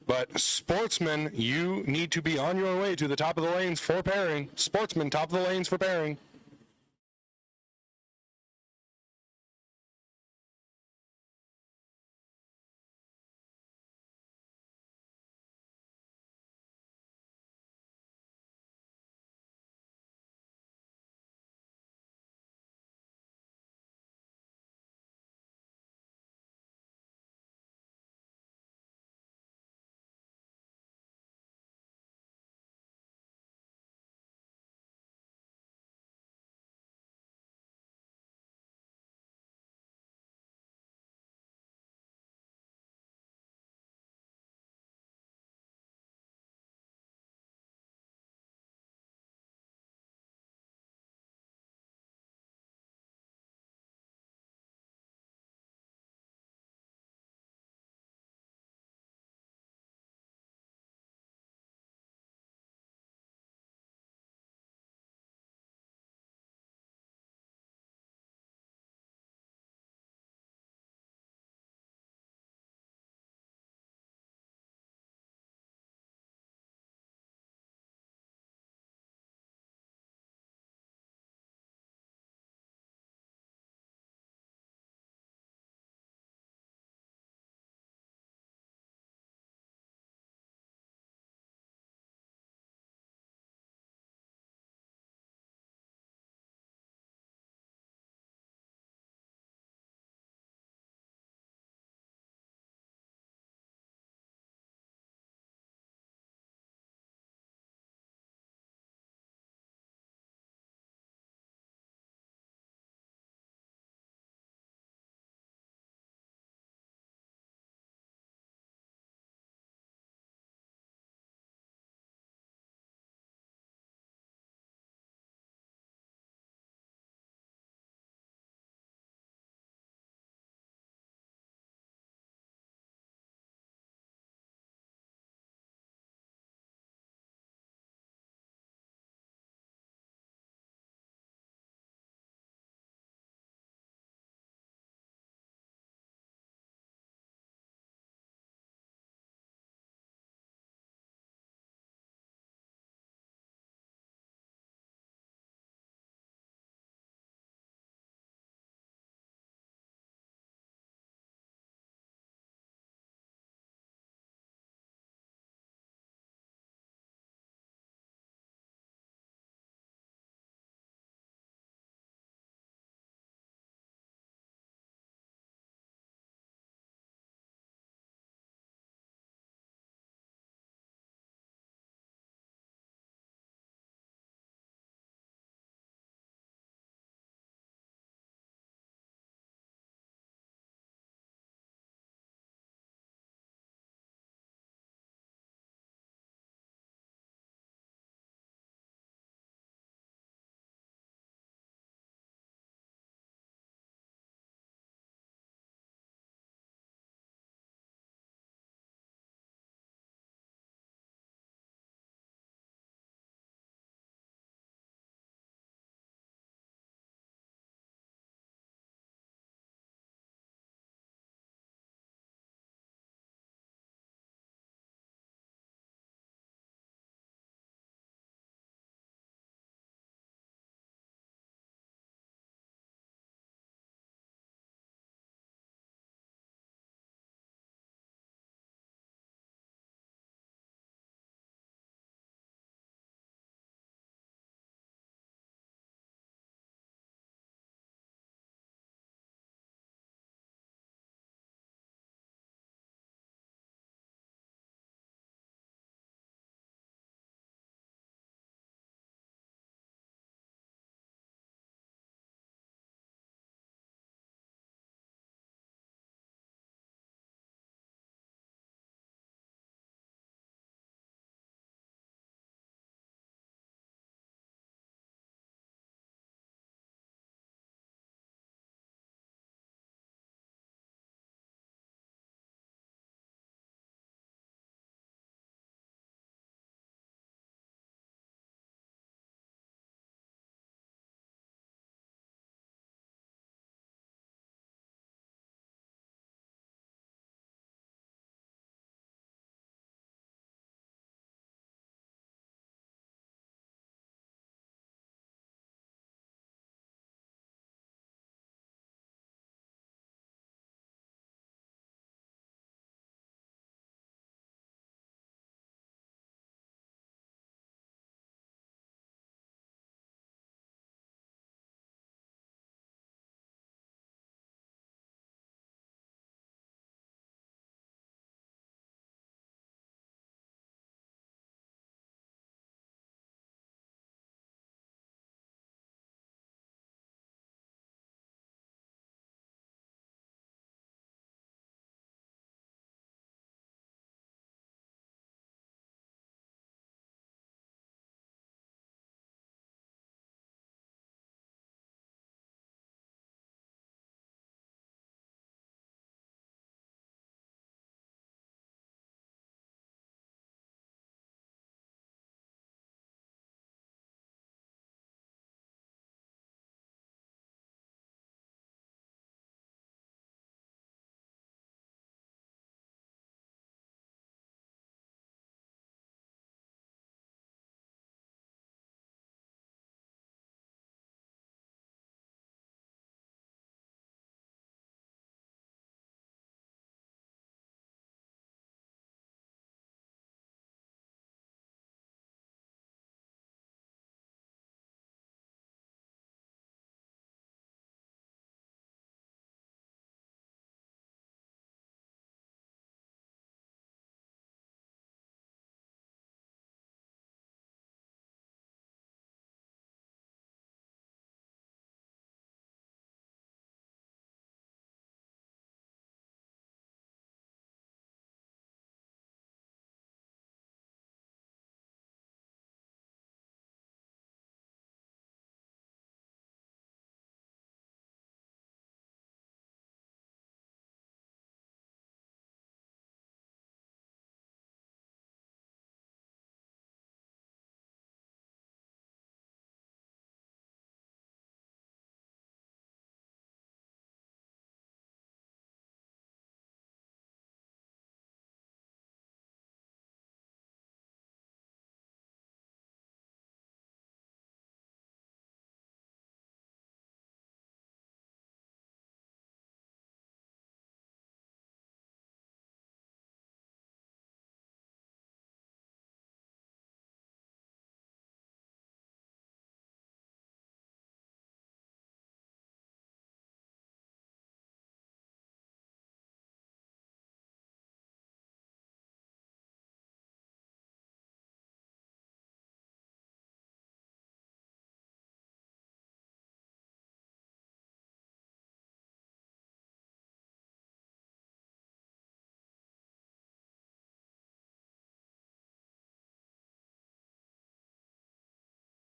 But sportsman, you need to be on your way to the top of the lanes for pairing. Sportsman, top of the lanes for pairing.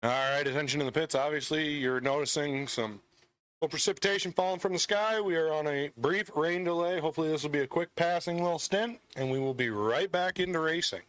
All right, attention in the pits. Obviously, you're noticing some precipitation falling from the sky. We are on a brief rain delay. Hopefully, this will be a quick passing little stint, and we will be right back into racing.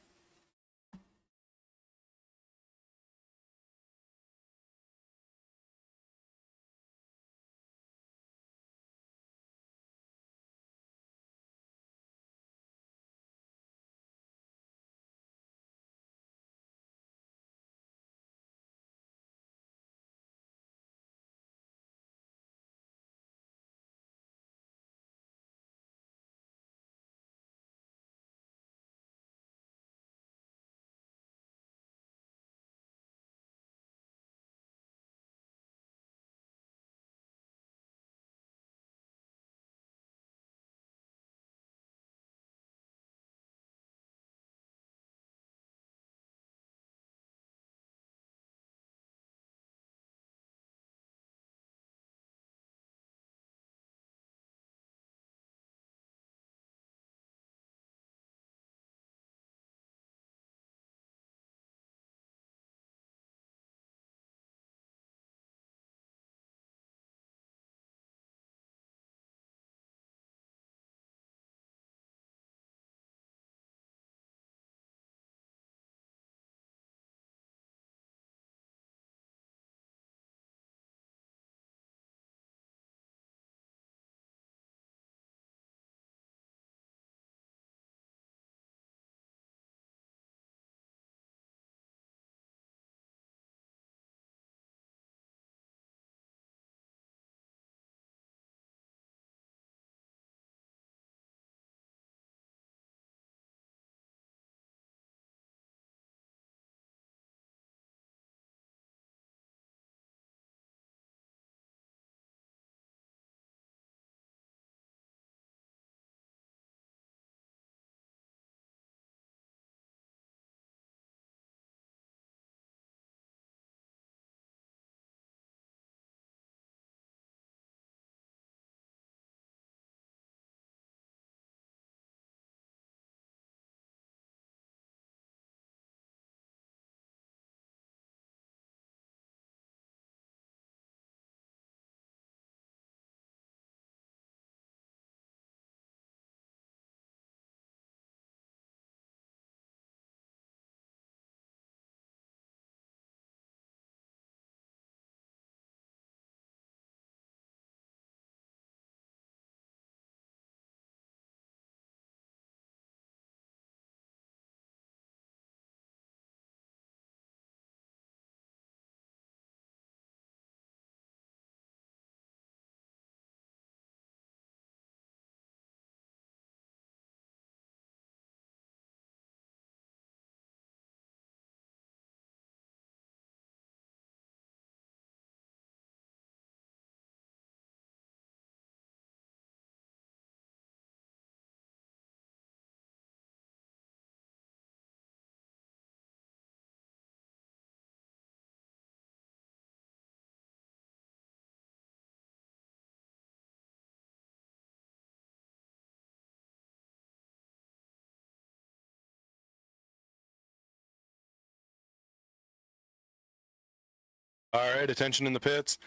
All right, attention in the pits.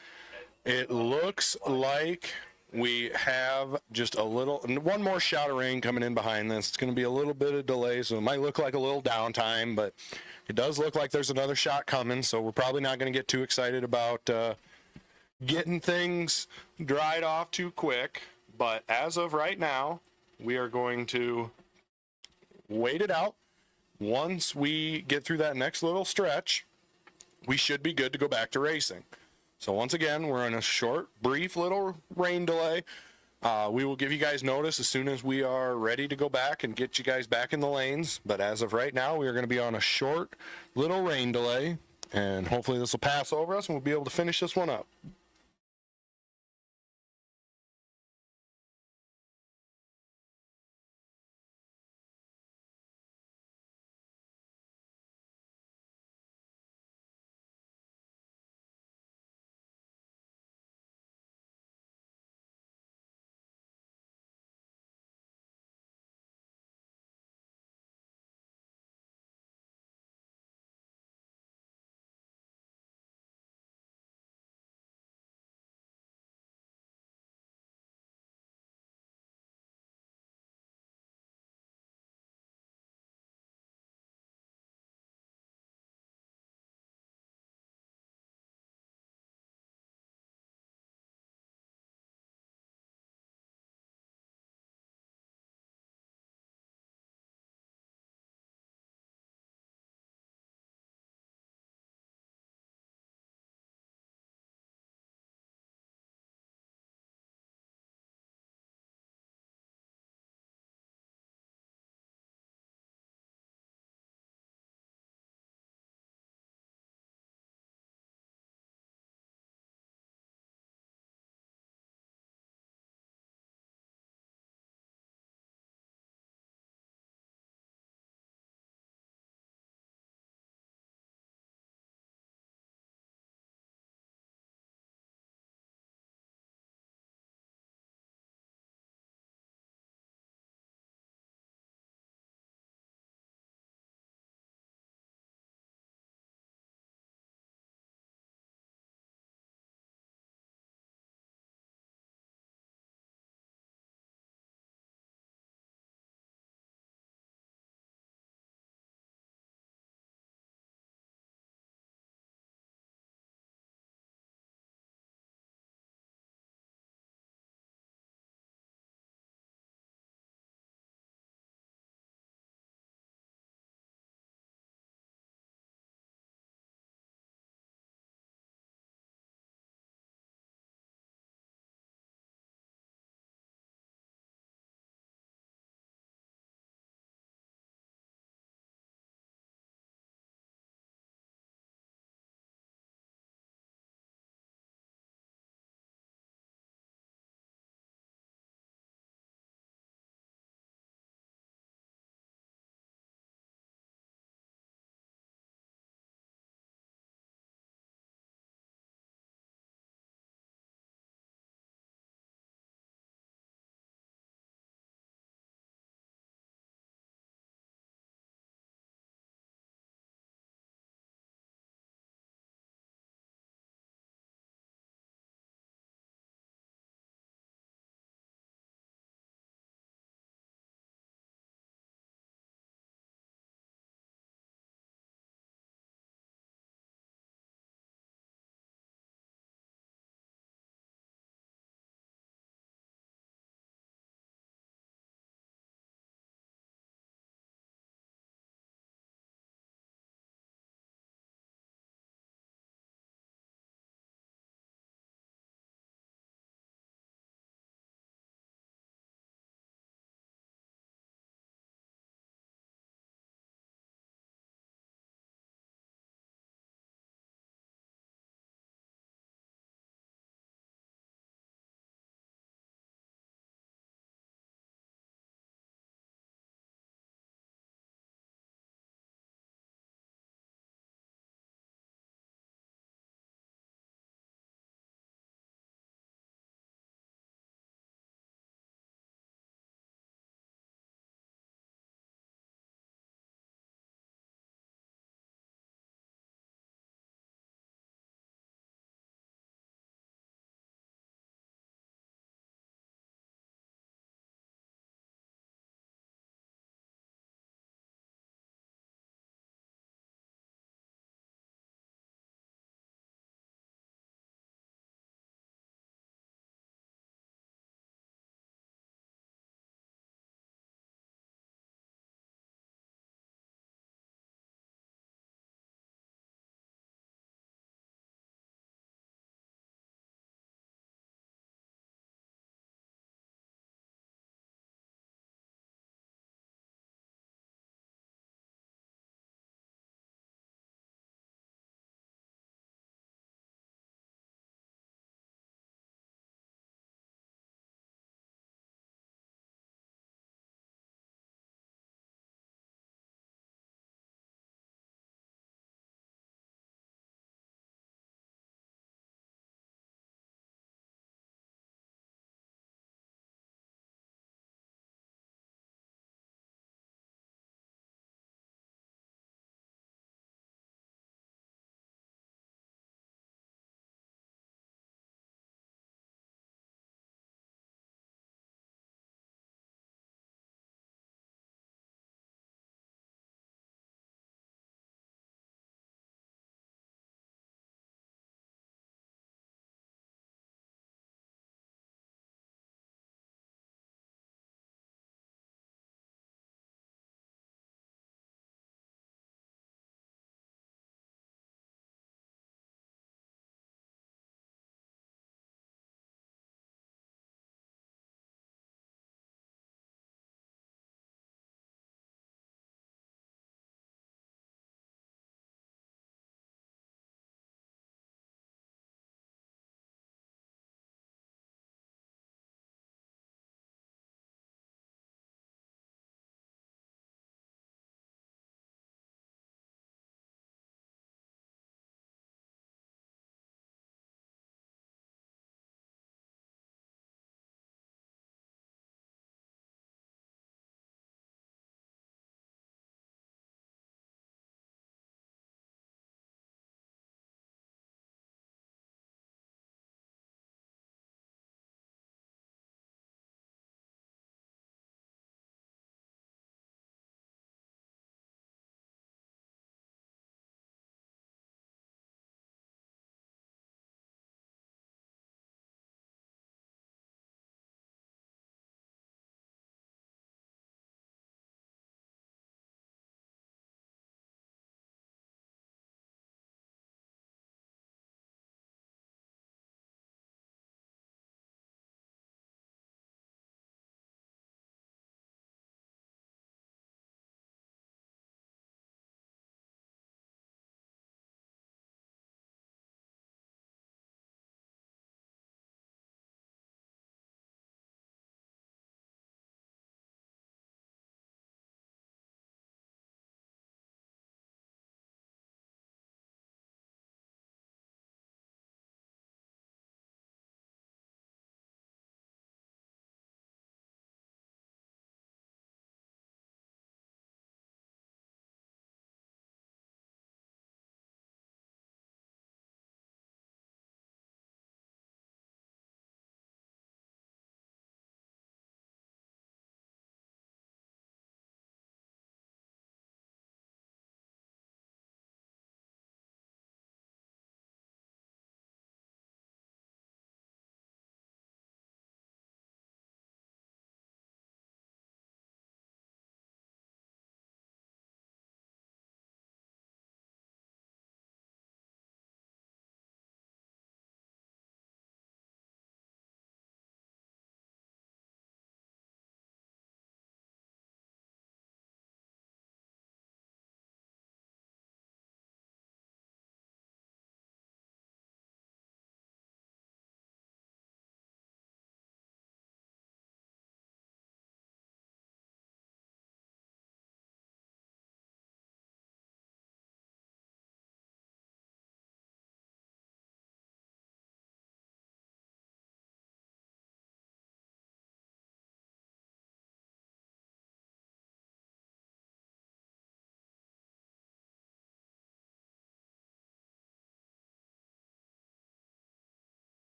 It looks like we have just one more shot of rain coming in behind this. It's going to be a little bit of delay, so it might look like a little downtime, but it does look like there's another shot coming, so we're probably not going to get too excited about getting things dried off too quick. But as of right now, we are going to wait it out. Once we get through that next little stretch, we should be good to go back to racing. So once again, we're in a short, brief little rain delay. We will give you guys notice as soon as we are ready to go back and get you guys back in the lanes. But as of right now, we are going to be on a short little rain delay, and hopefully this will pass over us and we'll be able to finish this one up.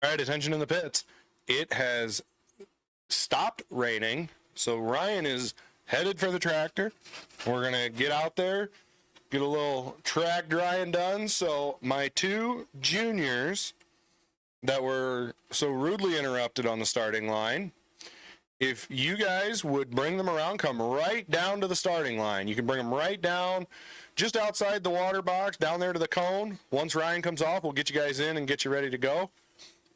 All right, attention in the pits. It has stopped raining, so Ryan is headed for the tractor. We're going to get out there, get a little track drying done. So my two juniors that were so rudely interrupted on the starting line, if you guys would bring them around, come right down to the starting line. You can bring them right down just outside the water box, down there to the cone. Once Ryan comes off, we'll get you guys in and get you ready to go.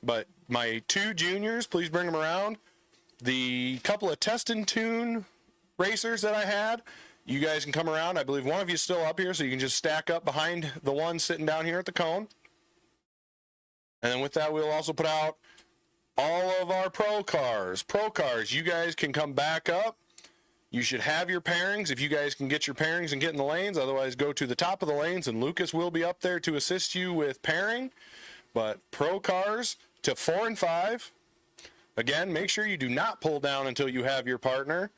But my two juniors, please bring them around. The couple of test and tune racers that I had, you guys can come around. I believe one of you is still up here, so you can just stack up behind the one sitting down here at the cone. And then with that, we'll also put out all of our pro cars. Pro cars, you guys can come back up. You should have your pairings if you guys can get your pairings and get in the lanes. Otherwise, go to the top of the lanes, and Lucas will be up there to assist you with pairing. But pro cars to 4 and 5. Again, make sure you do not pull down until you have your partner.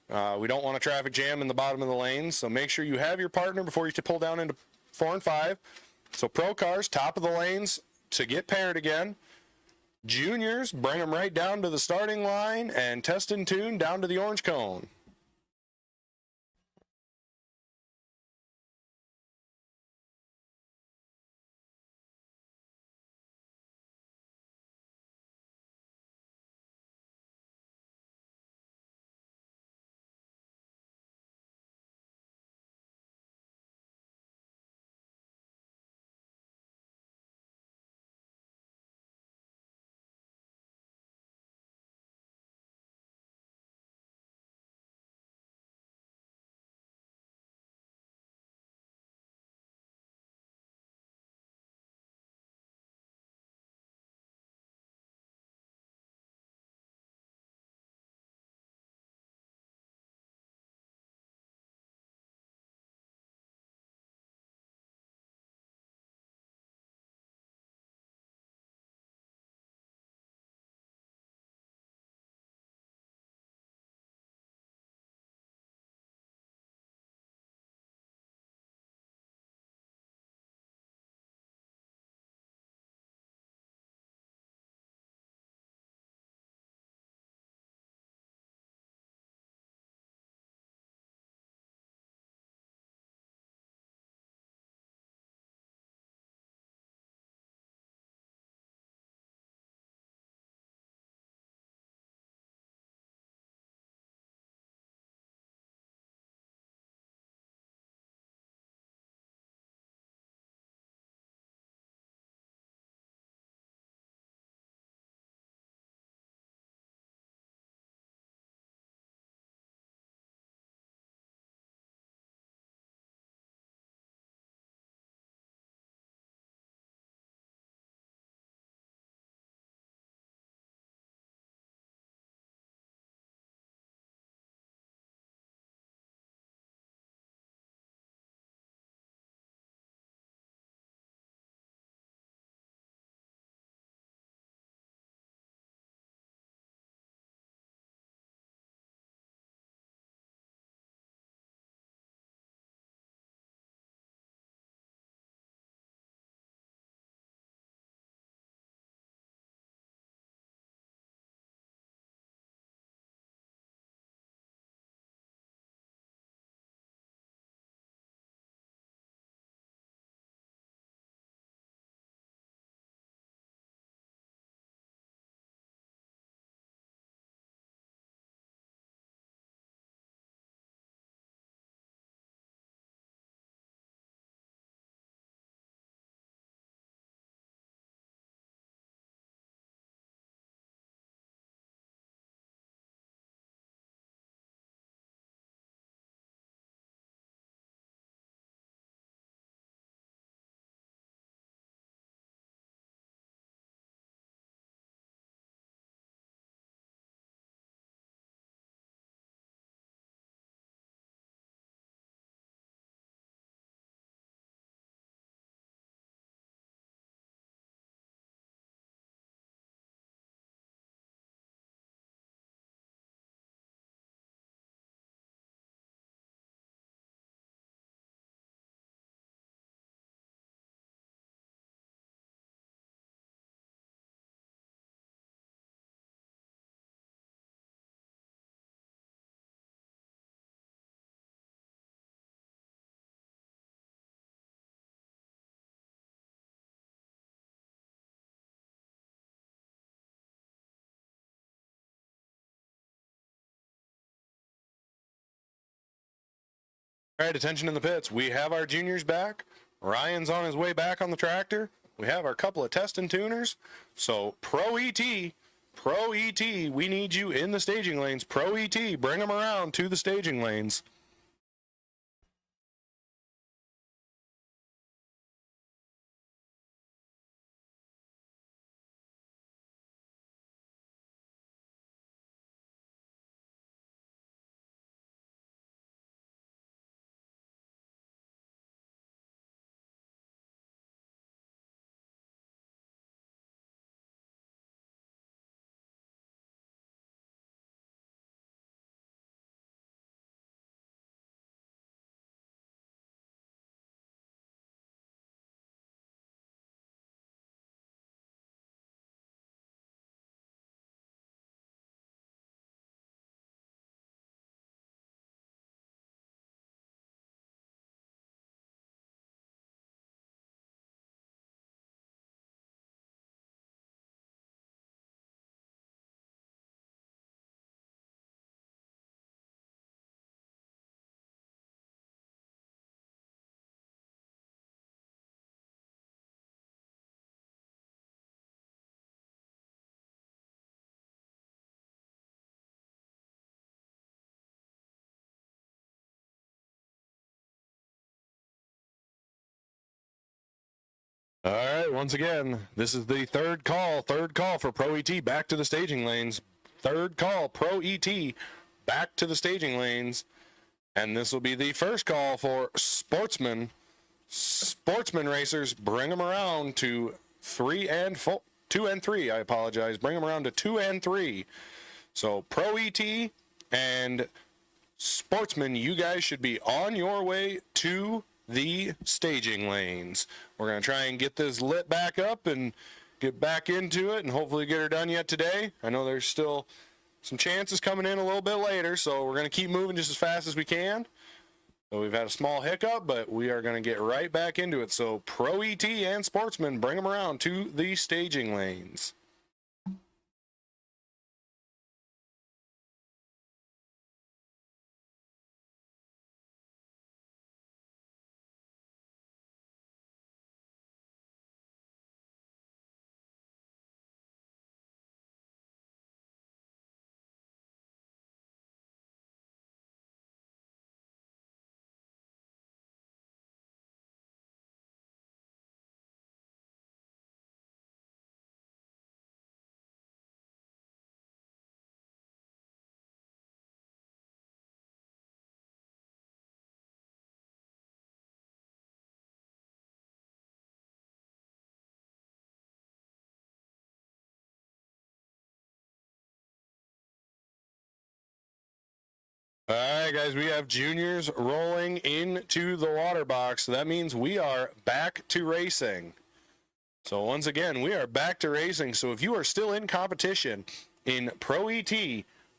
We don't want a traffic jam in the bottom of the lanes, so make sure you have your partner before you pull down into 4 and 5. So pro cars, top of the lanes to get paired again. Juniors, bring them right down to the starting line, and test and tune down to the orange cone. All right, attention in the pits. We have our juniors back. Ryan's on his way back on the tractor. We have our couple of test and tuners. So Pro ET, we need you in the staging lanes. Pro ET, bring them around to the staging lanes. All right, once again, this is the third call for Pro ET back to the staging lanes. Third call, Pro ET back to the staging lanes. And this will be the first call for Sportsman. Sportsman racers, bring them around to 2 and 3. I apologize. Bring them around to 2 and 3. So Pro ET and Sportsman, you guys should be on your way to the staging lanes. We're going to try and get this lit back up and get back into it and hopefully get her done yet today. I know there's still some chances coming in a little bit later, so we're going to keep moving just as fast as we can. So we've had a small hiccup, but we are going to get right back into it. So Pro ET and Sportsman, bring them around to the staging lanes. All right, guys, we have juniors rolling into the water box. So that means we are back to racing. So once again, we are back to racing. So if you are still in competition in Pro ET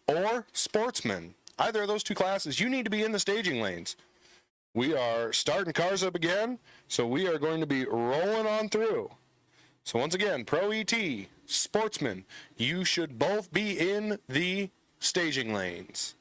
or Sportsman, either of those two classes, you need to be in the staging lanes. We are starting cars up again, so we are going to be rolling on through. So once again, Pro ET, Sportsman, you should both be in the staging lanes.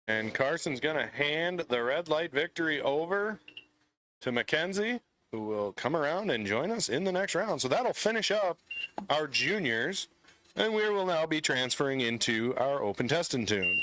And Carson's going to hand the red light victory over to Mackenzie, who will come around and join us in the next round. So that'll finish up our juniors, and we will now be transferring into our open testing tune.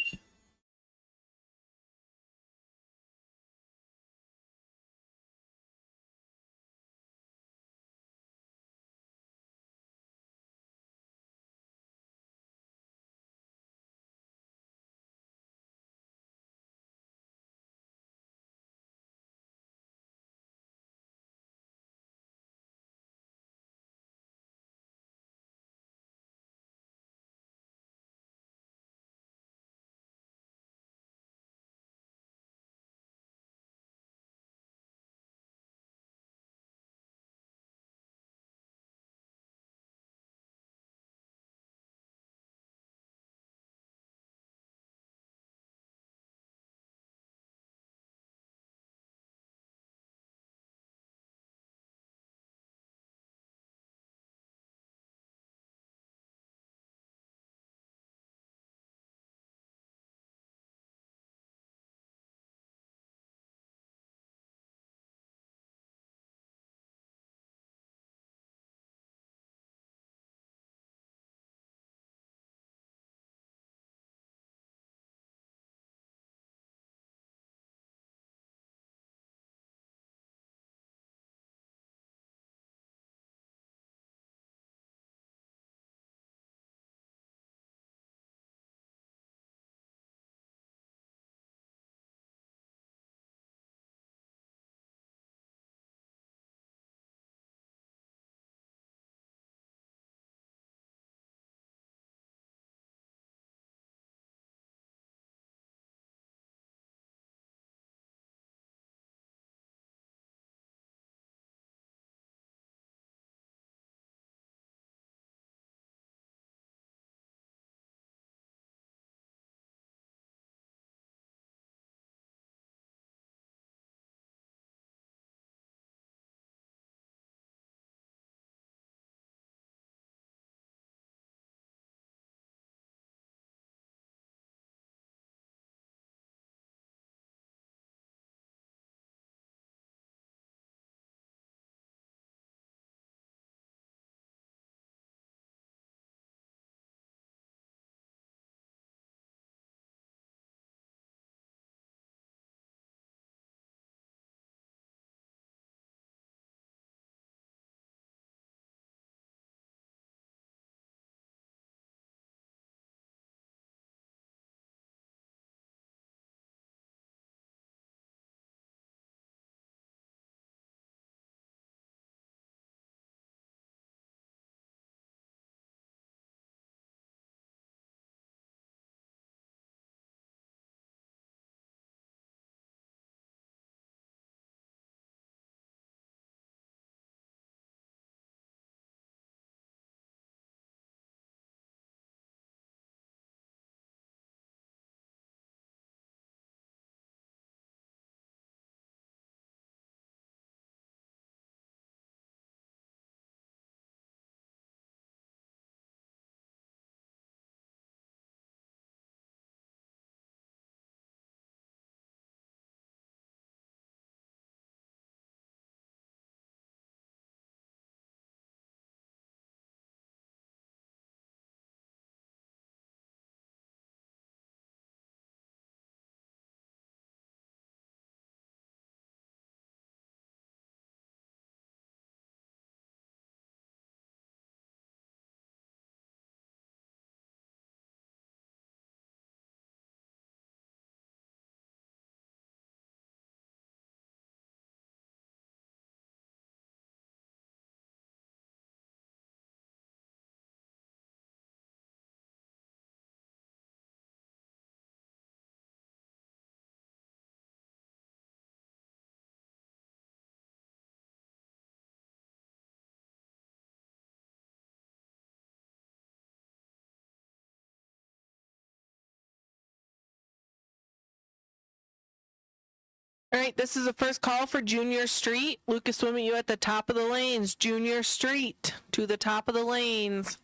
All right, this is the first call for Junior Street. Lucas, we'll meet you at the top of the lanes. Junior Street to the top of the lanes.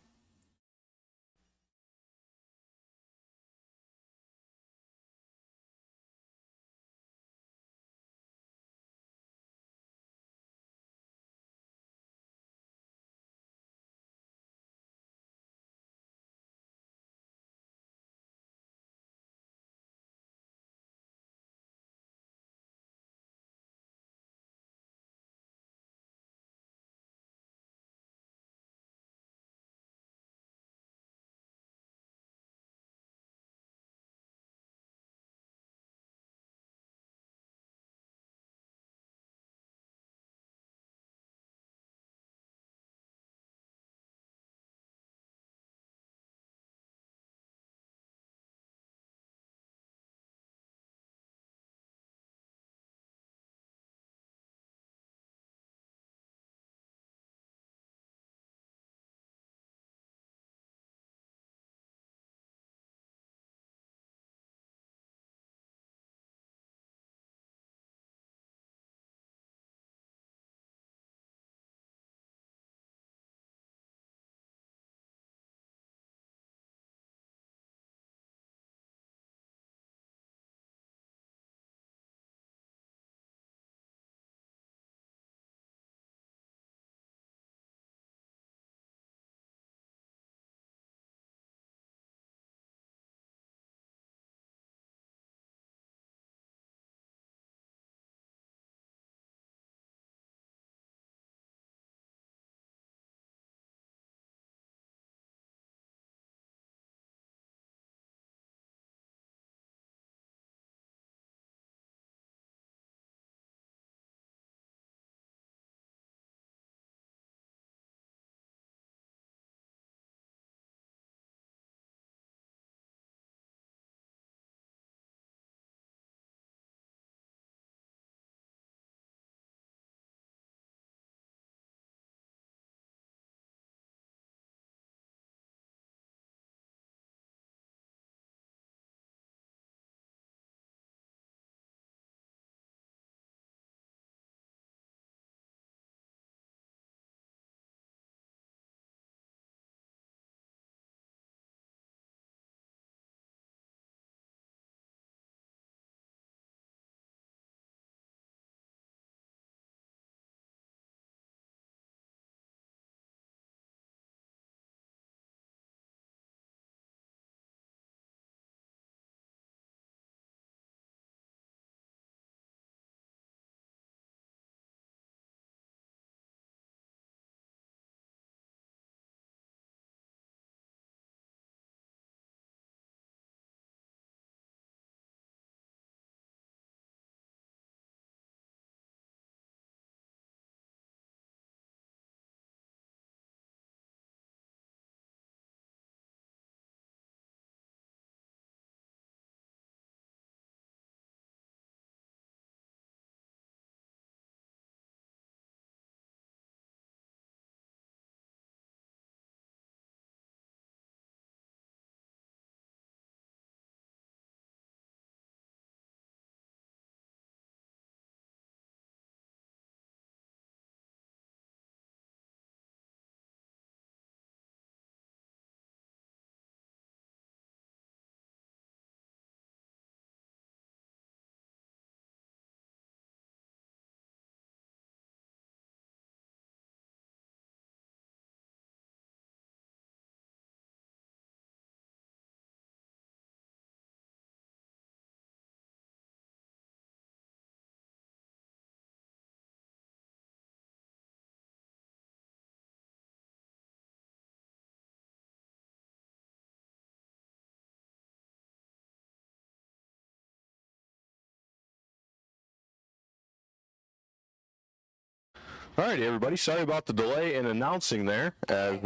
All right, everybody. Sorry about the delay in announcing there, as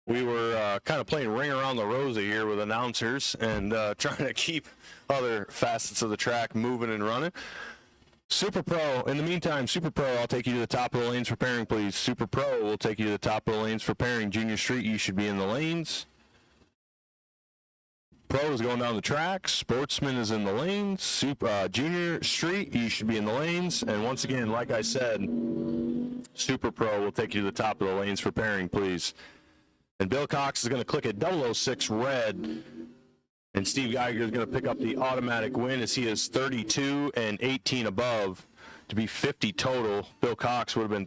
we were kind of playing ring around the rosy here with announcers and trying to keep other facets of the track moving and running. Super Pro, in the meantime, Super Pro, I'll take you to the top of the lanes for pairing, please. Super Pro will take you to the top of the lanes for pairing. Junior Street, you should be in the lanes. Pro is going down the track. Sportsman is in the lanes. Junior Street, you should be in the lanes. And once again, like I said, Super Pro will take you to the top of the lanes for pairing, please. And Bill Cox is going to click at 006 red. And Steve Geiger is going to pick up the automatic win as he is 32 and 18 above to be 50 total. Bill Cox would have been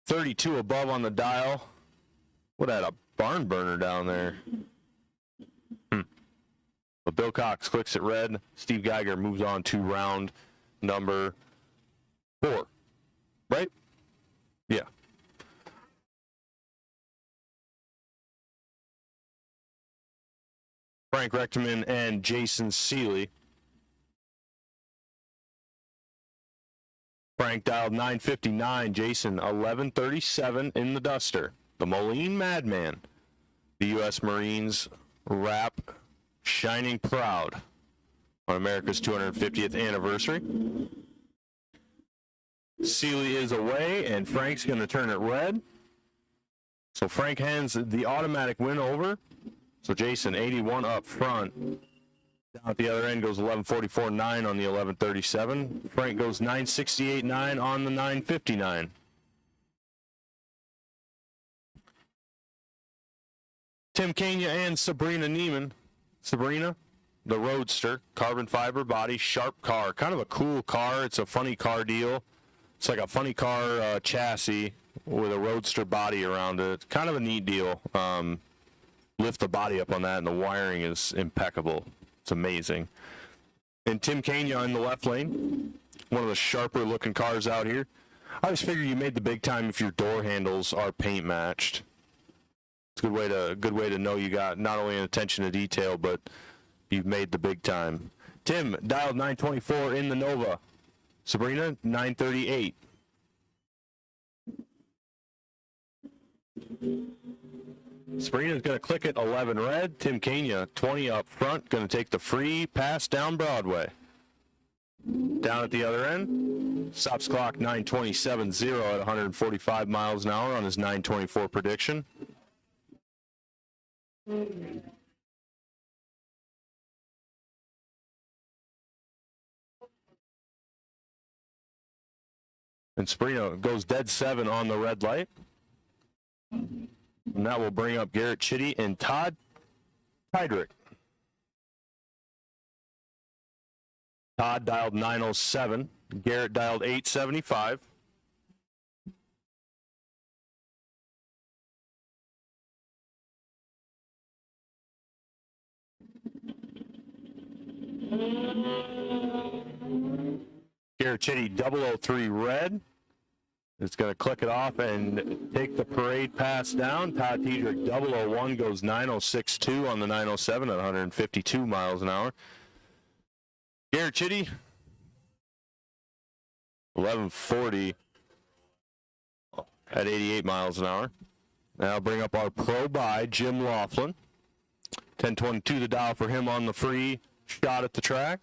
32 above on the dial. What had a barn burner down there? But Bill Cox clicks at red. Steve Geiger moves on to round number 4. Right? Yeah. Frank Rechterman and Jason Seeley. Frank dialed 959, Jason 1137 in the Duster. The Moline Madman. The U.S. Marines wrap shining proud on America's 250th anniversary. Seeley is away, and Frank's going to turn it red. So Frank hands the automatic win over. So Jason, 81 up front. Down at the other end goes 1144.9 on the 1137. Frank goes 968.9 on the 959. Tim Kania and Sabrina Neiman. Sabrina, the Roadster, carbon fiber body, sharp car. Kind of a cool car. It's a funny car deal. It's like a funny car chassis with a Roadster body around it. Kind of a neat deal. Lift the body up on that, and the wiring is impeccable. It's amazing. And Tim Kania in the left lane, one of the sharper looking cars out here. I always figure you made the big time if your door handles are paint matched. It's a good way to know you got not only an attention to detail, but you've made the big time. Tim dialed 924 in the Nova. Sabrina 938. Sabrina's going to click it 11 red. Tim Kania 20 up front, going to take the free pass down Broadway. Down at the other end, stops clock 927.0 at 145 miles an hour on his 924 prediction. And Sabrina goes dead 7 on the red light. And that will bring up Garrett Chitty and Todd Heidrich. Todd dialed 907. Garrett dialed 875. Garrett Chitty 003 red. It's going to click it off and take the parade pass down. Todd Heidrich 001 goes 906.2 on the 907 at 152 miles an hour. Garrett Chitty 1140 at 88 miles an hour. Now I'll bring up our pro by Jim Laughlin. 1022 the dial for him on the free shot at the track.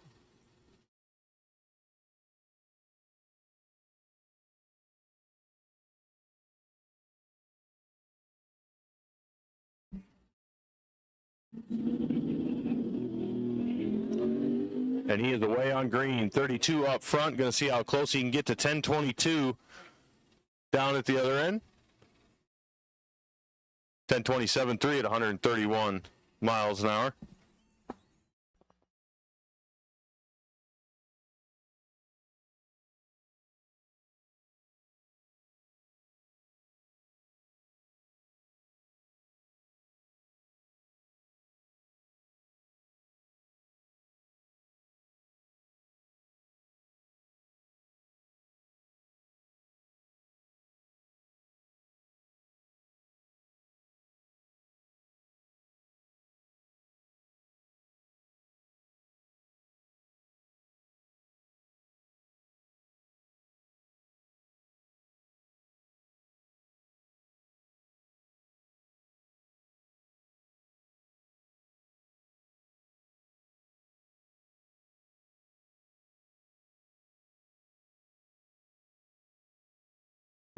And he is away on green. 32 up front. Going to see how close he can get to 1022 down at the other end. 1027.3 at 131 miles an hour.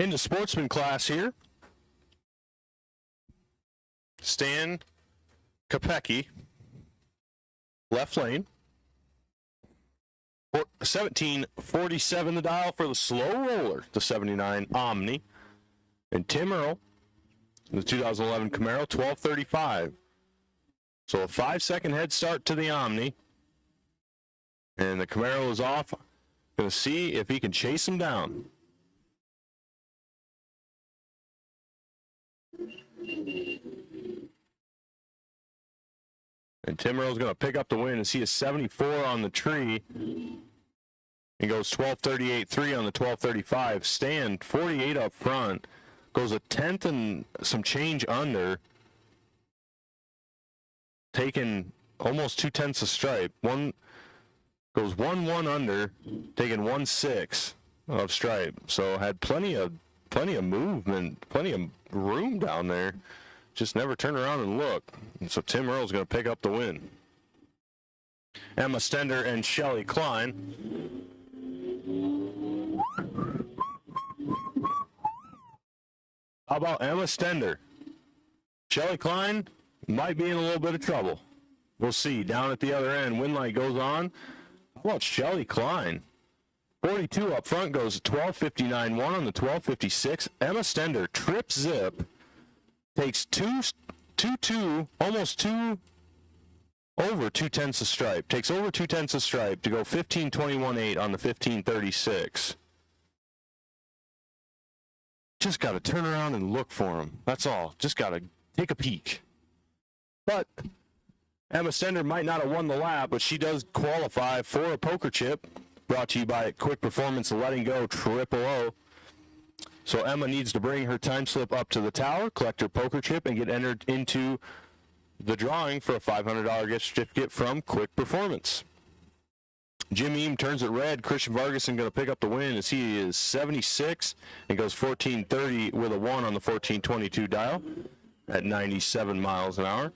Into sportsman class here. Stan Kopecki, left lane. 1747 the dial for the slow roller, the 79 Omni. And Tim Earl, the 2011 Camaro, 1235. So a 5-second head start to the Omni. And the Camaro is off. Going to see if he can chase him down. And Tim Earl's going to pick up the win as he is 74 on the tree. He goes 12:38.3 on the 12:35. Stan, 48 up front. Goes a tenth and some change under. Taking almost 2/10 of stripe. Goes 1-1 under, taking 1-6 of stripe. So had plenty of movement, plenty of room down there. Just never turn around and look. And so Tim Earl's going to pick up the win. Emma Stender and Shelly Klein. How about Emma Stender? Shelly Klein might be in a little bit of trouble. We'll see. Down at the other end, wind light goes on. How about Shelly Klein? 42 up front goes 12:59.1 on the 12:56. Emma Stender, trip zip. Takes almost over 2/10 of stripe. Takes over 2/10 of stripe to go 15:21.8 on the 15:36. Just got to turn around and look for him. That's all. Just got to take a peek. But Emma Stender might not have won the lap, but she does qualify for a poker chip. Brought to you by Quick Performance Letting Go Triple O. So Emma needs to bring her time slip up to the tower, collect her poker chip, and get entered into the drawing for a $500 gift certificate from Quick Performance. Jim Eam turns it red. Christian Vargason going to pick up the win as he is 76 and goes 14:30 with a 1 on the 14:22 dial at 97 miles an hour.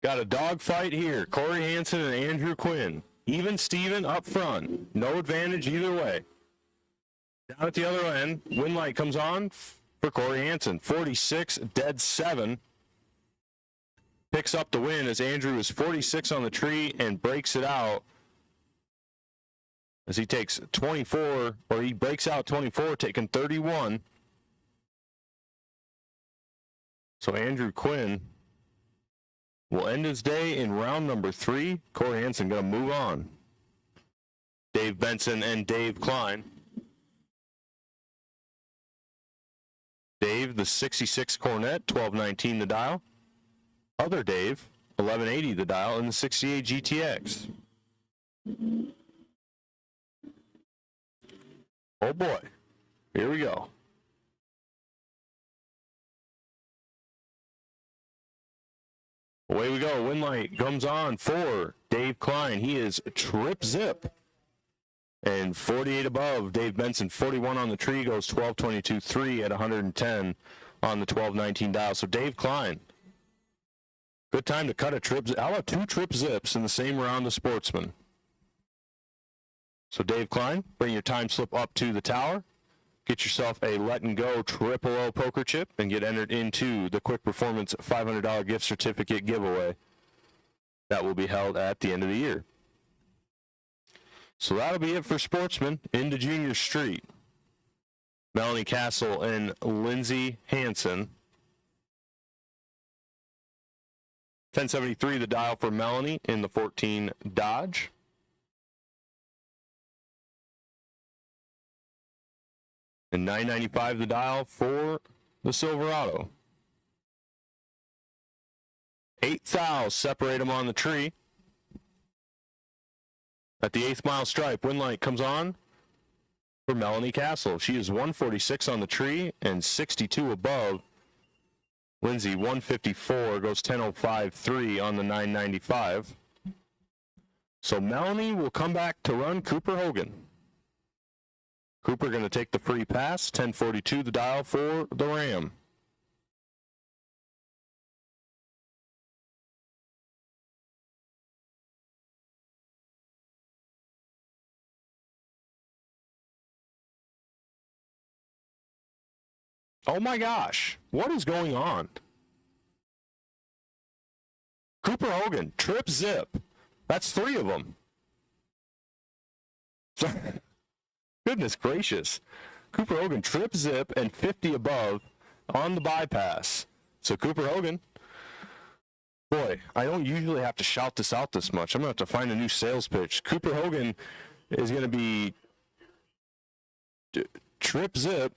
Got a dogfight here. Corey Hansen and Andrew Quinn. Even Steven up front. No advantage either way. Down at the other end, wind light comes on for Corey Hansen. 46, dead 7. Picks up the win as Andrew is 46 on the tree and breaks it out. As he takes 24, or he breaks out 24, taking 31. So Andrew Quinn will end his day in round number 3. Corey Hansen going to move on. Dave Benson and Dave Klein. Dave, the 66 Cornet, 1219 the dial. Other Dave, 1180 the dial, and the 68 GTX. Oh boy, here we go. Away we go. Wind light comes on for Dave Klein. He is trip zip. And 48 above. Dave Benson, 41 on the tree, goes 12:22.3 at 110 on the 12:19 dial. So Dave Klein, good time to cut a trip. How about 2 trip zips in the same round of Sportsman? So Dave Klein, bring your time slip up to the tower. Get yourself a Let and Go Triple O poker chip and get entered into the Quick Performance $500 gift certificate giveaway that will be held at the end of the year. So that'll be it for Sportsman. Into Junior Street. Melanie Castle and Lindsay Hansen. 1073 the dial for Melanie in the 14 Dodge. And 995 the dial for the Silverado. 8 thous separate them on the tree. At the 8th mile stripe, wind light comes on for Melanie Castle. She is 146 on the tree and 62 above. Lindsay, 154, goes 10.05.3 on the 995. So Melanie will come back to run Cooper Hogan. Cooper going to take the free pass, 10:42 the dial for the Ram. Oh my gosh, what is going on? Cooper Hogan, trip zip. That's 3 of them. Goodness gracious. Cooper Hogan, trip zip and 50 above on the bypass. So Cooper Hogan, boy, I don't usually have to shout this out this much. I'm going to have to find a new sales pitch. Cooper Hogan is going to be trip zip.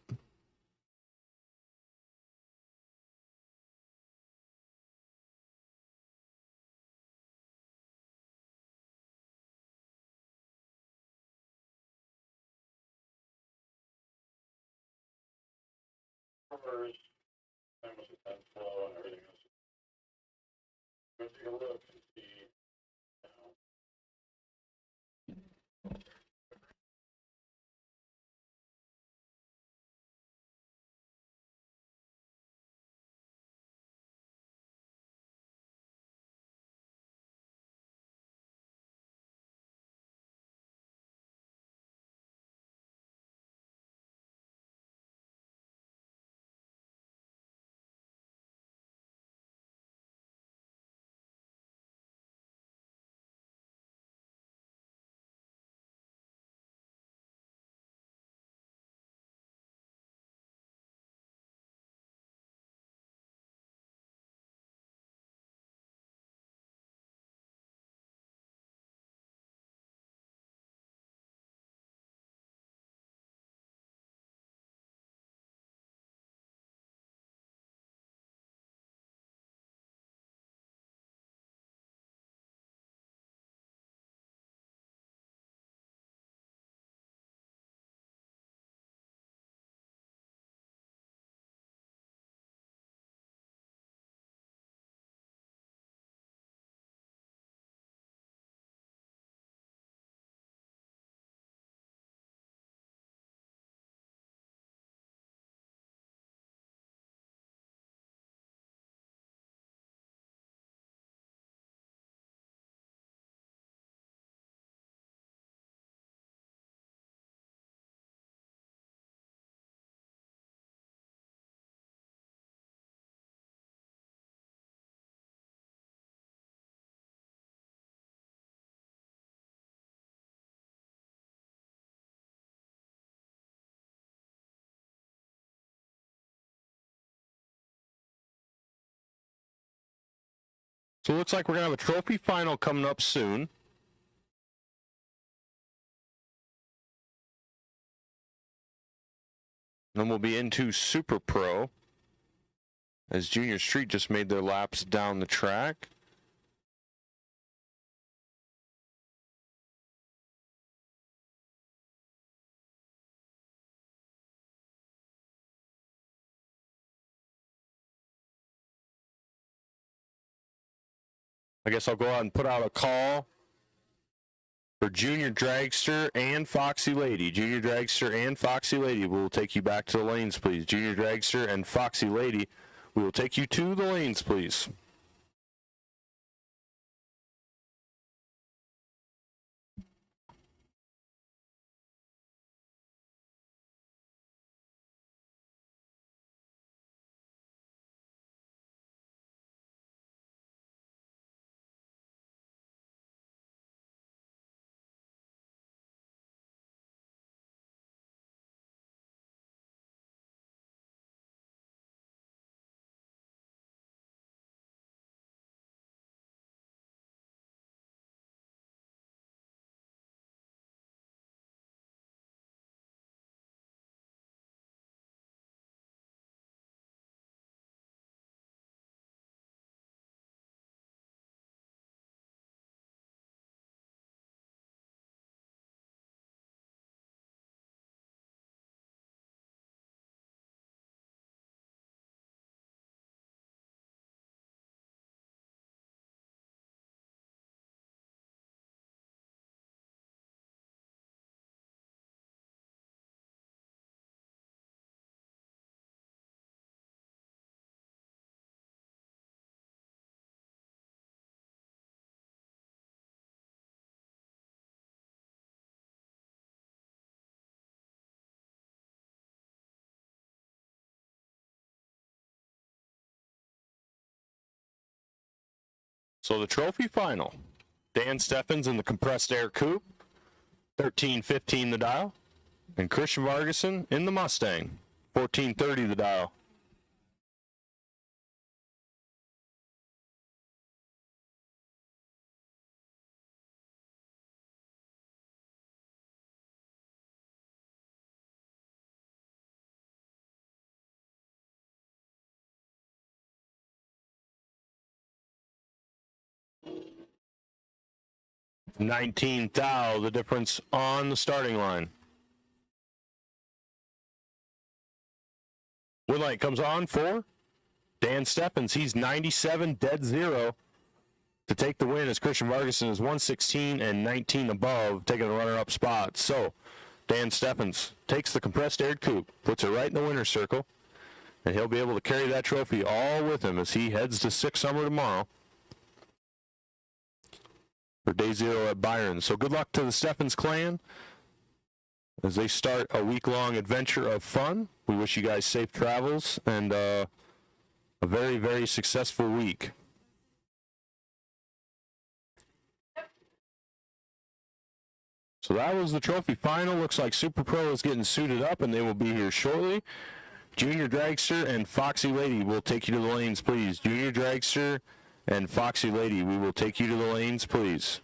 So it looks like we're going to have a trophy final coming up soon. Then we'll be into Super Pro as Junior Street just made their laps down the track. I guess I'll go out and put out a call for Junior Dragster and Foxy Lady. Junior Dragster and Foxy Lady, we will take you back to the lanes, please. Junior Dragster and Foxy Lady, we will take you to the lanes, please. So the trophy final, Dan Steffens in the compressed air coupe, 1315 the dial, and Christian Vargason in the Mustang, 1430 the dial. $19,000, the difference on the starting line. Wheel light comes on for Dan Steffens. He's 97 dead zero to take the win, as Christian Vargason is 116 and 19 above, taking the runner-up spot. So Dan Steffens takes the compressed air coupe, puts it right in the winner's circle, and he'll be able to carry that trophy all with him as he heads to Six Summer tomorrow for day 0 at Byron. So good luck to the Steffens clan as they start a week-long adventure of fun. We wish you guys safe travels and a very, very successful week. So that was the trophy final. Looks like Super Pro is getting suited up, and they will be here shortly. Junior Dragster and Foxy Lady will take you to the lanes, please. Junior Dragster and Foxy Lady, we will take you to the lanes, please.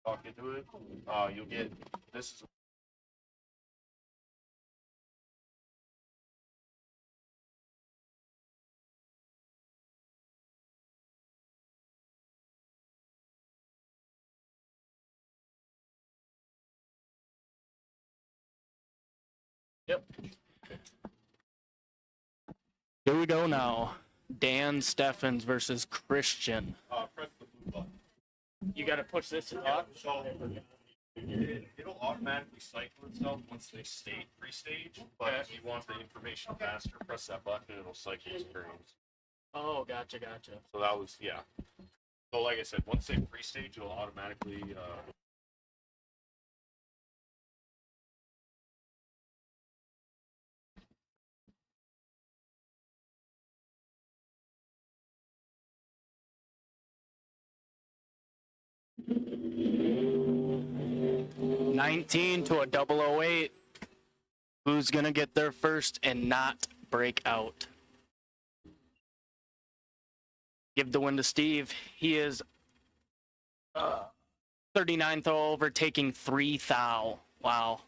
Talk into it. You'll get this is. Yep. Here we go now. Dan Steffens versus Christian. Press the blue button. You got to push this to talk. So it'll automatically cycle itself once they pre-stage, but if you want the information faster, press that button and it'll cycle the screens. Oh, gotcha. So that was, yeah. So like I said, once they pre-stage, it'll automatically 19 to a 008. Who's going to get there first and not break out? Give the win to Steve. He is 39th over, taking 3 thou. Wow.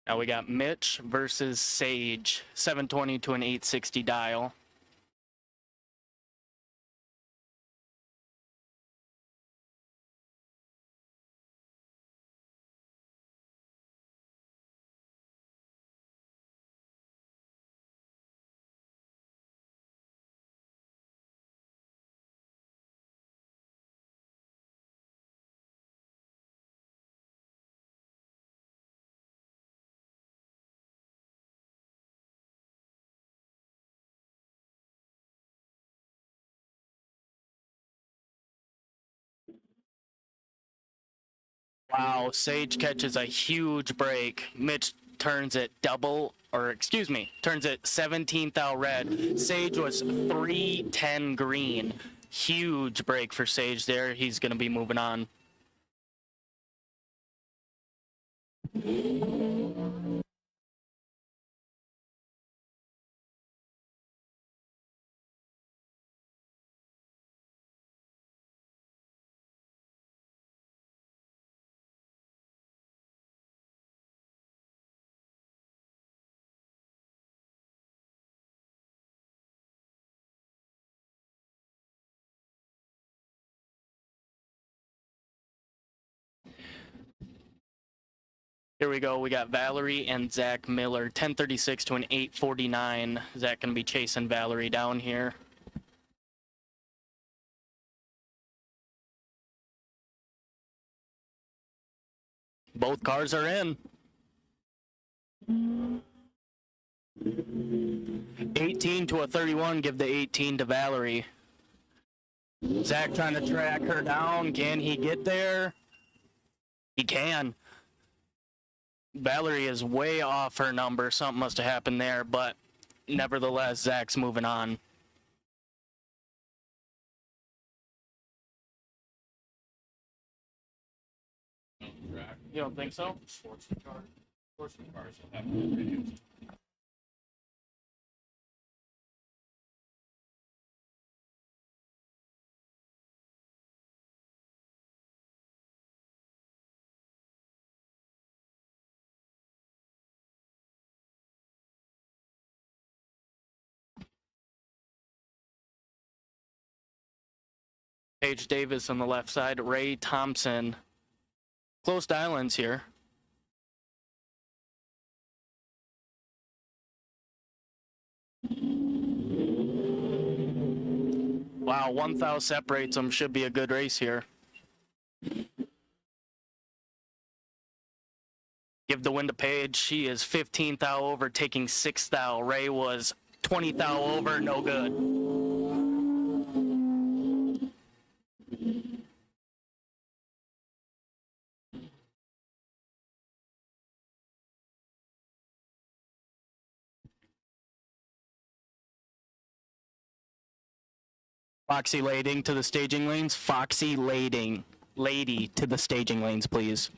Now we got Mitch versus Sage, 720 to an 860 dial. Wow, Sage catches a huge break. Mitch turns it turns it 17th out red. Sage was 310 green. Huge break for Sage there. He's going to be moving on. Here we go. We got Valerie and Zach Miller, 1036 to an 849. Zach going to be chasing Valerie down here. Both cars are in. 18 to a 31. Give the 18 to Valerie. Zach trying to track her down. Can he get there? He can. Valerie is way off her number. Something must have happened there, but nevertheless, Zach's moving on. You don't think so? Sportsman cars will have videos. Paige Davis on the left side, Ray Thompson. Close islands here. Wow, 1 thou separates them. Should be a good race here. Give the win to Paige. She is 15 thou over, taking 6 thou. Ray was 20 thou over, no good. Foxy Lading to the staging lanes. Foxy Lading. Lady to the staging lanes, please.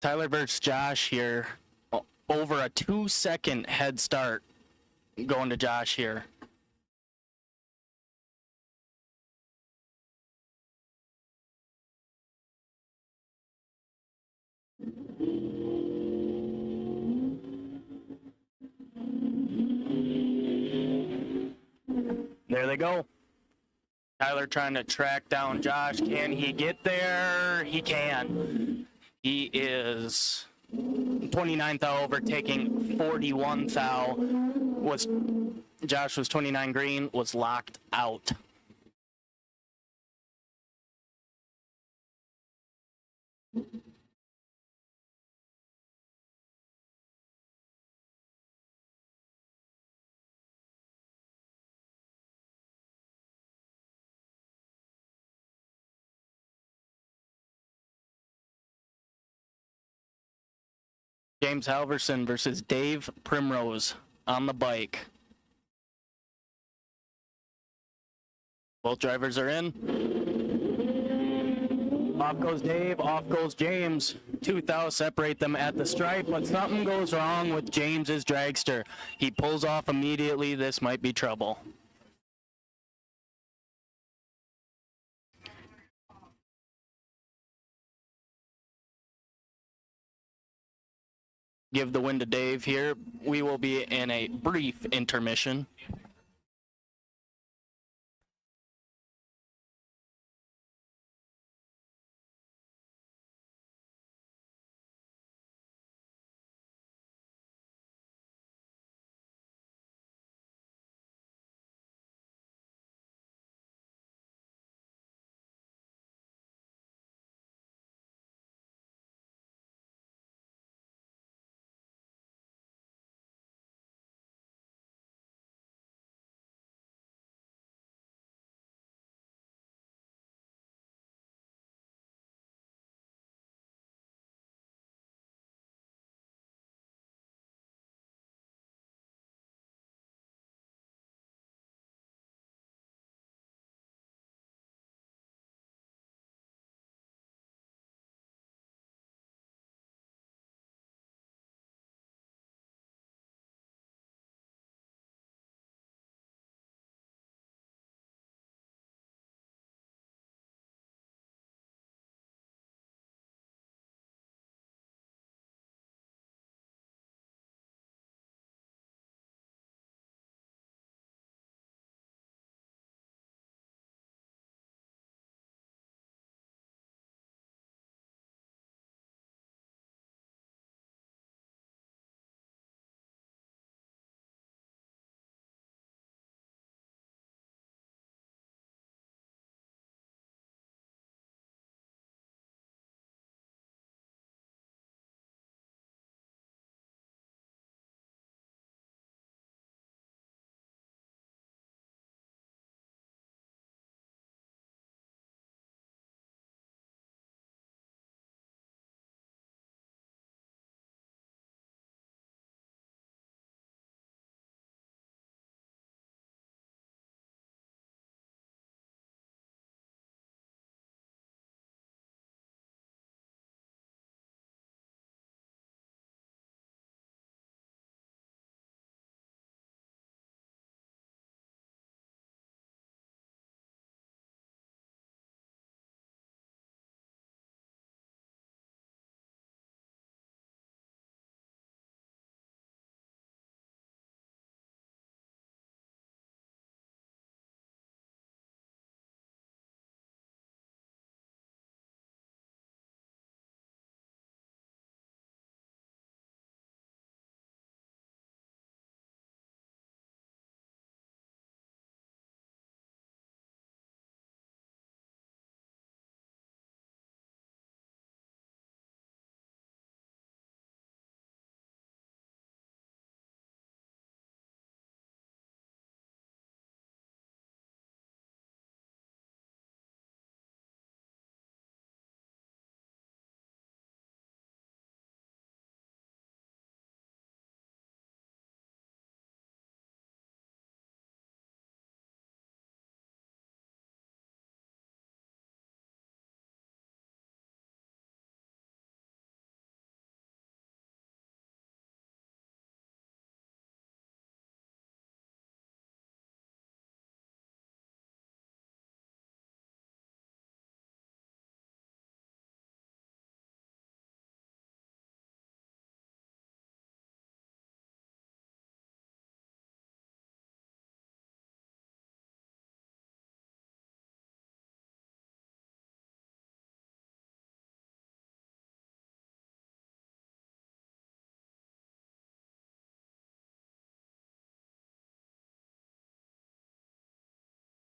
Tyler versus Josh here. Over a 2-second head start going to Josh here. There they go. Tyler trying to track down Josh. Can he get there? He can. He is 29 thou over, taking 41 thou. Josh was 29 green, was locked out. James Halverson versus Dave Primrose on the bike. Both drivers are in. Off goes Dave, off goes James. 2,000 separate them at the stripe, but something goes wrong with James's dragster. He pulls off immediately. This might be trouble. Give the win to Dave here. We will be in a brief intermission.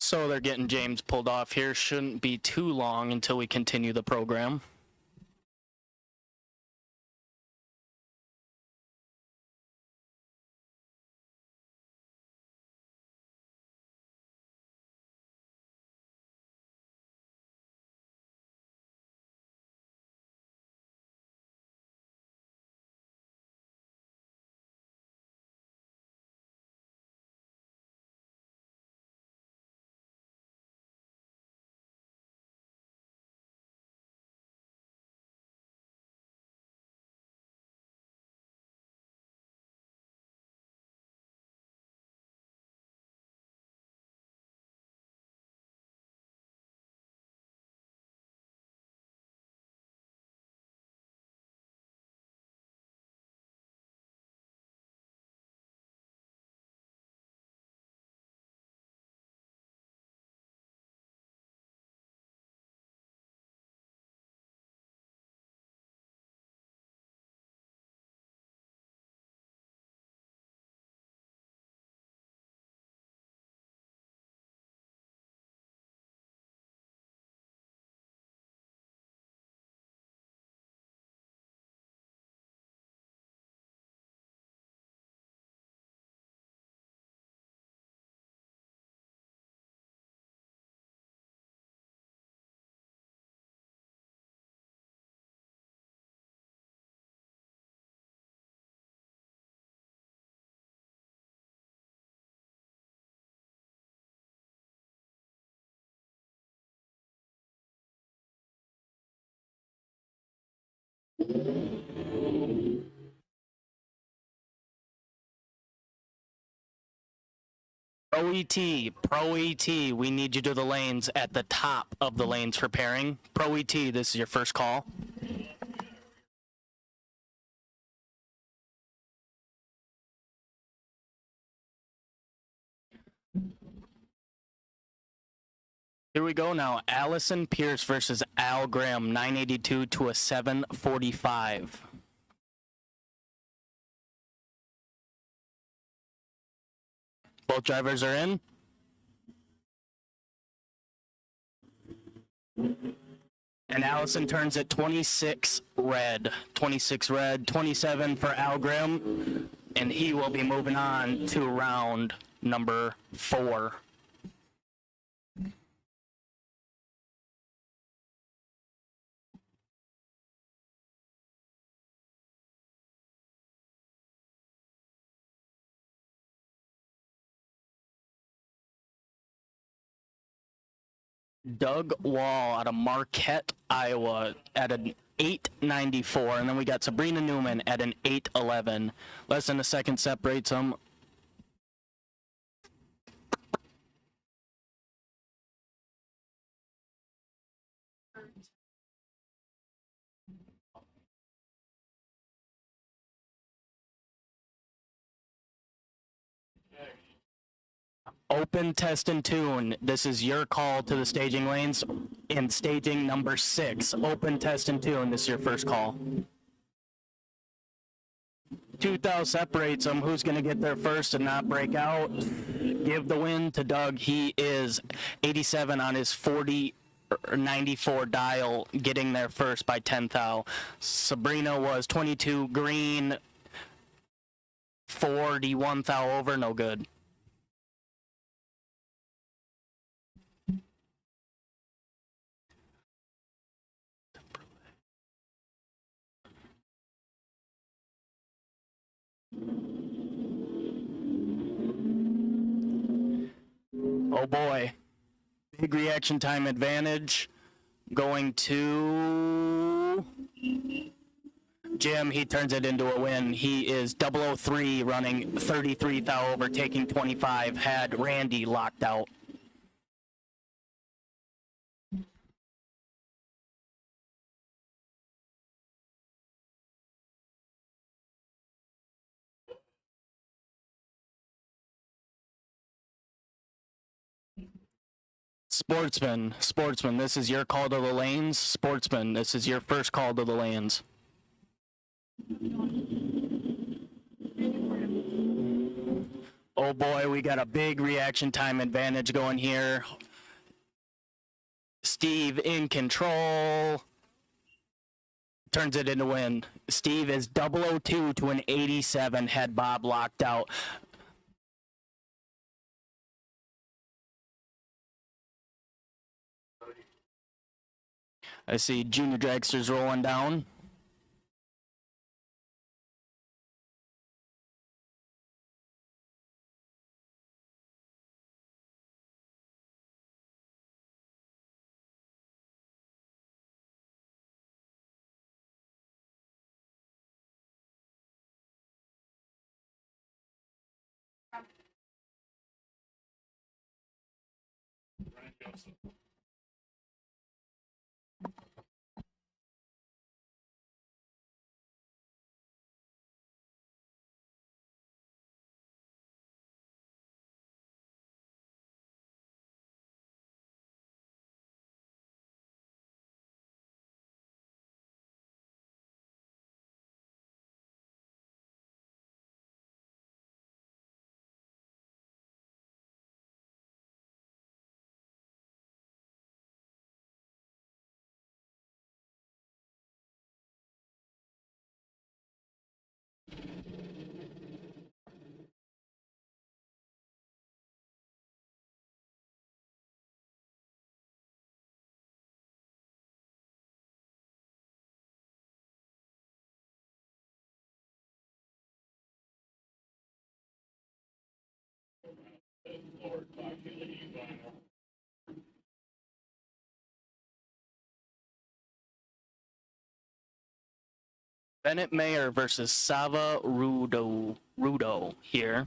So they're getting James pulled off here. Shouldn't be too long until we continue the program. Pro ET, we need you to the lanes at the top of the lanes for pairing. Pro ET, this is your first call. Here we go now. Allison Pierce versus Al Graham, 982 to a 745. Both drivers are in. And Allison turns at 26 red. 26 red, 27 for Al Graham. And he will be moving on to round number 4. Doug Waugh out of Marquette, Iowa at an 894, and then we got Sabrina Newman at an 811. Less than a second separates them. Open, test, and tune. This is your call to the staging lanes in staging number 6. Open, test, and tune. This is your first call. 2,000 separates them. Who's going to get there first and not break out? Give the win to Doug. He is 87 on his 40 or 94 dial, getting there first by 10,000. Sabrina was 22 green, 41,000 over, no good. Oh boy. Big reaction time advantage going to Jim. He turns it into a win. He is 003 running 33,000 over, taking 25. Had Randy locked out. Sportsman, this is your call to the lanes. Sportsman, this is your first call to the lanes. Oh boy, we got a big reaction time advantage going here. Steve in control. Turns it into win. Steve is 002 to an 87, had Bob locked out. I see junior dragsters rolling down. Bennett Meier versus Sava Rudo here.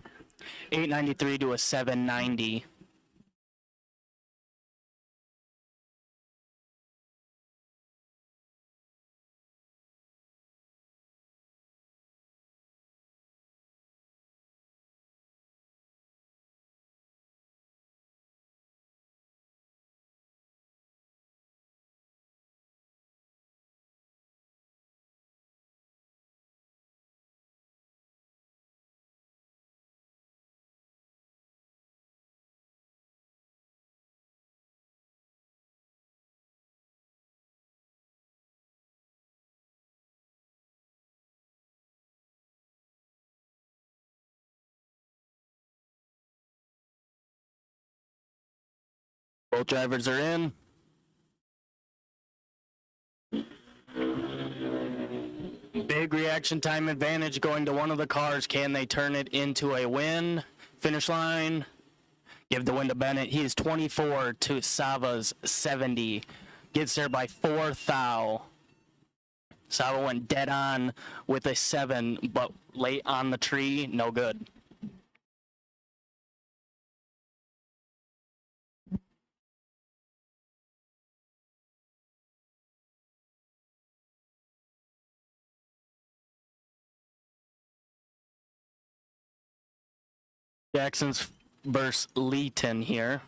893 to a 790. Both drivers are in. Big reaction time advantage going to one of the cars. Can they turn it into a win? Finish line. Give the win to Bennett. He is 24 to Sava's 70. Gets there by 4 thou. Sava went dead on with a 7, but late on the tree, no good. Jackson's versus Leighton here.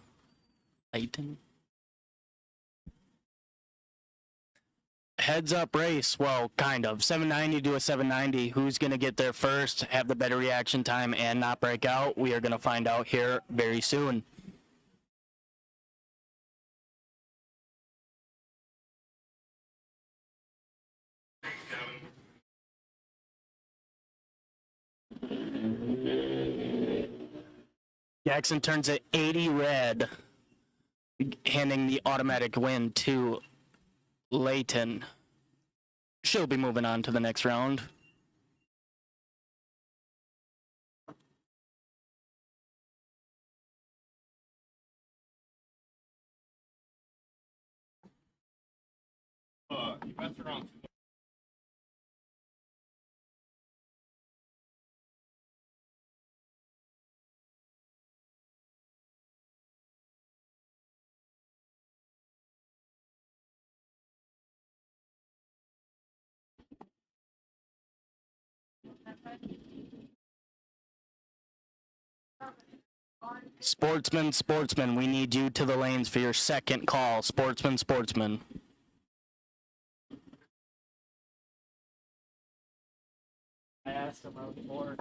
Leighton. Heads up race. Well, kind of. 790 to a 790. Who's going to get there first, have the better reaction time, and not break out? We are going to find out here very soon. Jackson turns it 80 red, handing the automatic win to Leighton. She'll be moving on to the next round. You messed around. Sportsman, we need you to the lanes for your second call. Sportsman. I asked about more.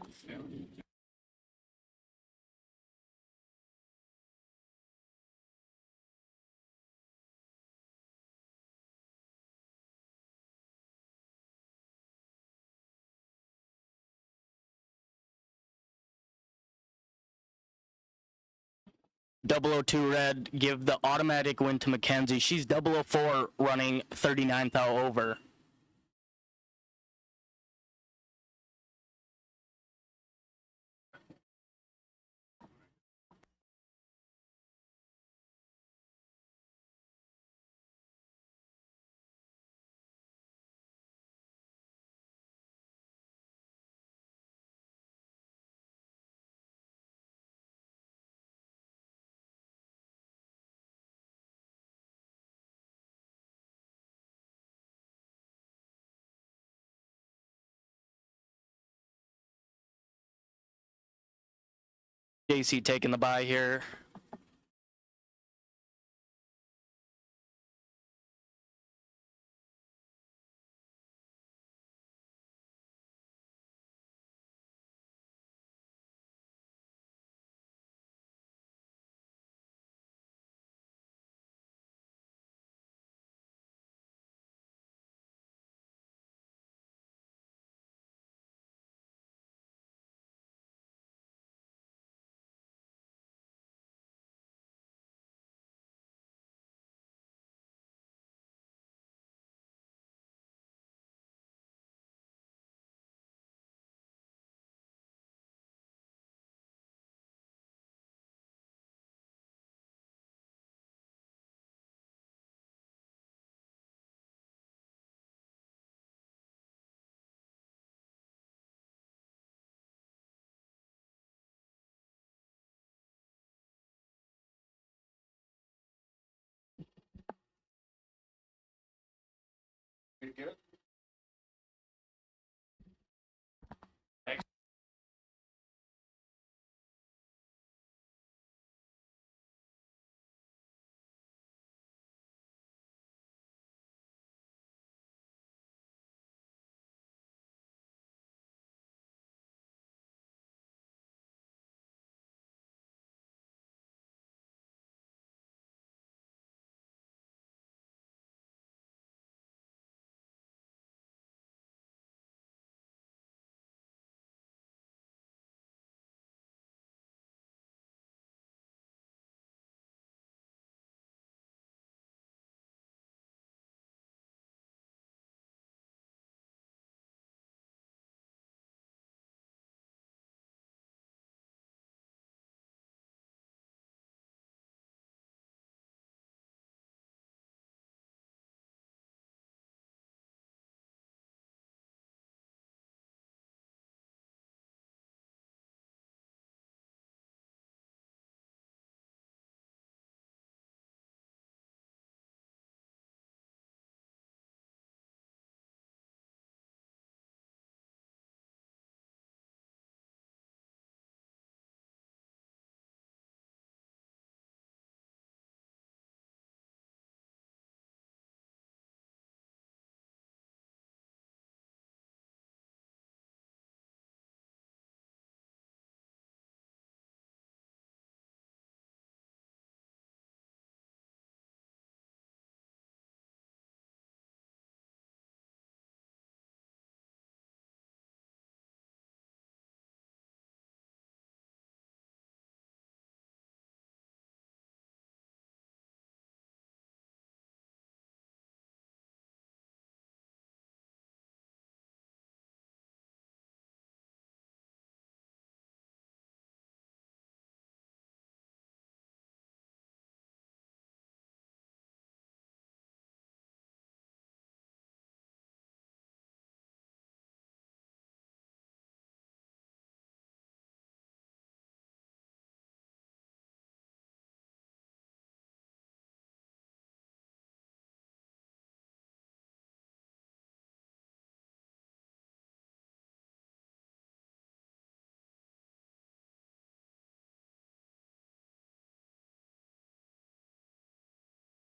.002 red, give the automatic win to Mackenzie. She's .004 running 39 thou over. JC taking the bye here. Good.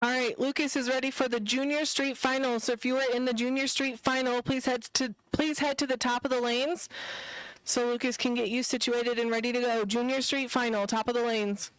All right, Lucas is ready for the Junior Street Final. So if you are in the Junior Street Final, please head to the top of the lanes so Lucas can get you situated and ready to go. Junior Street Final, top of the lanes.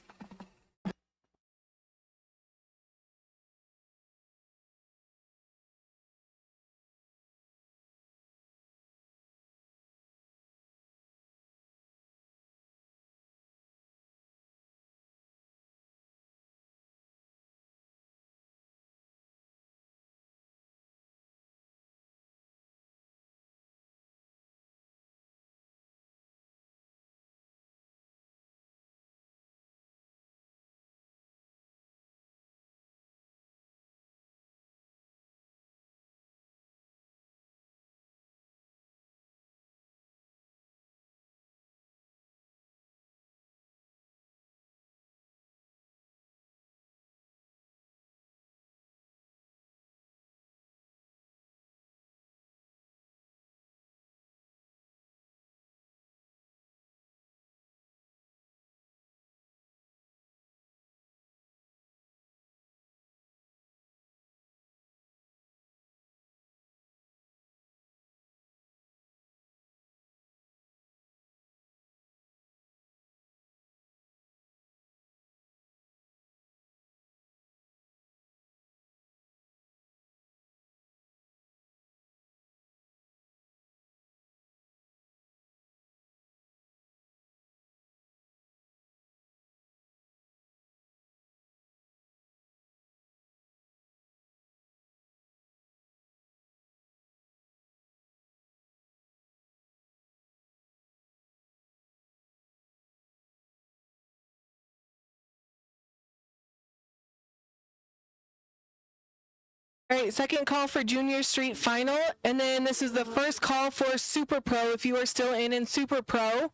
All right, second call for Junior Street Final, and then this is the first call for Super Pro. If you are still in Super Pro,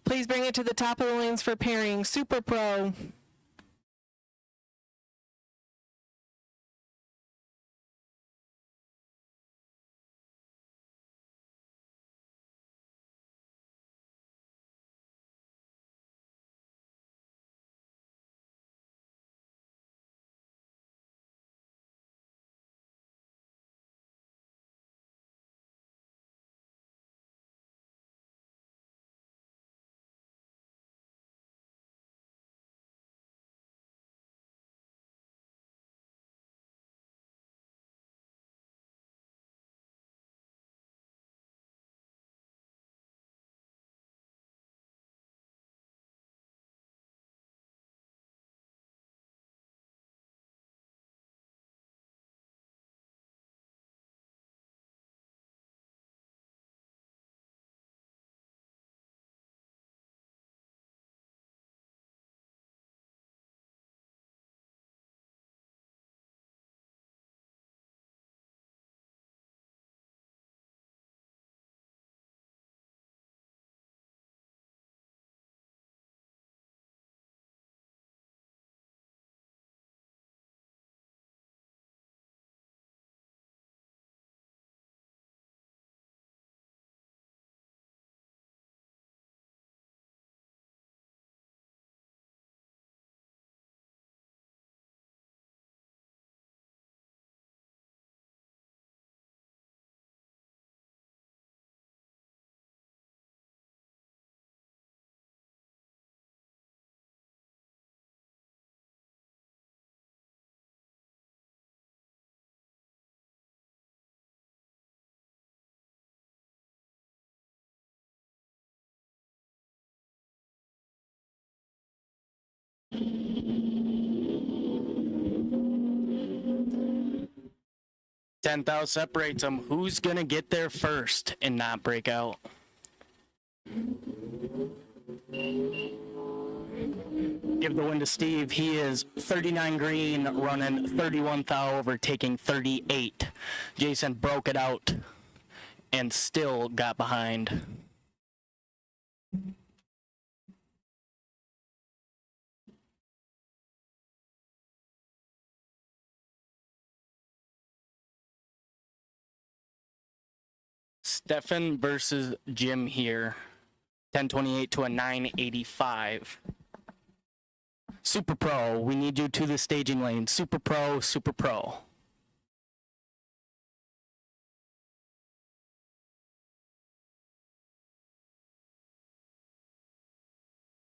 please bring it to the top of the lanes for pairing. Super Pro. $10,000 separates them. Who's going to get there first and not break out? Give the win to Steve. He is 39 green, running 31 thou over, taking 38. Jason broke it out and still got behind. Stefan versus Jim here. 1028 to a 985. Super Pro, we need you to the staging lane. Super Pro, Super Pro.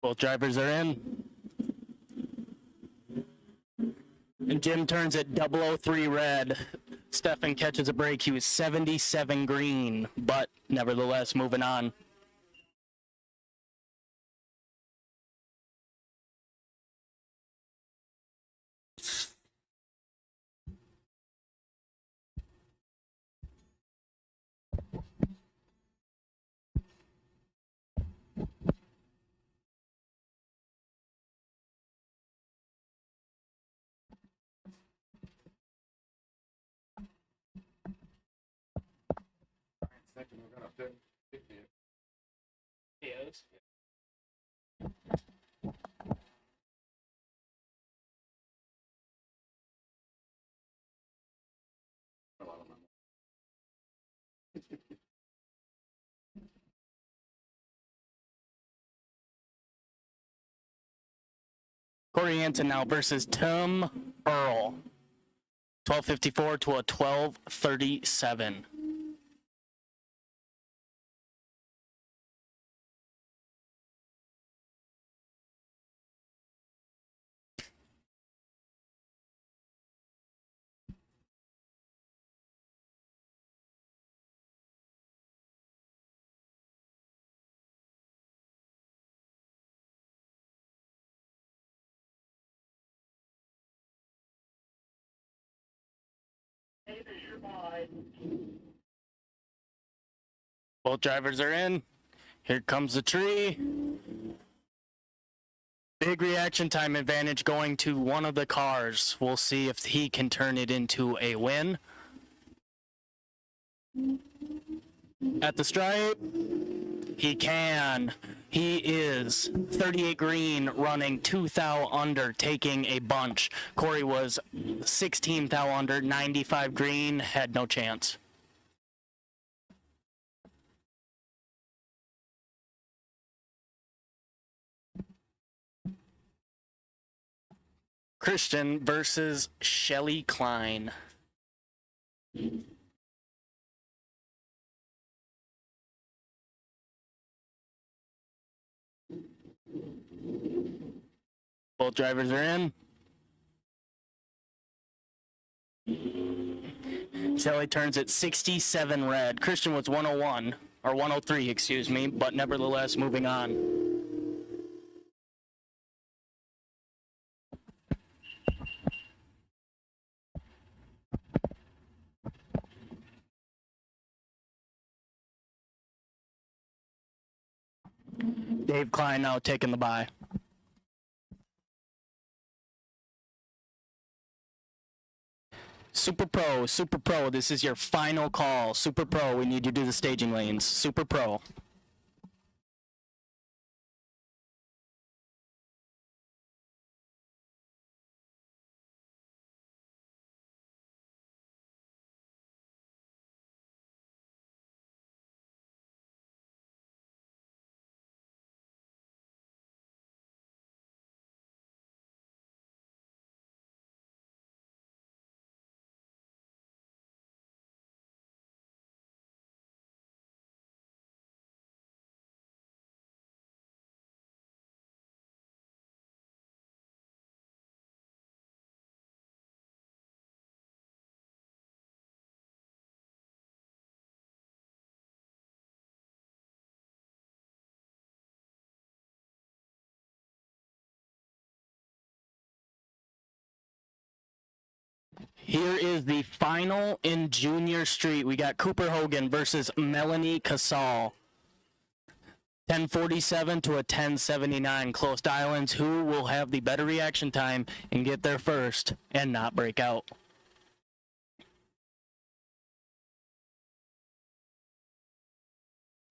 Both drivers are in. And Jim turns at 003 red. Stefan catches a break. He was 77 green, but nevertheless moving on. Yes. Corey Anton now versus Tim Earl. 1254 to a 1237. Both drivers are in. Here comes the tree. Big reaction time advantage going to one of the cars. We'll see if he can turn it into a win. At the stripe, he can. He is 38 green, running 2 thou under, taking a bunch. Corey was 16 thou under, 95 green, had no chance. Christian versus Shelly Klein. Both drivers are in. Shelly turns at 67 red. Christian was 101, or 103, excuse me, but nevertheless moving on. Dave Klein now taking the bye. Super Pro, this is your final call. Super Pro, we need you to do the staging lanes. Super Pro. Here is the final in Junior Street. We got Cooper Hogan versus Melanie Casal. 10:47 to a 10:79. Close dial-ins. Who will have the better reaction time and get there first and not break out?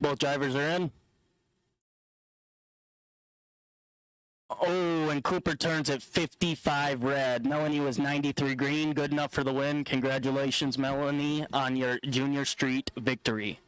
Both drivers are in. Oh, and Cooper turns at 55 red. Melanie was 93 green. Good enough for the win. Congratulations, Melanie, on your Junior Street victory.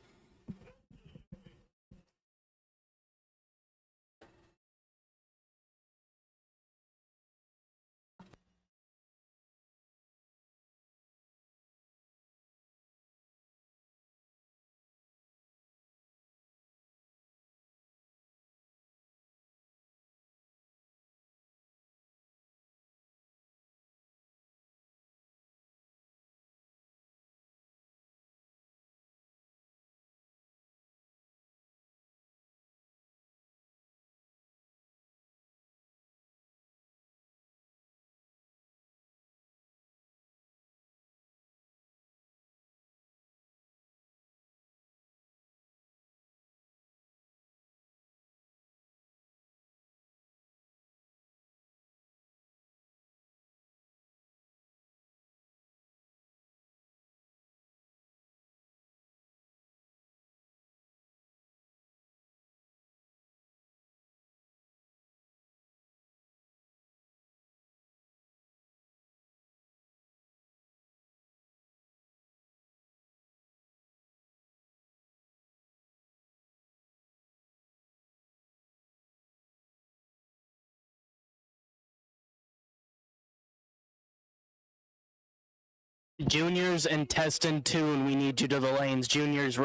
Juniors and test and tune, we need you to the lanes. Juniors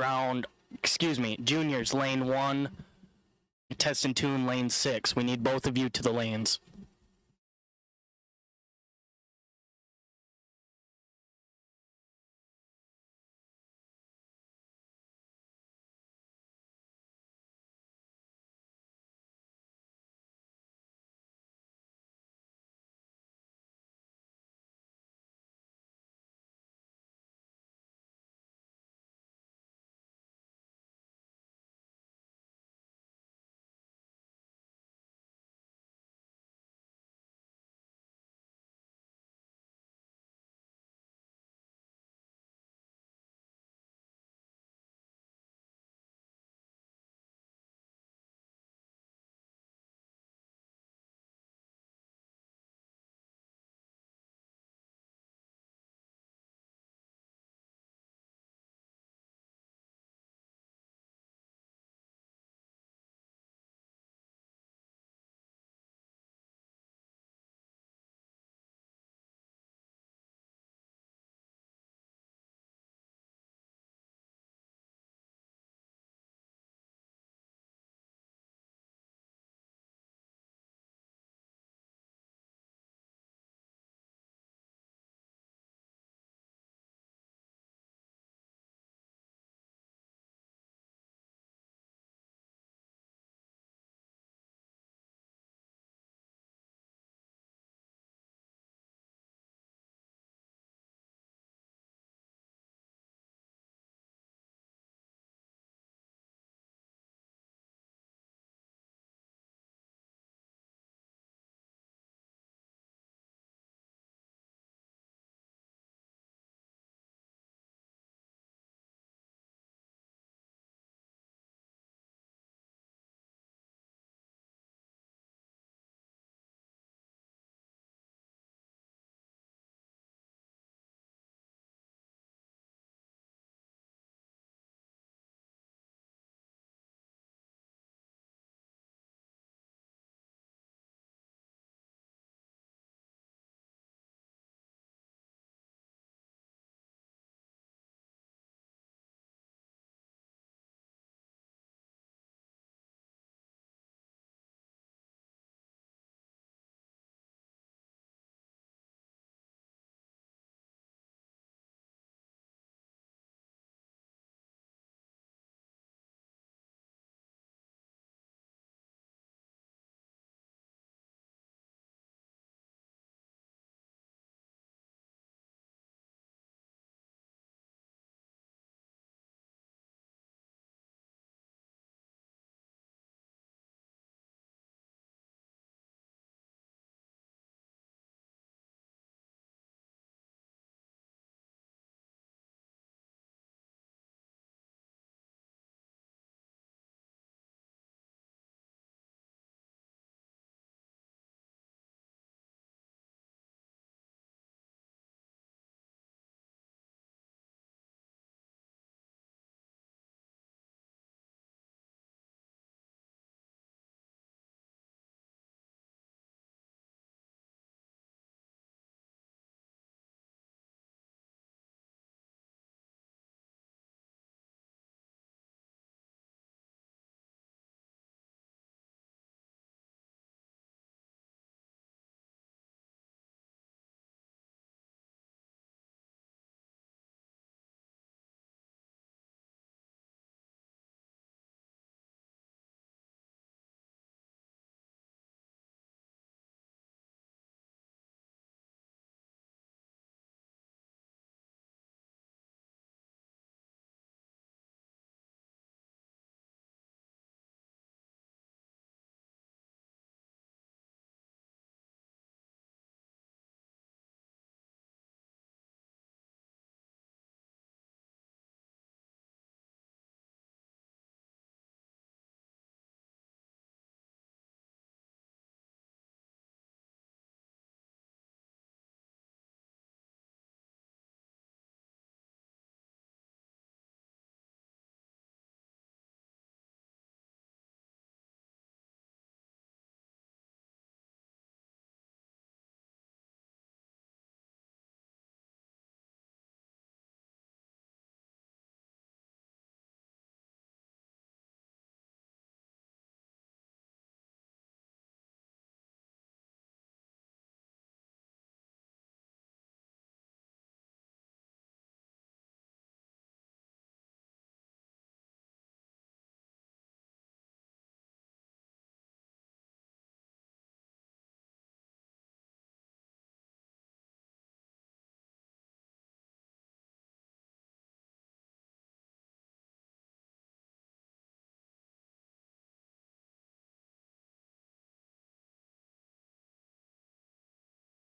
lane 1, test and tune lane 6. We need both of you to the lanes.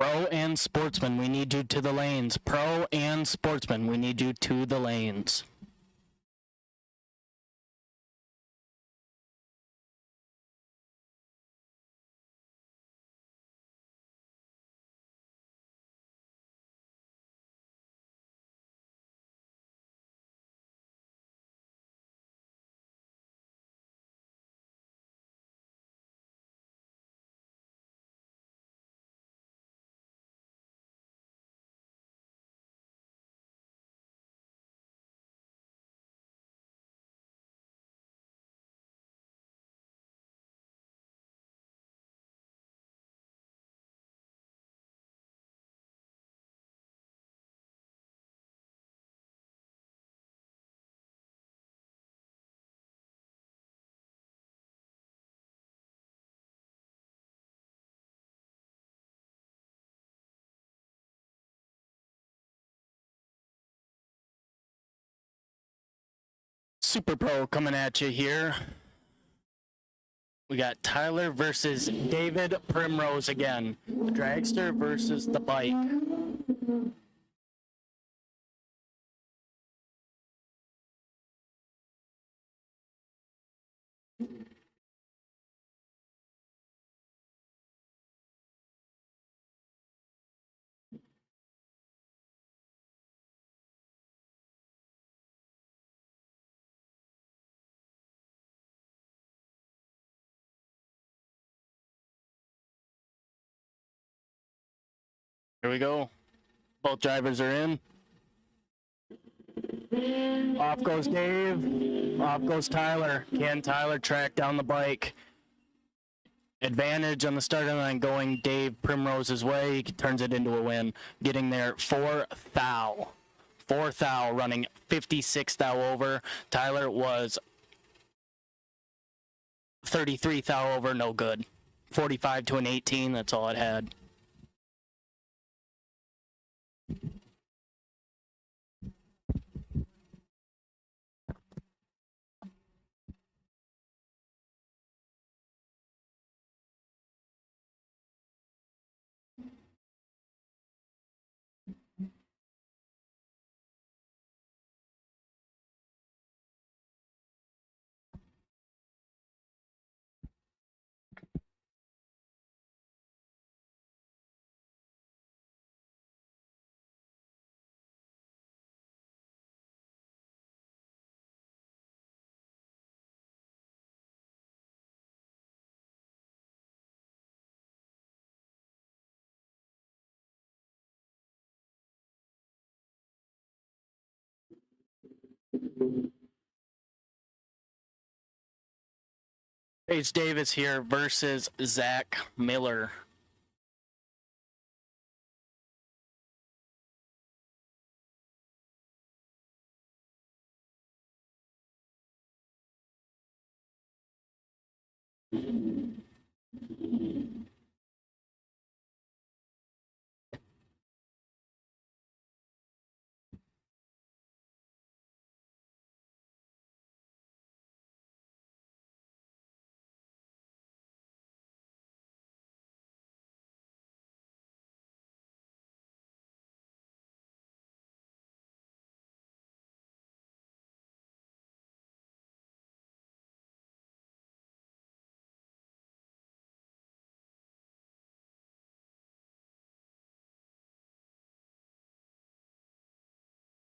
Pro and sportsman, we need you to the lanes. Pro and sportsman, we need you to the lanes. Super Pro coming at you here. We got Tyler versus David Primrose again. The dragster versus the bike. Here we go. Both drivers are in. Off goes Dave. Off goes Tyler. Can Tyler track down the bike? Advantage on the starting line going Dave Primrose's way. He turns it into a win. Getting there 4 thou. 4 thou, running 56 thou over. Tyler was 33 thou over, no good. 45 to an 18, that's all it had. Paige Davis here versus Zach Miller.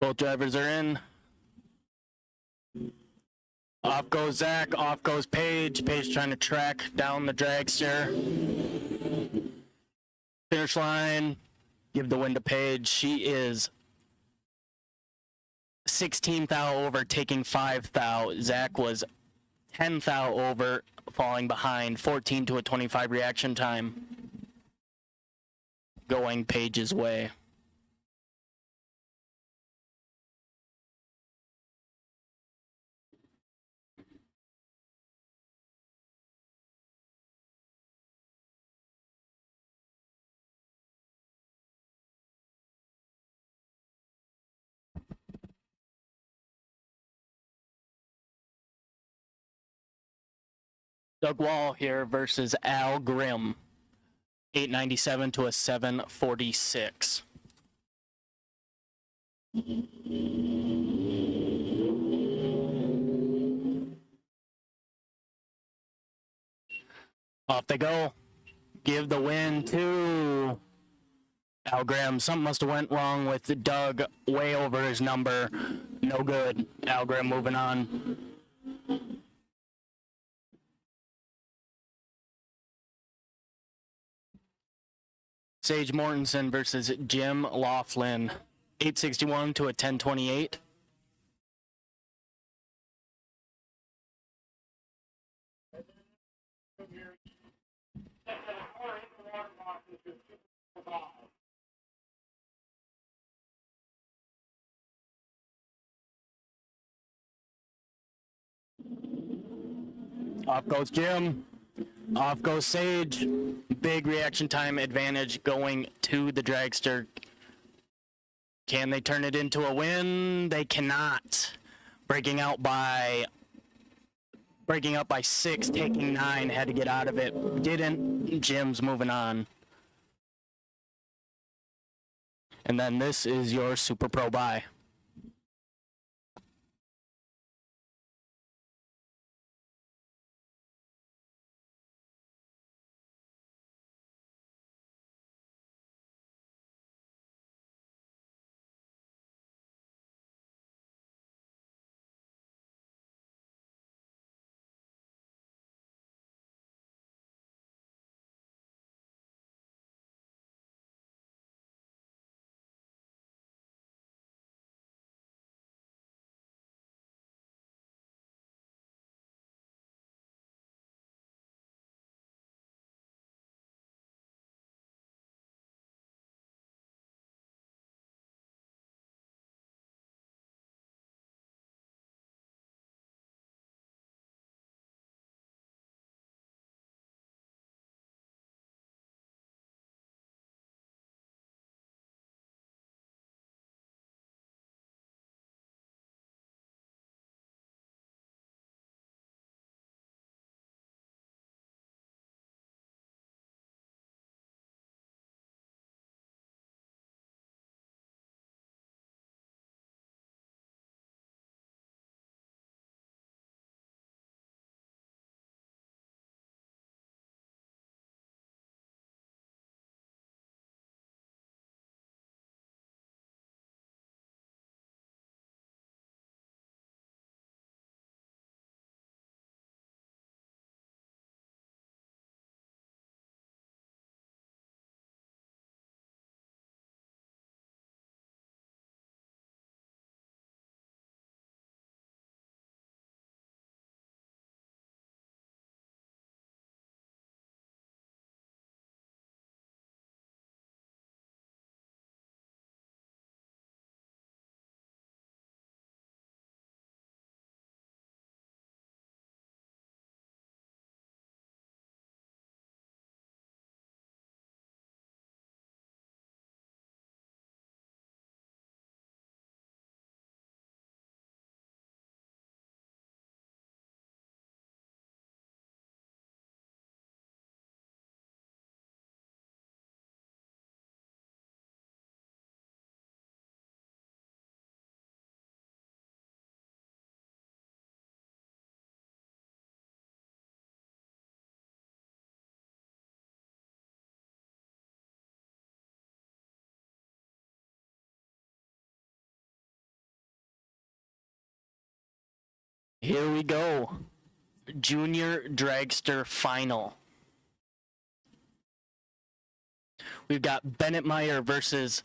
Both drivers are in. Off goes Zach, off goes Paige. Paige trying to track down the dragster. Finish line, give the win to Paige. She is 16 thou over, taking 5 thou. Zach was 10 thou over, falling behind. 14 to a 25 reaction time. Going Paige's way. Doug Waugh here versus Al Grimm. 897 to a 746. Off they go. Give the win to Al Graham. Something must have went wrong with Doug. Way over his number. No good. Al Graham moving on. Sage Mortensen versus Jim Laughlin. 861 to a 1028. Off goes Jim. Off goes Sage. Big reaction time advantage going to the dragster. Can they turn it into a win? They cannot. Breaking up by 6, taking 9, had to get out of it. Didn't. Jim's moving on. And then this is your Super Pro buy. Here we go. Junior Dragster Final. We've got Bennett Meier versus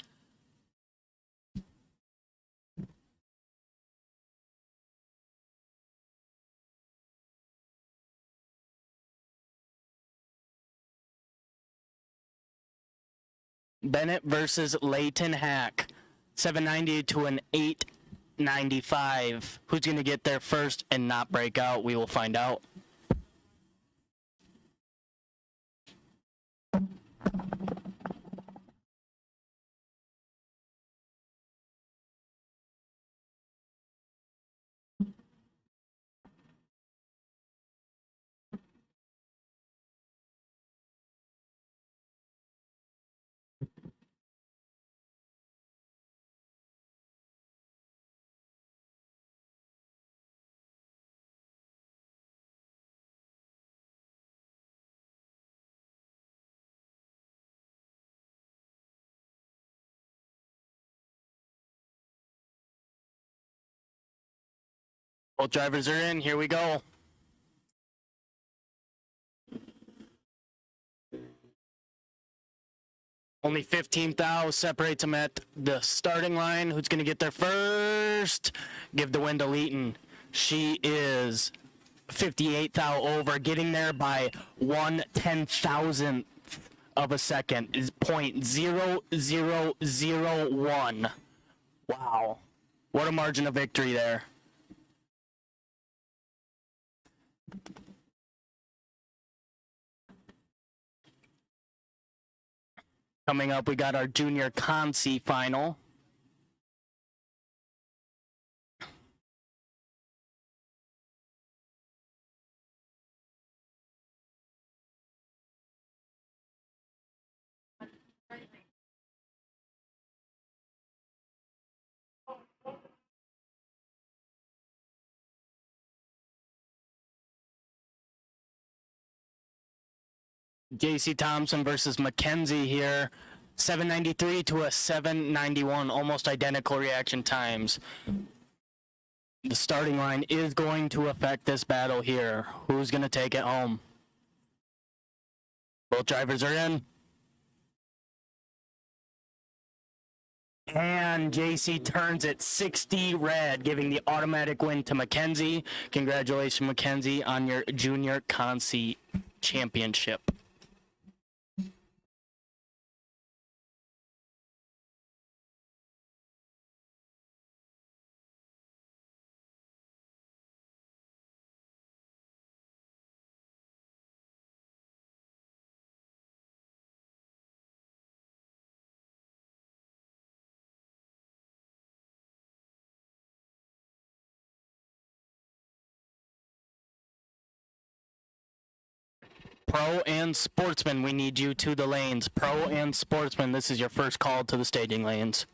Bennett versus Leighton Hack. 790 to an 895. Who's going to get there first and not break out? We will find out. Both drivers are in. Here we go. Only 15 thou separates them at the starting line. Who's going to get there first? Give the win to Leeton. She is 58 thou over, getting there by 1/10,000th of a second. Is .0001. Wow. What a margin of victory there. Coming up, we got our junior consi final. JC Thompson versus Mackenzie here. 793 to a 791, almost identical reaction times. The starting line is going to affect this battle here. Who's going to take it home? Both drivers are in. And JC turns it 60 red, giving the automatic win to Mackenzie. Congratulations, Mackenzie, on your junior consi championship. Pro and sportsman, we need you to the lanes. Pro and sportsman, this is your first call to the staging lanes.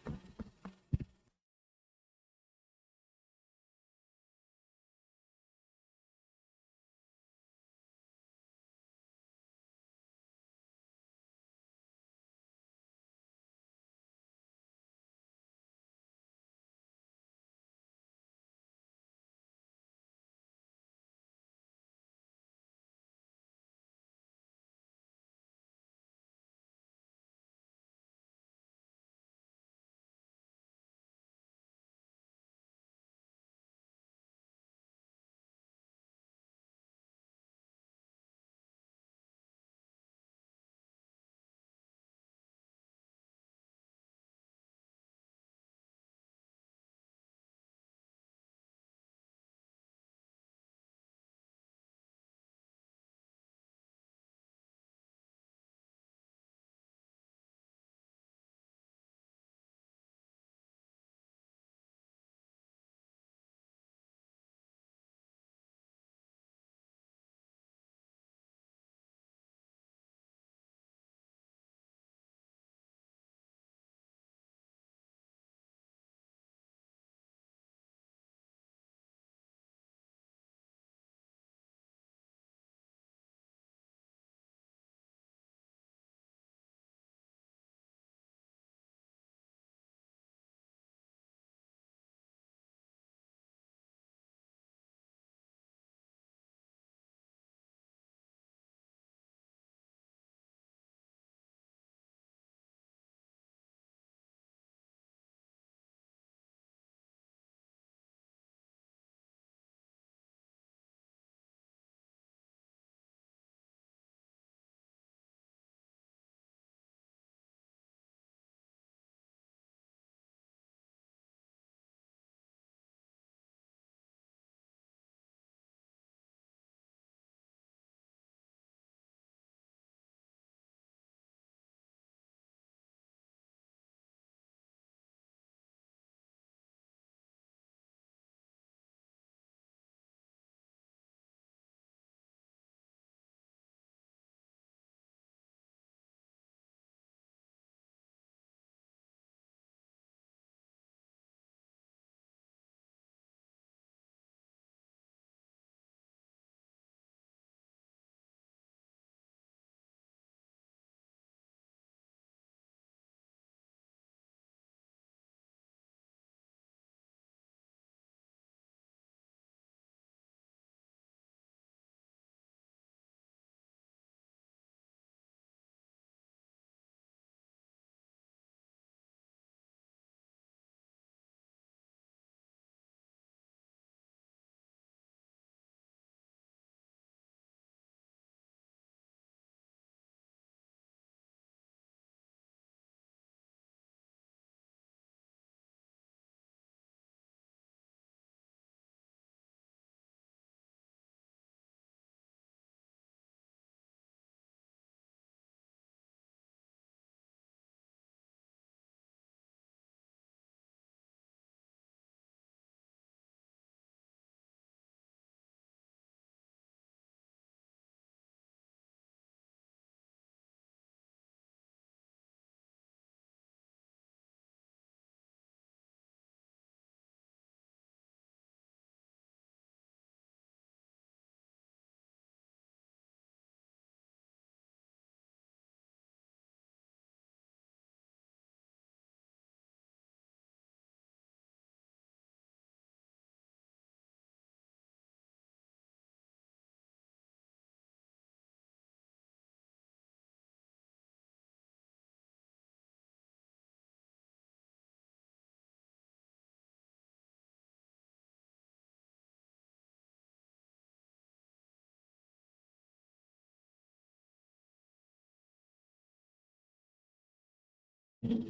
Here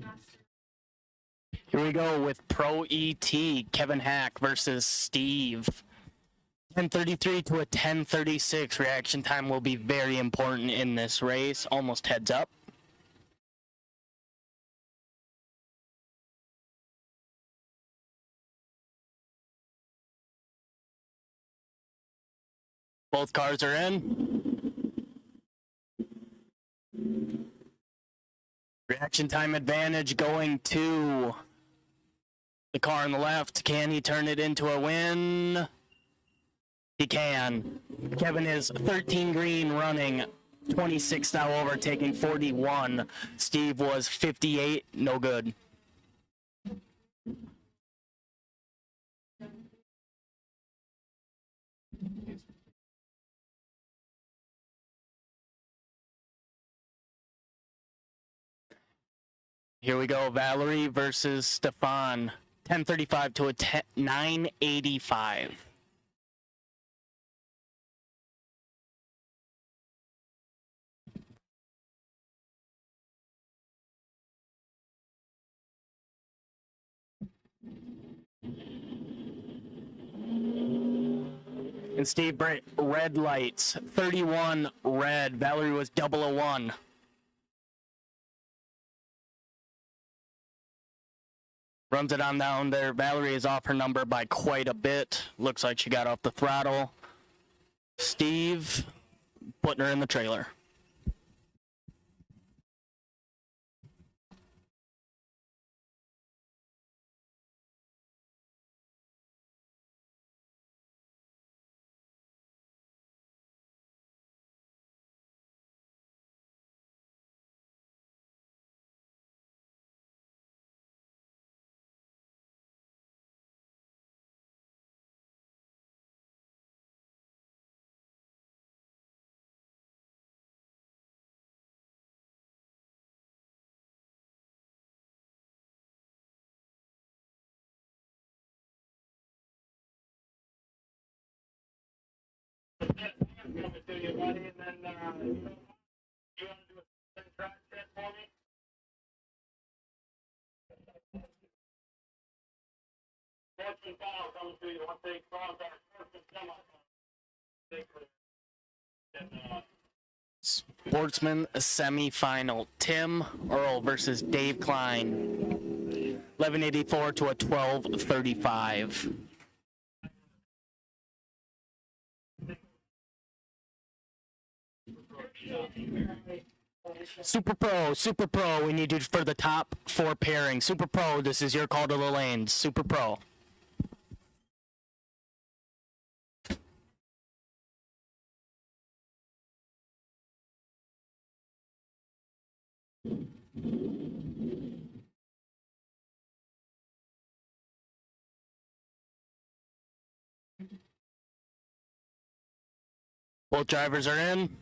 we go with Pro ET, Kevin Hack versus Steve. 10:33 to a 10:36. Reaction time will be very important in this race. Almost heads up. Both cars are in. Reaction time advantage going to the car on the left. Can he turn it into a win? He can. Kevin is 13 green running, 26 now overtaking 41. Steve was 58, no good. Here we go, Valerie versus Stefan. 10:35 to a 9:85. And Steve Britt, red lights, 31 red. Valerie was 001. Runs it on down there. Valerie is off her number by quite a bit. Looks like she got off the throttle. Steve putting her in the trailer. Sportsman semifinal. Tim Earl versus Dave Klein. 11:84 to a 12:35. Super Pro, we need you for the top 4 pairing. Super Pro, this is your call to the lanes. Super Pro. Both drivers are in.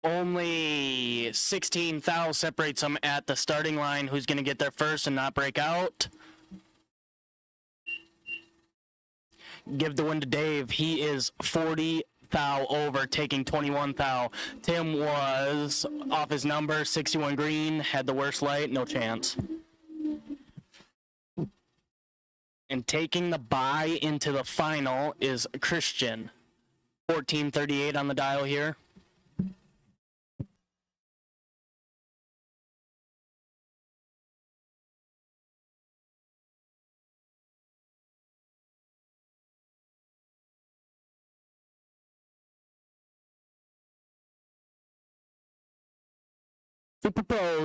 Only 16 thou separates them at the starting line. Who's going to get there first and not break out? Give the win to Dave. He is 40 thou over, taking 21 thou. Tim was off his number, 61 green, had the worst light, no chance. And taking the bye into the final is Christian. 1438 on the dial here.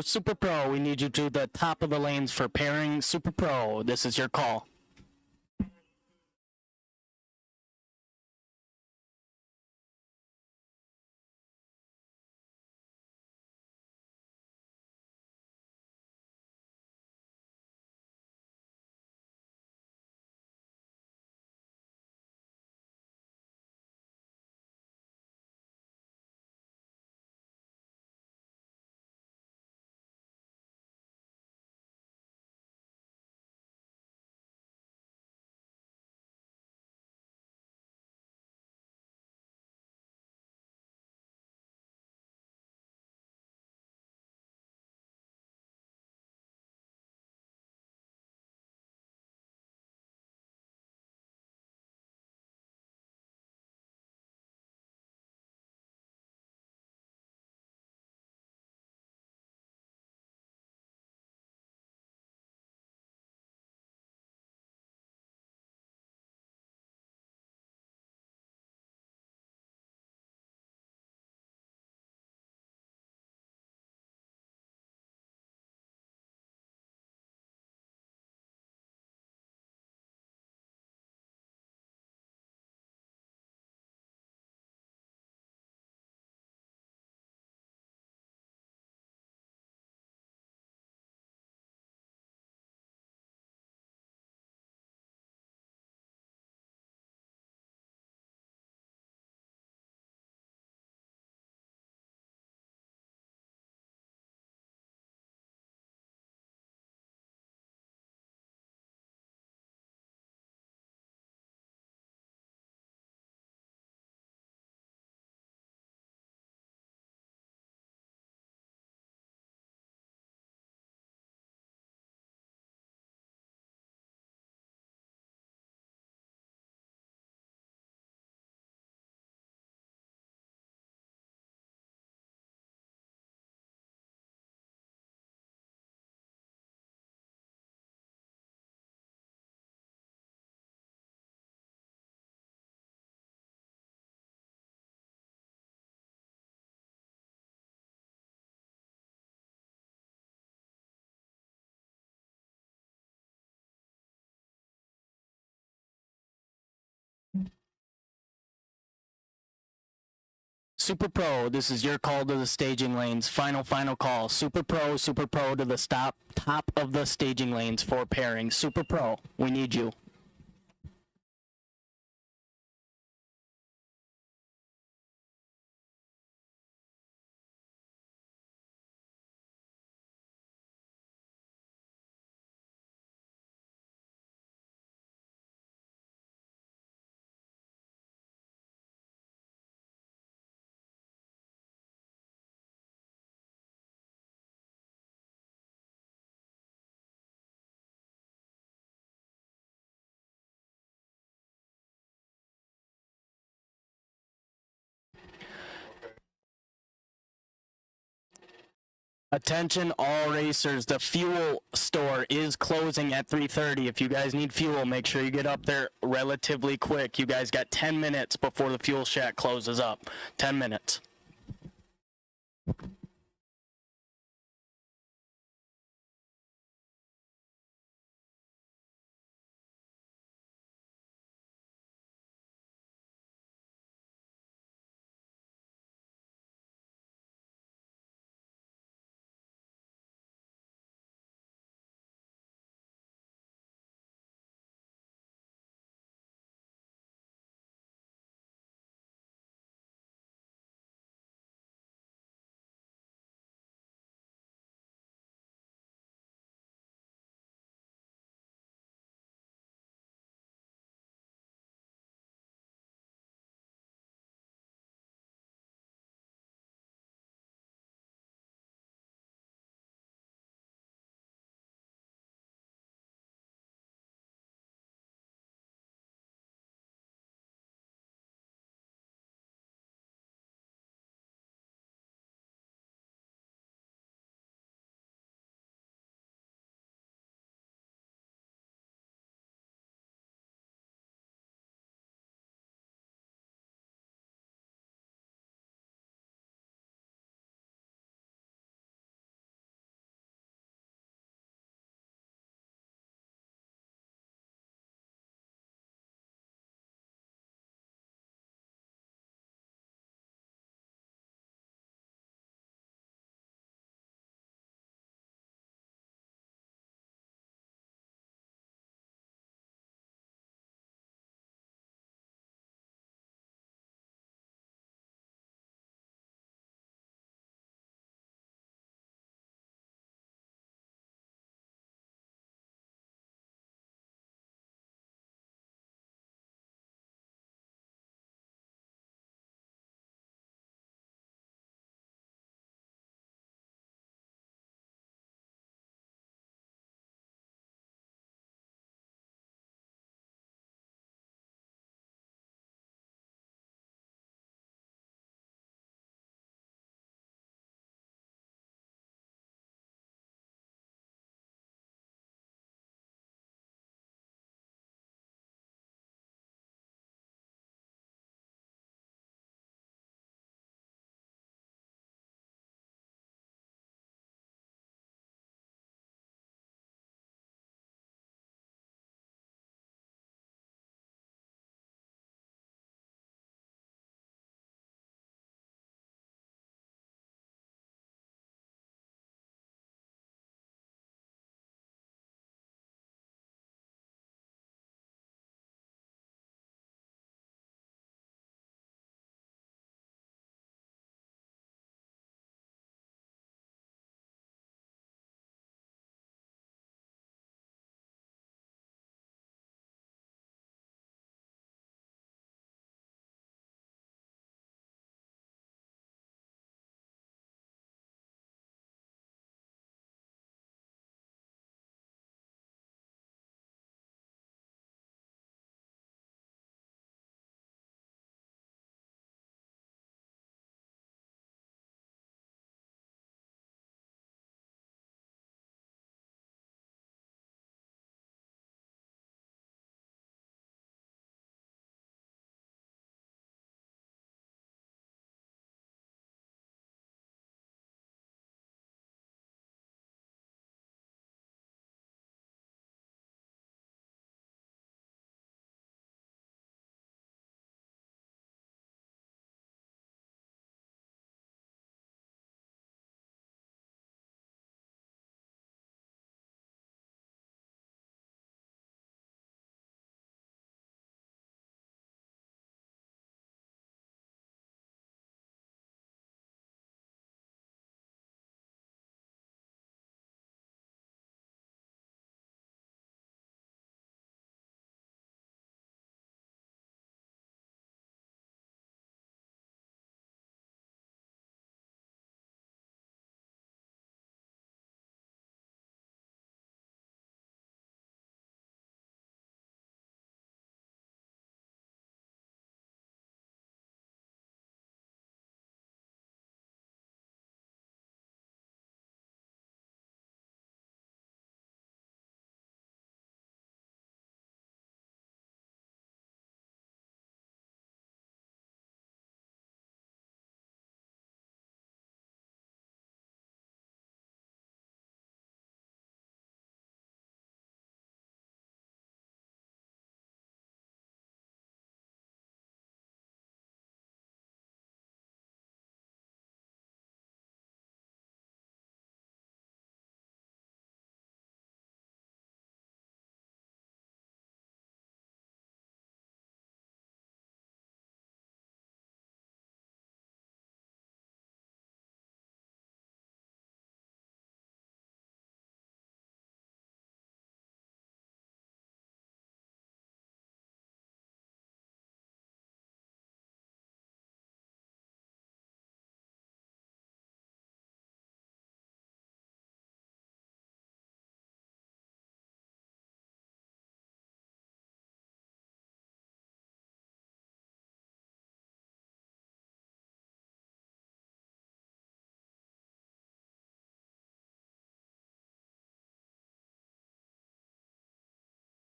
Super Pro, we need you to the top of the lanes for pairing. Super Pro, this is your call. Super Pro, this is your call to the staging lanes. Final call. Super Pro to the top of the staging lanes for pairing. Super Pro, we need you. Attention all racers, the fuel store is closing at 3:30. If you guys need fuel, make sure you get up there relatively quick. You guys got 10 minutes before the fuel shack closes up. 10 minutes.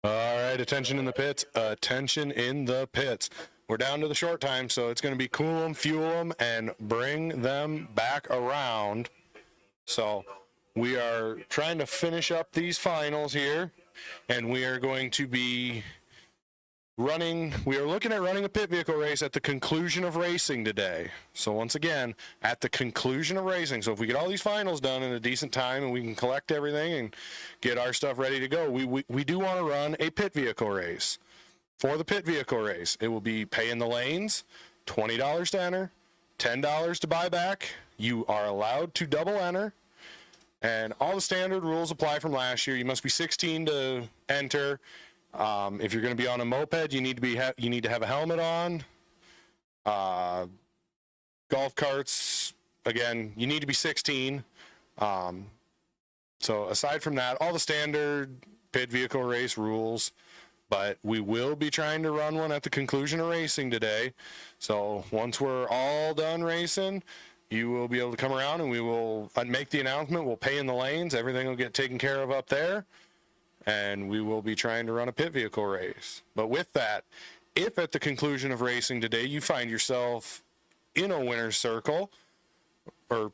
All right, attention in the pits. Attention in the pits. We're down to the short time, so it's going to be cool them, fuel them, and bring them back around. So we are trying to finish up these finals here, and we are going to be we are looking at running a pit vehicle race at the conclusion of racing today. So once again, at the conclusion of racing. So if we get all these finals done in a decent time and we can collect everything and get our stuff ready to go, we do want to run a pit vehicle race. For the pit vehicle race, it will be pay in the lanes, $20 to enter, $10 to buy back. You are allowed to double enter, and all the standard rules apply from last year. You must be 16 to enter. If you're going to be on a moped, you need to have a helmet on. Golf carts, again, you need to be 16. So aside from that, all the standard pit vehicle race rules. But we will be trying to run one at the conclusion of racing today. So once we're all done racing, you will be able to come around and we will make the announcement. We'll pay in the lanes. Everything will get taken care of up there. And we will be trying to run a pit vehicle race. But with that, if at the conclusion of racing today you find yourself in a winner's circle or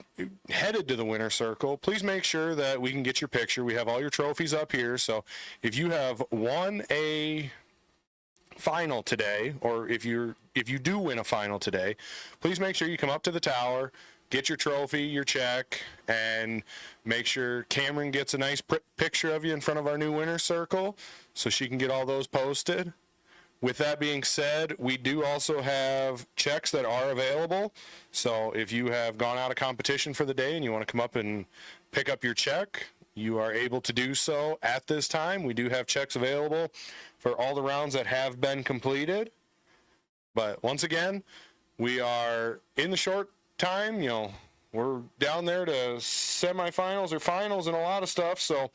headed to the winner's circle, please make sure that we can get your picture. We have all your trophies up here. So if you have won a final today, or if you do win a final today, please make sure you come up to the tower, get your trophy, your check, and make sure Cameron gets a nice picture of you in front of our new winner's circle so she can get all those posted. With that being said, we do also have checks that are available. So if you have gone out of competition for the day and you want to come up and pick up your check, you are able to do so at this time. We do have checks available for all the rounds that have been completed. But once again, we are in the short time. We're down there to semifinals or finals and a lot of stuff. So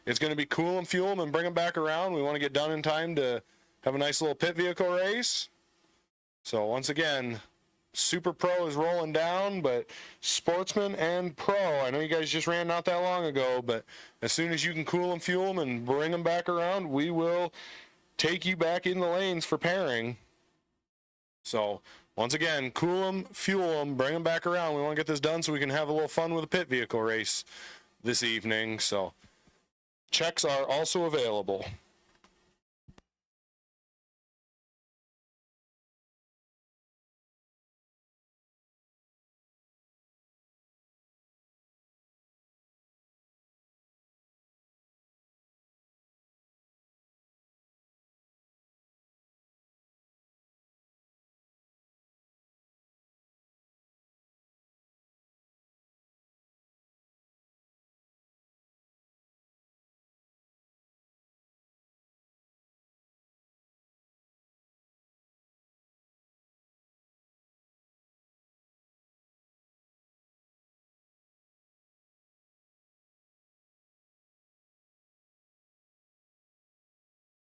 it's going to be cool and fuel them and bring them back around. We want to get done in time to have a nice little pit vehicle race. So once again, Super Pro is rolling down, but Sportsman and Pro, I know you guys just ran not that long ago, but as soon as you can cool them, fuel them, and bring them back around, we will take you back in the lanes for pairing. So once again, cool them, fuel them, bring them back around. We want to get this done so we can have a little fun with a pit vehicle race this evening. So checks are also available.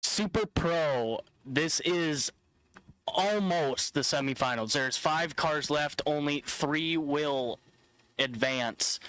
Super Pro, this is almost the semifinals. There's 5 cars left, only 3 will advance.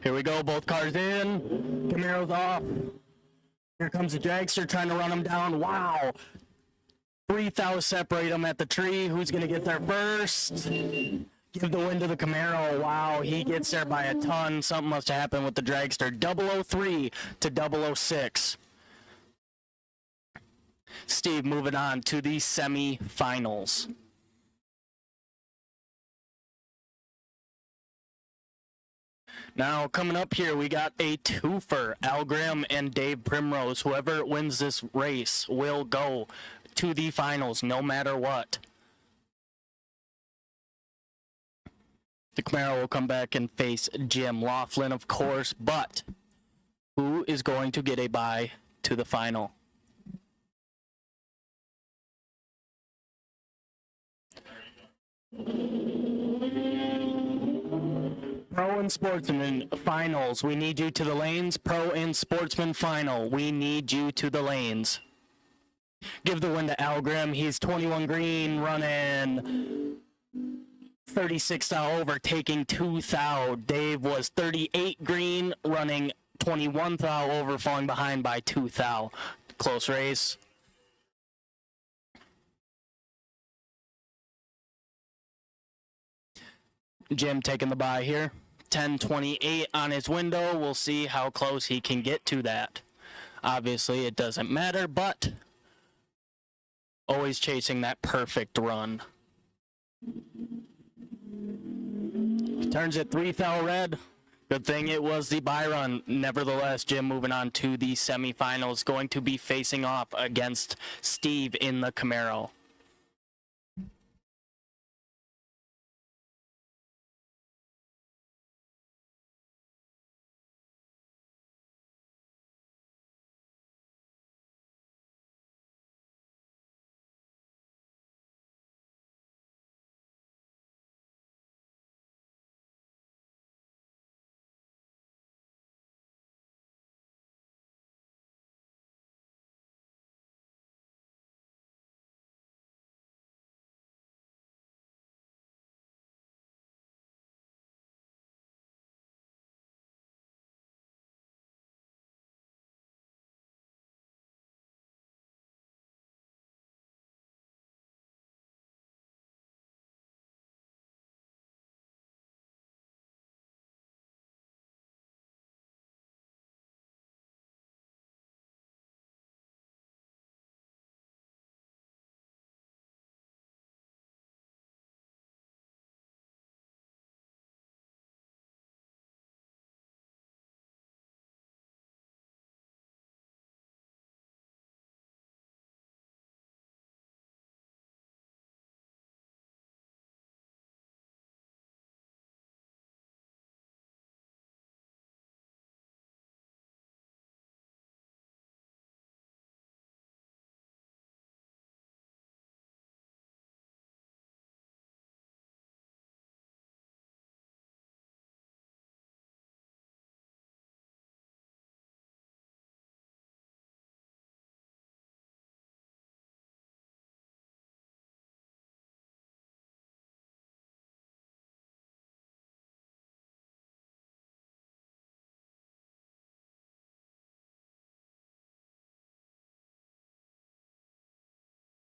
Here we go, both cars in. Camaro's off. Here comes the dragster trying to run him down. Wow. 3,000 separate them at the tree. Who's going to get there first? Give the win to the Camaro. Wow, he gets there by a ton. Something must have happened with the dragster. 003 to 006. Steve, moving on to the semi-finals. Now, coming up here, we got a twofer. Al Graham and Dave Primrose. Whoever wins this race will go to the finals, no matter what. The Camaro will come back and face Jim Laughlin, of course, but who is going to get a bye to the final? Pro and Sportsman finals. We need you to the lanes. Pro and Sportsman final. We need you to the lanes. Give the win to Al Graham. He's 21 green, running 36 thou, overtaking 2 thou. Dave was 38 green, running 21 thou, over, falling behind by 2 thou. Close race. Jim taking the bye here. 10:28 on his window. We'll see how close he can get to that. Obviously, it doesn't matter, but always chasing that perfect run. Turns it 3 thou red. Good thing it was the Byron. Nevertheless, Jim moving on to the semifinals, going to be facing off against Steve in the Camaro.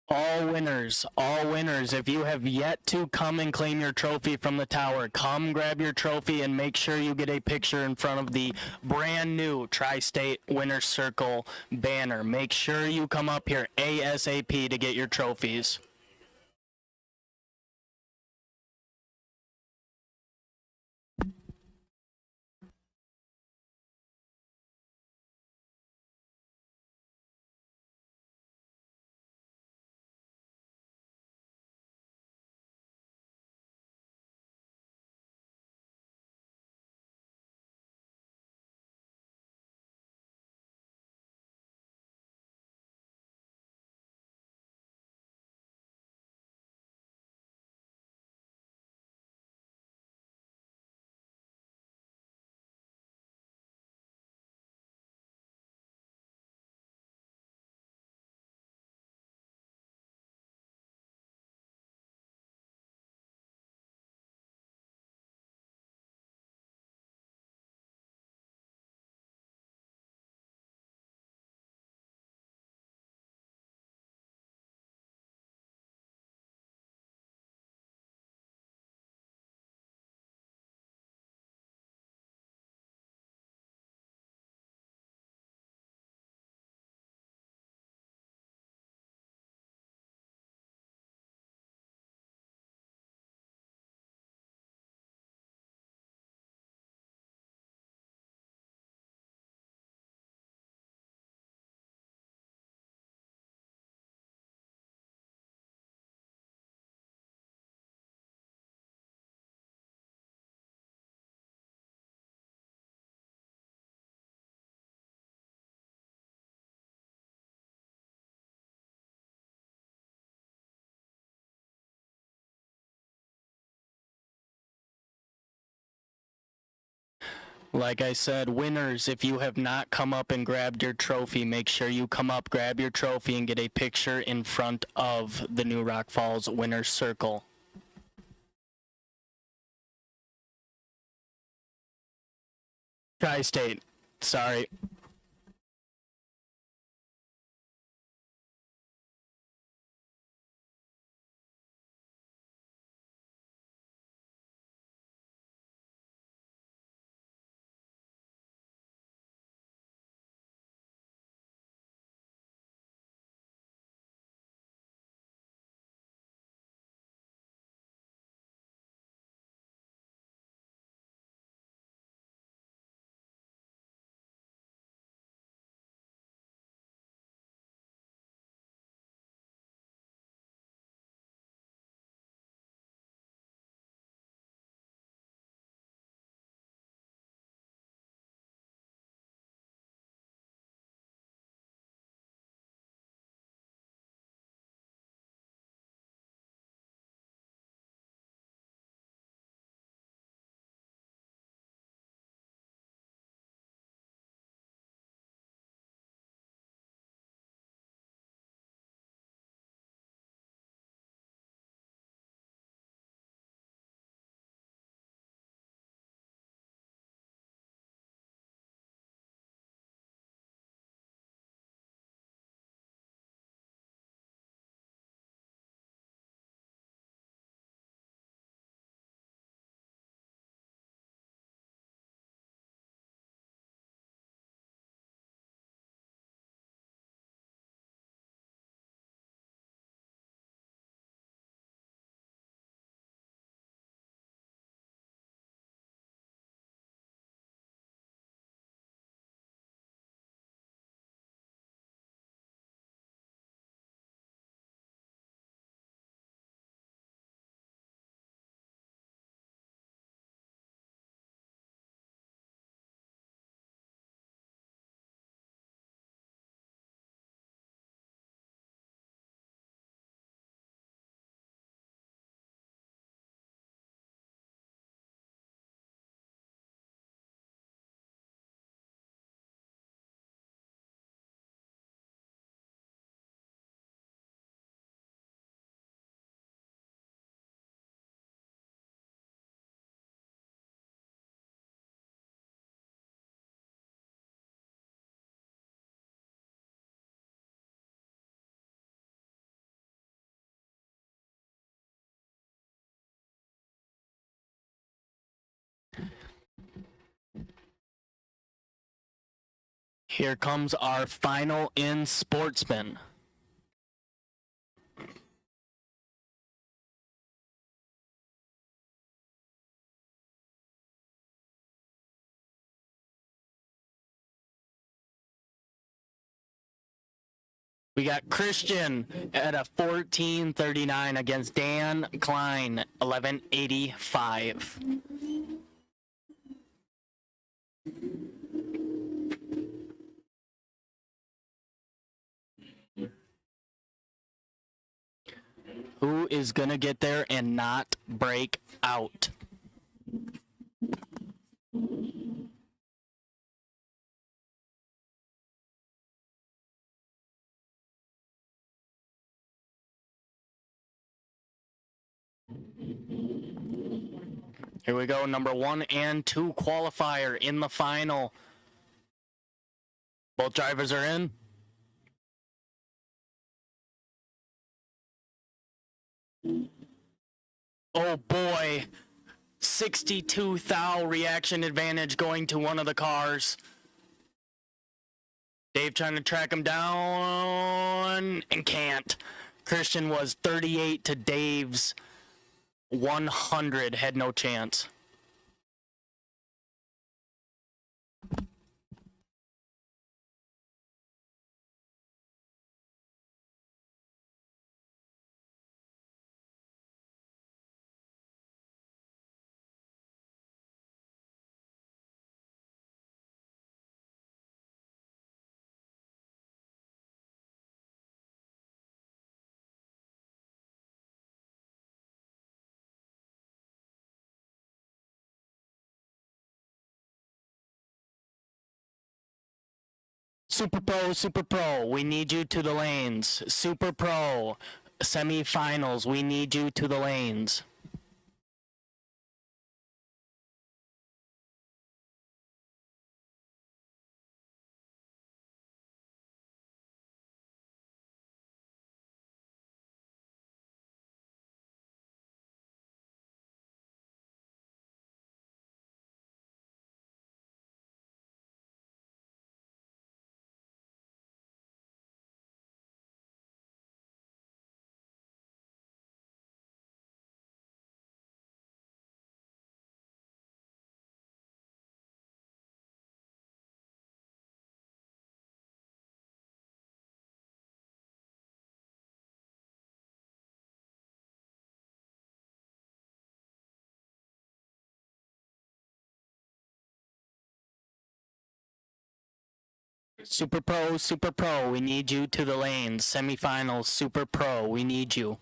All winners, all winners. If you have yet to come and claim your trophy from the tower, come grab your trophy and make sure you get a picture in front of the brand new Tri-State Winners Circle banner. Make sure you come up here ASAP to get your trophies. Like I said, winners, if you have not come up and grabbed your trophy, make sure you come up, grab your trophy, and get a picture in front of the New Rock Falls Winners Circle. Tri-State. Sorry. Here comes our final in Sportsman. We got Christian at a 14:39 against Dan Klein, 11:85. Who is going to get there and not break out? Here we go, number 1 and 2 qualifier in the final. Both drivers are in. Oh boy, 62 thou reaction advantage going to one of the cars. Dave trying to track him down and can't. Christian was 38 to Dave's 100, had no chance. Super Pro, we need you to the lanes. Super Pro, semifinals, we need you to the lanes. Super Pro, we need you to the lanes. Semifinals, Super Pro, we need you.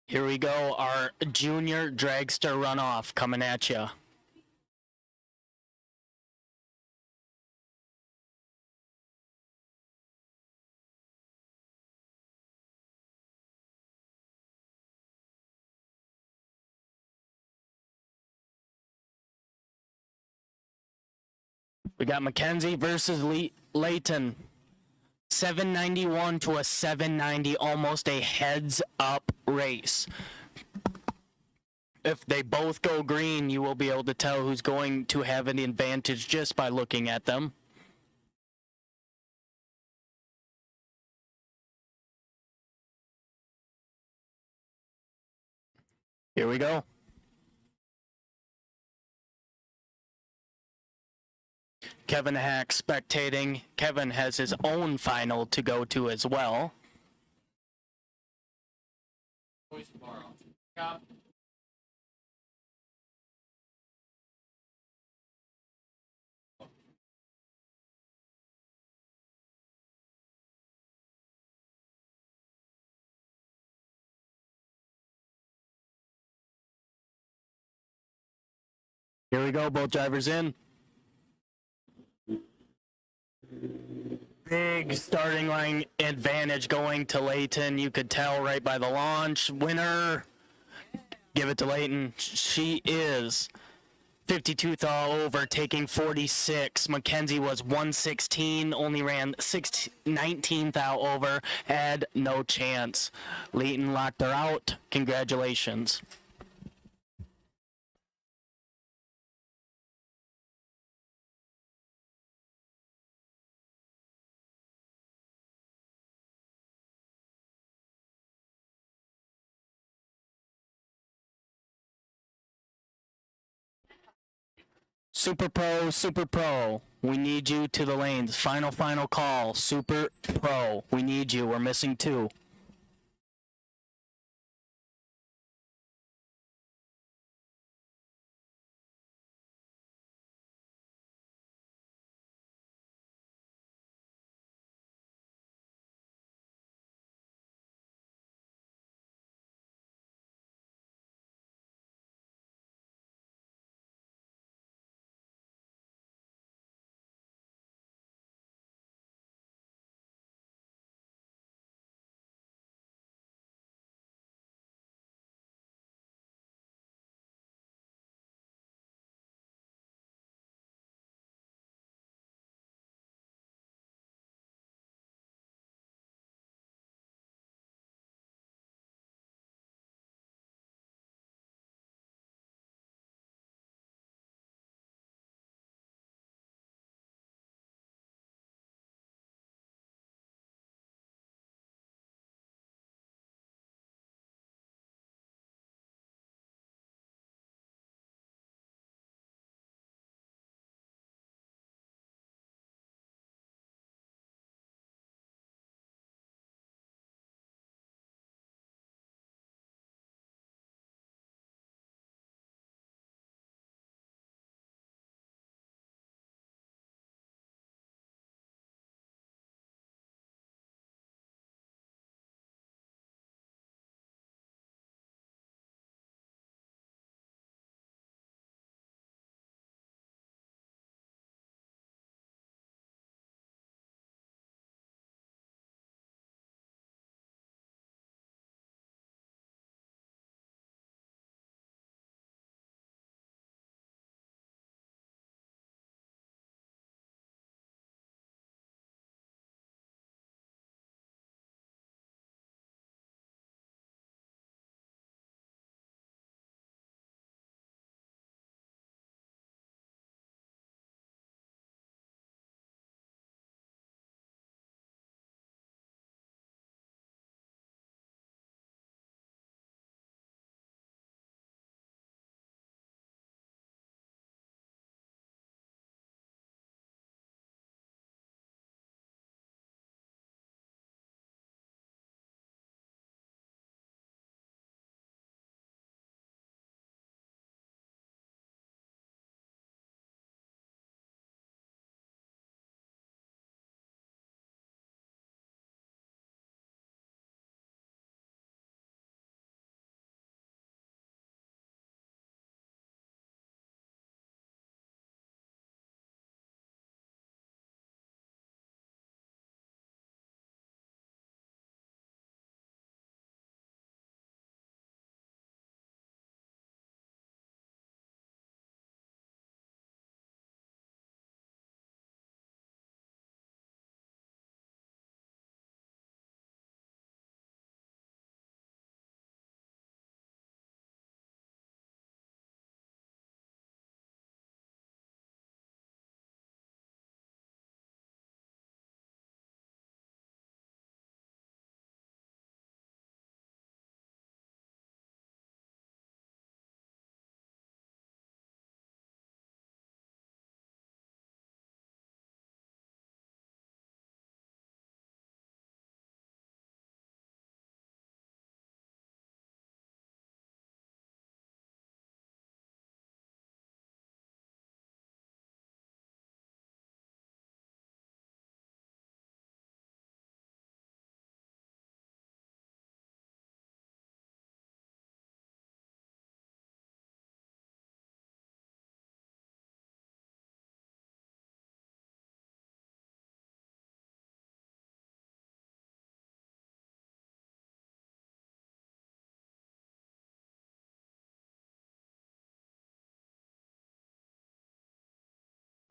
Here we go, our junior dragster runoff coming at you. We got Mackenzie versus Layton. 791 to a 790, almost a heads-up race. If they both go green, you will be able to tell who's going to have an advantage just by looking at them. Here we go. Kevin Hack spectating. Kevin has his own final to go to as well. Here we go, both drivers in. Big starting line advantage going to Layton. You could tell right by the launch. Winner. Give it to Layton. She is 52 thou over, taking 46. Mackenzie was 116, only ran 19 thou over, had no chance. Layton locked her out. Congratulations. Super Pro, we need you to the lanes. Final call. Super Pro, we need you. We're missing 2.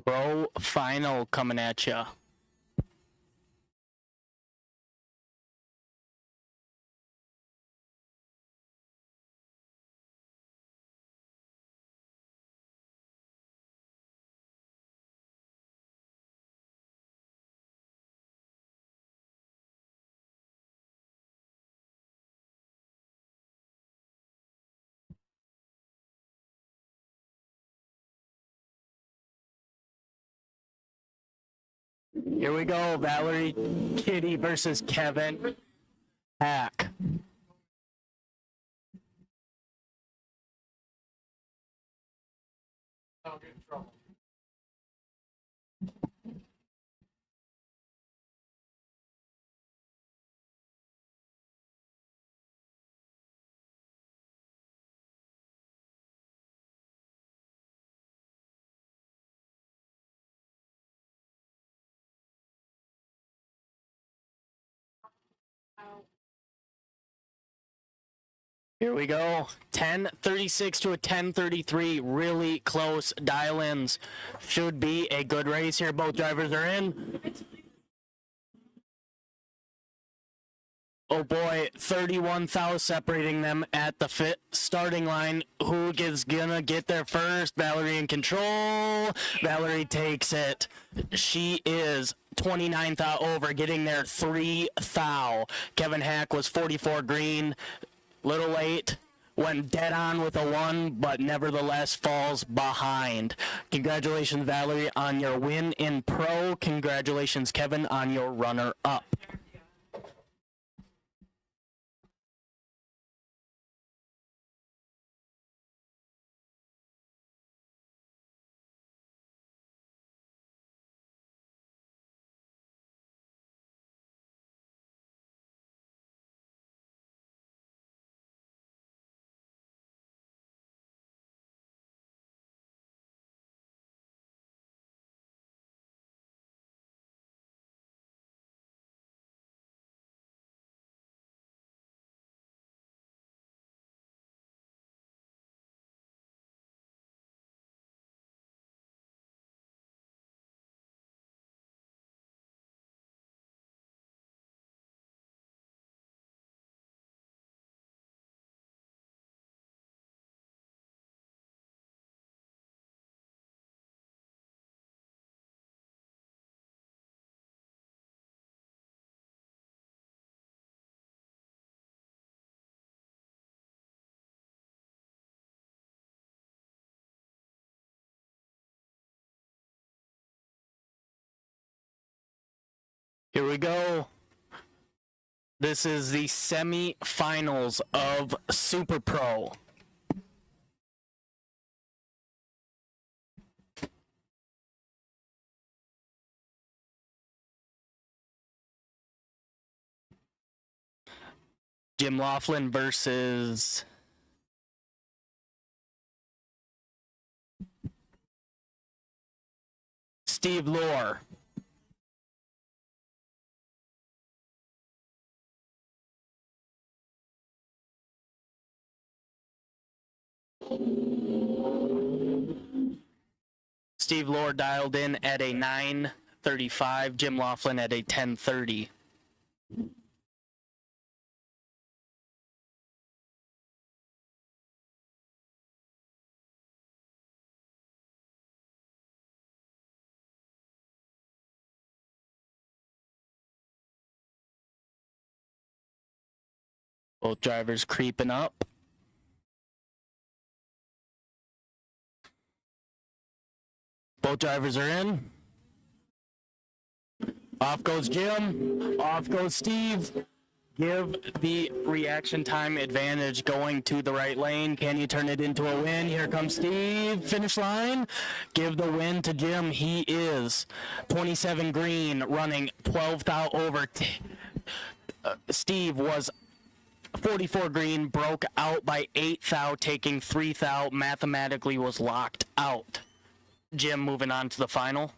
Pro final coming at ya. Here we go, Valerie Kitty versus Kevin Hack. I'll get in trouble. Here we go. 10:36 to a 10:33. Really close dial-ins. Should be a good race here. Both drivers are in. Oh boy, 31 thou separating them at the starting line. Who is gonna get there first? Valerie in control. Valerie takes it. She is 29 thou over, getting there 3 thou. Kevin Hack was 44 green. Little late. Went dead on with a 1, but nevertheless falls behind. Congratulations, Valerie, on your win in pro. Congratulations, Kevin, on your runner-up. Here we go. This is the semi-finals of Super Pro. Jim Laughlin versus Steve Lohr. Steve Lohr dialed in at a 9:35. Jim Laughlin at a 10:30. Both drivers creeping up. Both drivers are in. Off goes Jim. Off goes Steve. Give the reaction time advantage going to the right lane. Can you turn it into a win? Here comes Steve. Finish line. Give the win to Jim. He is 27 green, running 12 thou over. Steve was 44 green, broke out by 8 thou, taking 3 thou, mathematically was locked out. Jim moving on to the final.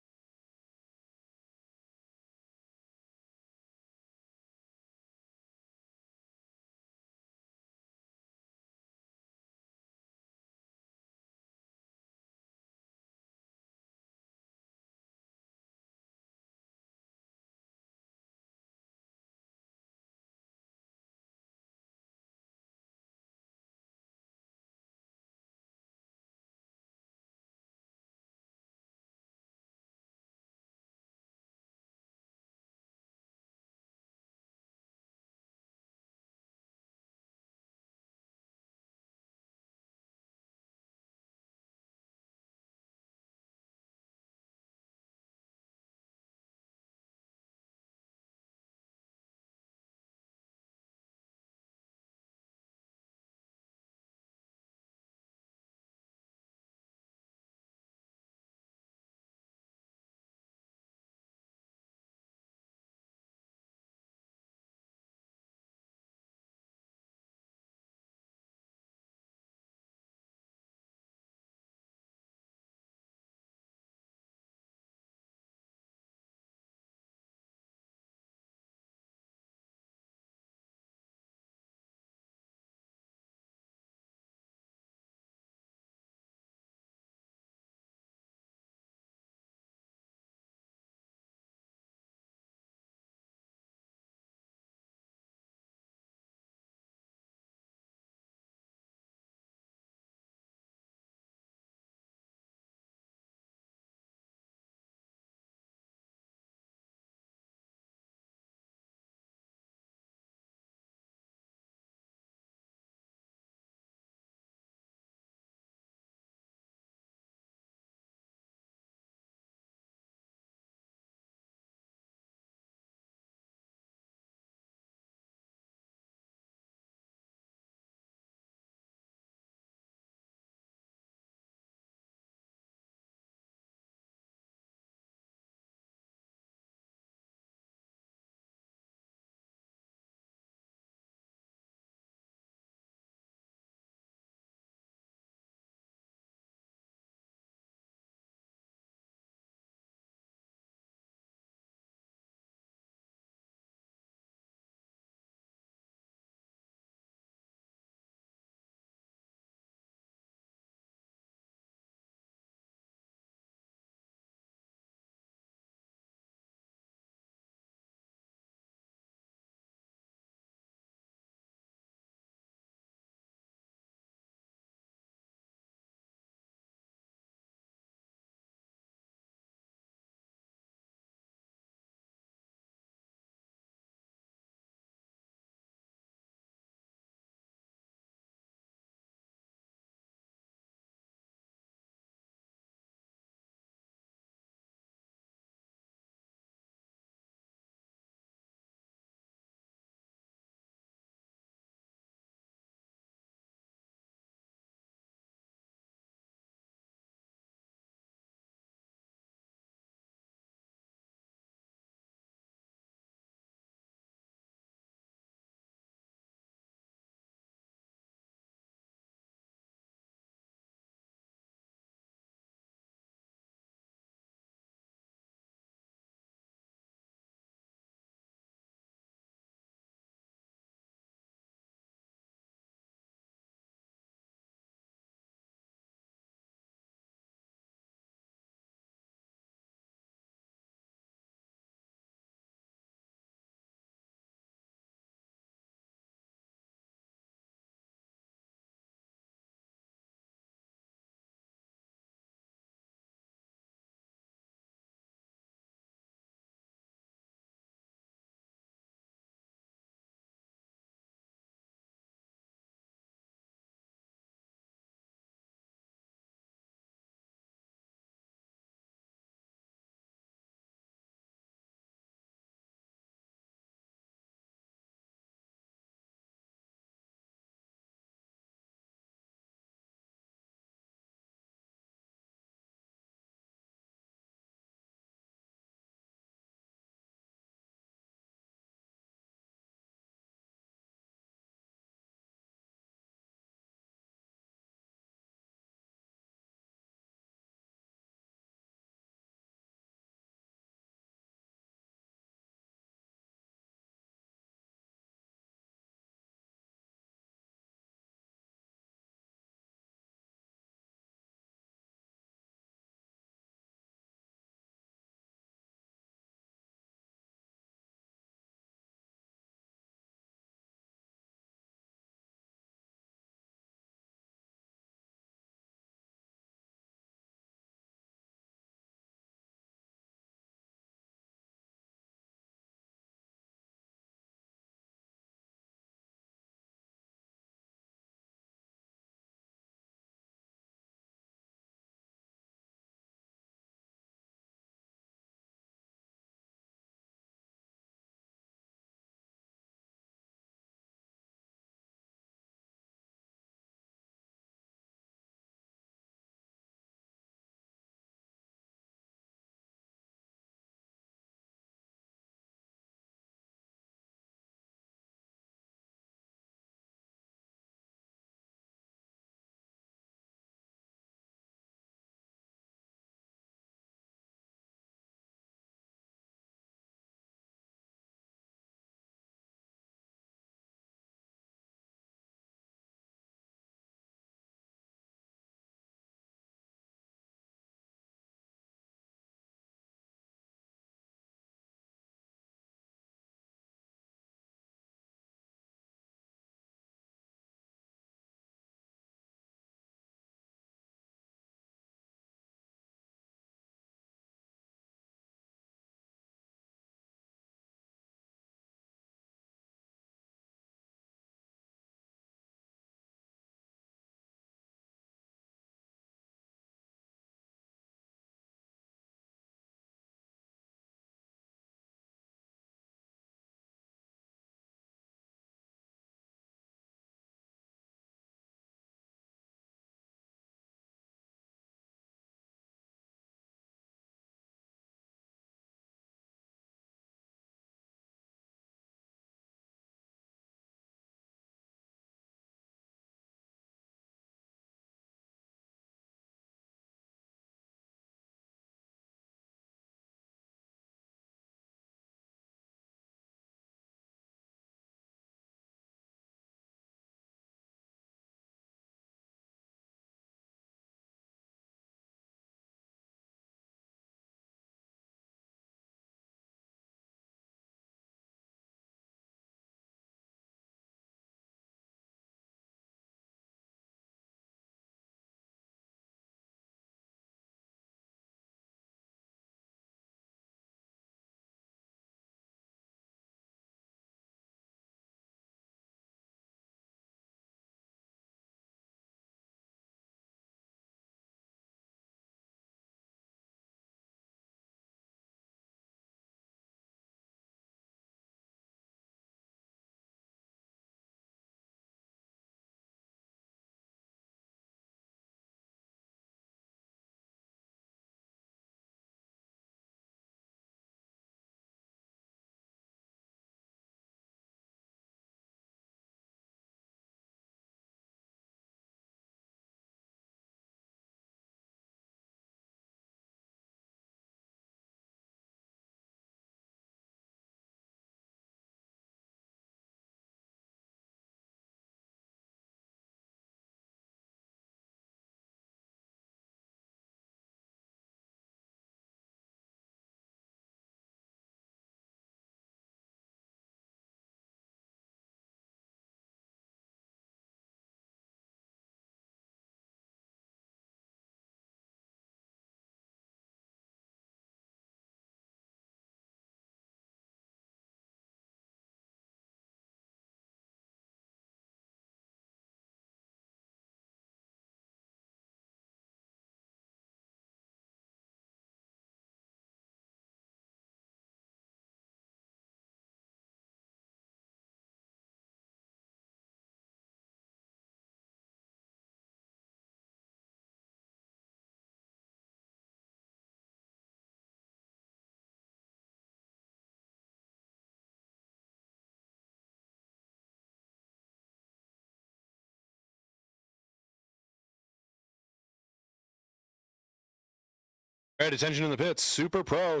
All right, attention in the pits. Super Pro,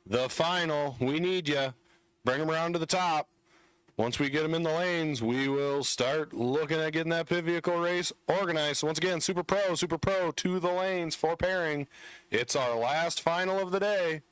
the final. We need you. Bring them around to the top. Once we get them in the lanes, we will start looking at getting that pit vehicle race organized. So once again, Super Pro to the lanes for pairing. It's our last final of the day.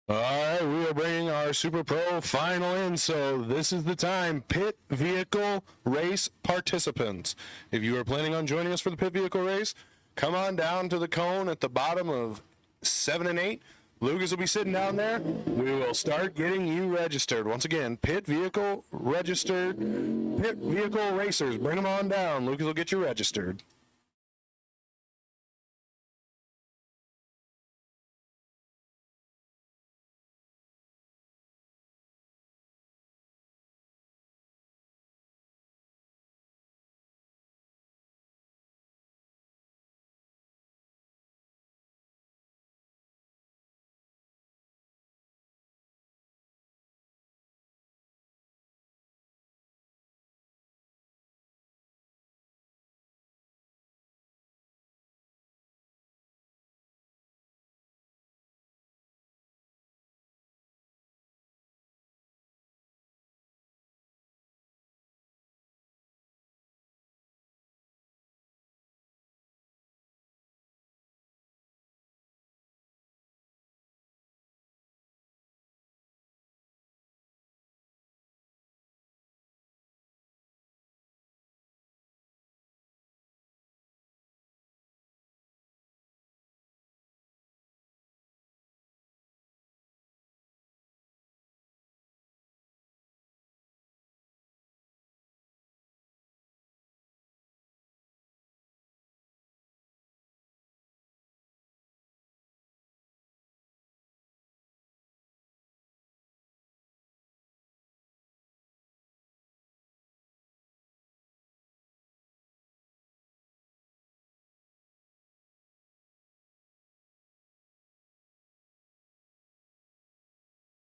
All right, we are bringing our Super Pro final in, so this is the time. Pit vehicle race participants. If you are planning on joining us for the pit vehicle race, come on down to the cone at the bottom of 7 and 8. Lucas will be sitting down there. We will start getting you registered. Once again, pit vehicle registered, pit vehicle racers. Bring them on down. Lucas will get you registered.